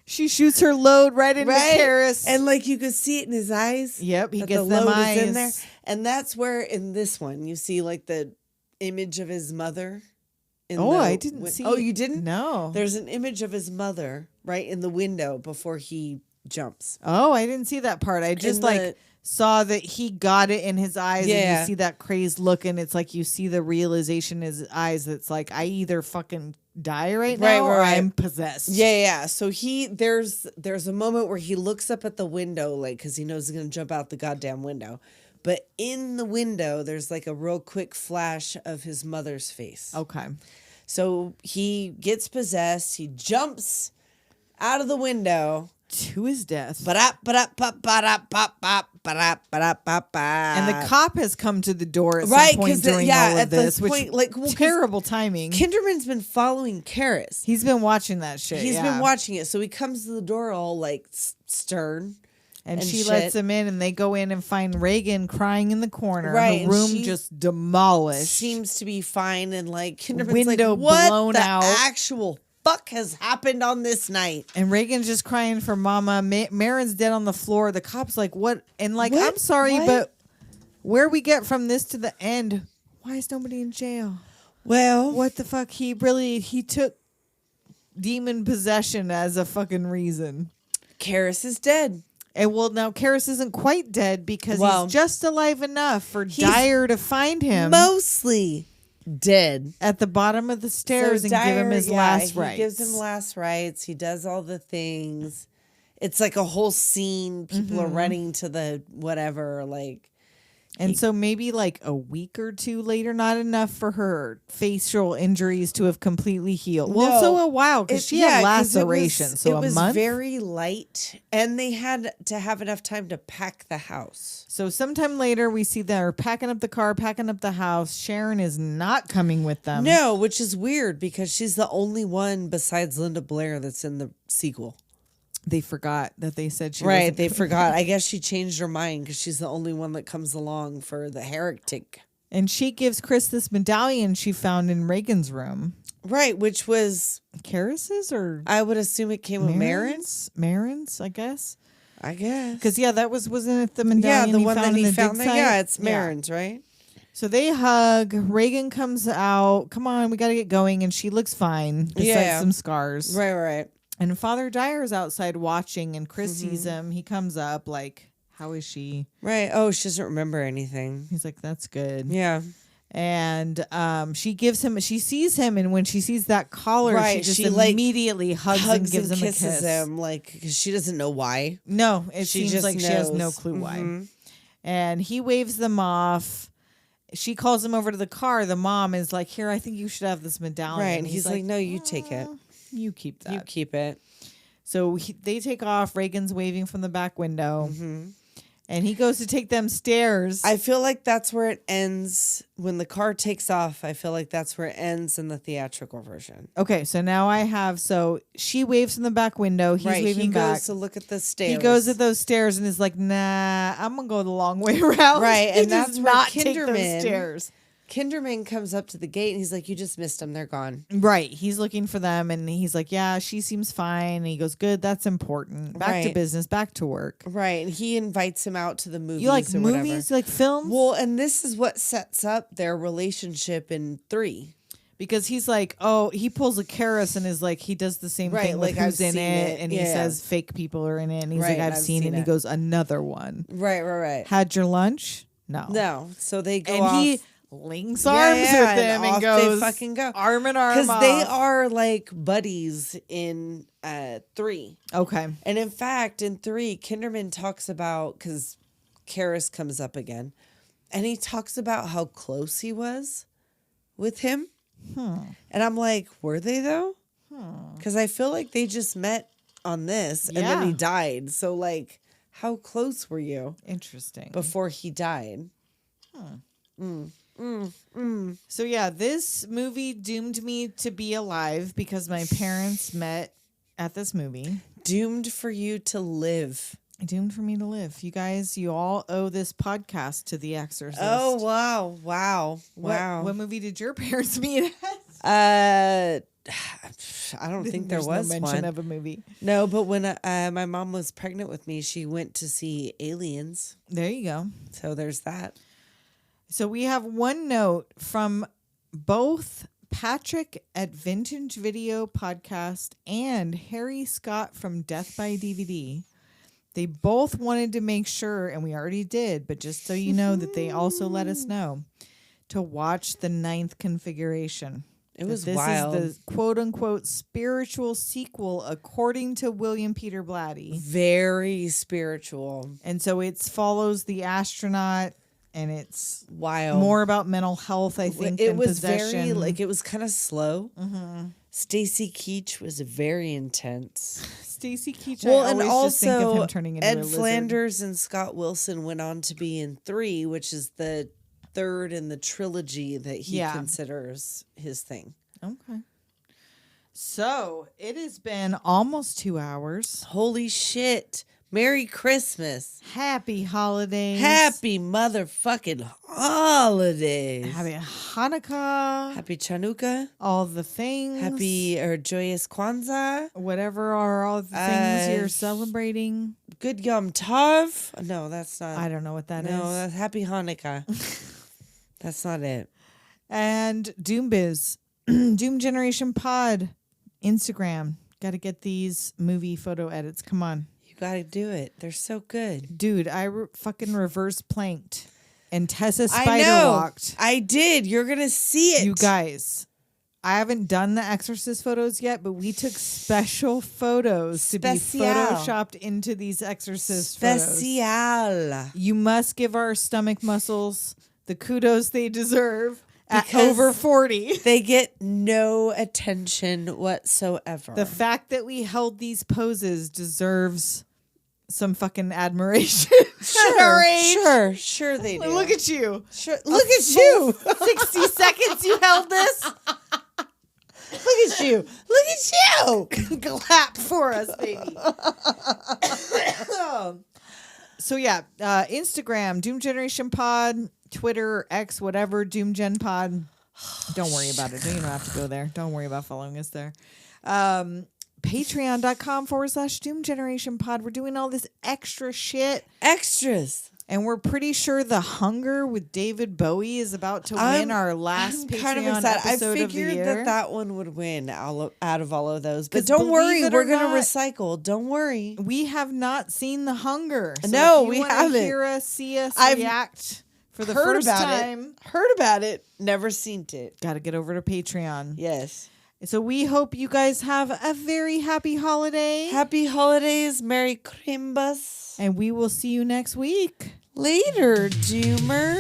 She shoots her load right into Karras. And like you could see it in his eyes. Yep, he that gets the them load eyes. is in there. And that's where in this one you see like the image of his mother. I didn't see. Oh, you didn't? No. There's an image of his mother right in the window before he jumps. Oh, I didn't see that part. I just saw that he got it in his eyes, and you see that crazed look, and it's like you see the realization in his eyes that's like, I either fucking die right now or I'm possessed. Yeah. So there's a moment where he looks up at the window, like, because he knows he's gonna jump out the goddamn window. But in the window, there's like a real quick flash of his mother's face. Okay. So he gets possessed. He jumps out of the window. To his death. And the cop has come to the door at some point during all of this, which terrible timing. Kinderman's been following Karras. He's been watching that shit. He's been watching it. So he comes to the door all like stern. And she lets him in, and they go in and find Regan crying in the corner. Right. The room just demolished. Seems to be fine. And like Kinderman's window like, what blown the out. actual fuck has happened on this night? And Regan's just crying for Mama. Merrin's dead on the floor. The cop's like, what? And like, I'm sorry, but where we get from this to the end, why is nobody in jail? Well, what the fuck? He took demon possession as a fucking reason. Karras is dead. And now Karras isn't quite dead because he's just alive enough for Dyer to find him. Mostly dead. At the bottom of the stairs and give him his last rites. He gives him last rites. He does all the things. It's like a whole scene. People are running to the whatever, like. And so maybe like a week or two later, not enough for her facial injuries to have completely healed. Well, so a while because she had lacerations. So a month. It was very light, and they had to have enough time to pack the house. So sometime later, we see they're packing up the car, packing up the house. Sharon is not coming with them. No, which is weird because she's the only one besides Linda Blair that's in the sequel. They forgot that they said she wasn't. They forgot. I guess she changed her mind because she's the only one that comes along for the heretic. And she gives Chris this medallion she found in Regan's room. Right, which was Karras's, or I would assume it came with Merrin's. Merrin's, I guess. Because that wasn't it the medallion? Yeah, the one that he found there. Site? Yeah, it's Merrin's, right? So they hug. Regan comes out. Come on, we got to get going, and she looks fine. Besides some scars. Right. And Father Dyer is outside watching, and Chris sees him. He comes up like, how is she? Right. Oh, she doesn't remember anything. He's like, that's good. Yeah. And she sees him, and when she sees that collar, she just immediately hugs and gives him a kiss. Kisses him, like, because she doesn't know why. No, it seems like she has no clue why. And he waves them off. She calls him over to the car. The mom is like, here, I think you should have this medallion. Right. And he's like, no, you take it. You keep that. You keep it. So they take off. Reagan's waving from the back window. And he goes to take them stairs. I feel like that's where it ends. When the car takes off, I feel like that's where it ends in the theatrical version. Okay, so now I have... So she waves from the back window. He's waving back. He goes to look at the stairs. He goes at those stairs and is like, nah, I'm going to go the long way around. Right, and that's where not take those stairs. Kinderman comes up to the gate and he's like, you just missed them. They're gone. Right. He's looking for them and he's like, yeah, she seems fine. And he goes, good. That's important. Back to business. Back to work. Right. And he invites him out to the movies. You like movies? You like films? Well, and this is what sets up their relationship in 3. Because he's like, oh, he pulls a Karras and is like, he does the same thing with who's in it. And he says fake people are in it. And he's like, I've seen it. And he goes, another one. Right. Had your lunch? No. So they go and off. He links arms with them and goes, they fucking go. Arm in arm. Because they are like buddies in 3. Okay. And in fact, in 3, Kinderman talks about, because Karras comes up again, and he talks about how close he was with him. And I'm like, were they though? Because I feel like they just met on this and then he died. So like, how close were you? Interesting. Before he died. So yeah, this movie doomed me to be alive because my parents met at this movie. Doomed for you to live. Doomed for me to live. You guys, you all owe this podcast to The Exorcist. Oh, wow. What movie did your parents meet at? I don't think there There's was no mention one. of a movie. No, but when my mom was pregnant with me, she went to see Aliens. There you go. So there's that. So we have one note from both Patrick at Vintage Video Podcast and Harry Scott from Death by DVD. They both wanted to make sure, and we already did, but just so you know that they also let us know, to watch the 9th configuration. It was this wild. is the quote-unquote spiritual sequel according to William Peter Blatty. Very spiritual. And so it follows the astronaut, and it's Wild. more about mental health, I think, It than was possession. very, it was kind of slow. Stacy Keach was very intense. Stacey Keach, Well, I and always just think of also him turning into a Ed lizard. Flanders and Scott Wilson went on to be in 3, which is the third in the trilogy that he considers his thing. Okay. So it has been almost 2 hours. Holy shit. Merry Christmas. Happy holidays. Happy motherfucking holidays. Happy Hanukkah. Happy Chanukah. All the things. Happy or joyous Kwanzaa. Whatever are all the things you're celebrating. Good Yom Tov. No, that's not. I don't know what that is. No, that's Happy Hanukkah. That's not it. And Doom Biz. Doom Generation Pod. Instagram. Got to get these movie photo edits. Come on. You got to do it. They're so good. Dude, I fucking reverse planked. And Tessa I spider know. walked. I did. You're going to see it. You guys, I haven't done the Exorcist photos yet, but we took special photos to be Special. photoshopped into these Exorcist photos. Special. You must give our stomach muscles the kudos they deserve at Because over 40. They get no attention whatsoever. The fact that we held these poses deserves some fucking admiration. At our age. Sure they do. Look at you. Sure, look at you. 60 seconds you held this. Look at you. Look at you. Clap for us, baby. So yeah, Instagram, Doom Generation Pod, Twitter, X, whatever, Doom Gen Pod. Don't worry about it. You don't have to go there. Don't worry about following us there. Patreon.com/Doom Generation Pod. We're doing all this extra shit. Extras. And we're pretty sure The Hunger with David Bowie is about to win our last Patreon kind of excited. I episode of the figured year. that one would win out of all of those. But 'Cause don't worry, believe it we're or going to not, recycle. Don't worry. We have not seen The Hunger. So No, if you we wanna haven't. Hear us, see us I've react for the Heard first about time. it. Heard about it. Never seen it. Got to get over to Patreon. Yes. So we hope you guys have a very happy holiday. Happy holidays. Merry Crimbus. And we will see you next week. Later, Doomers.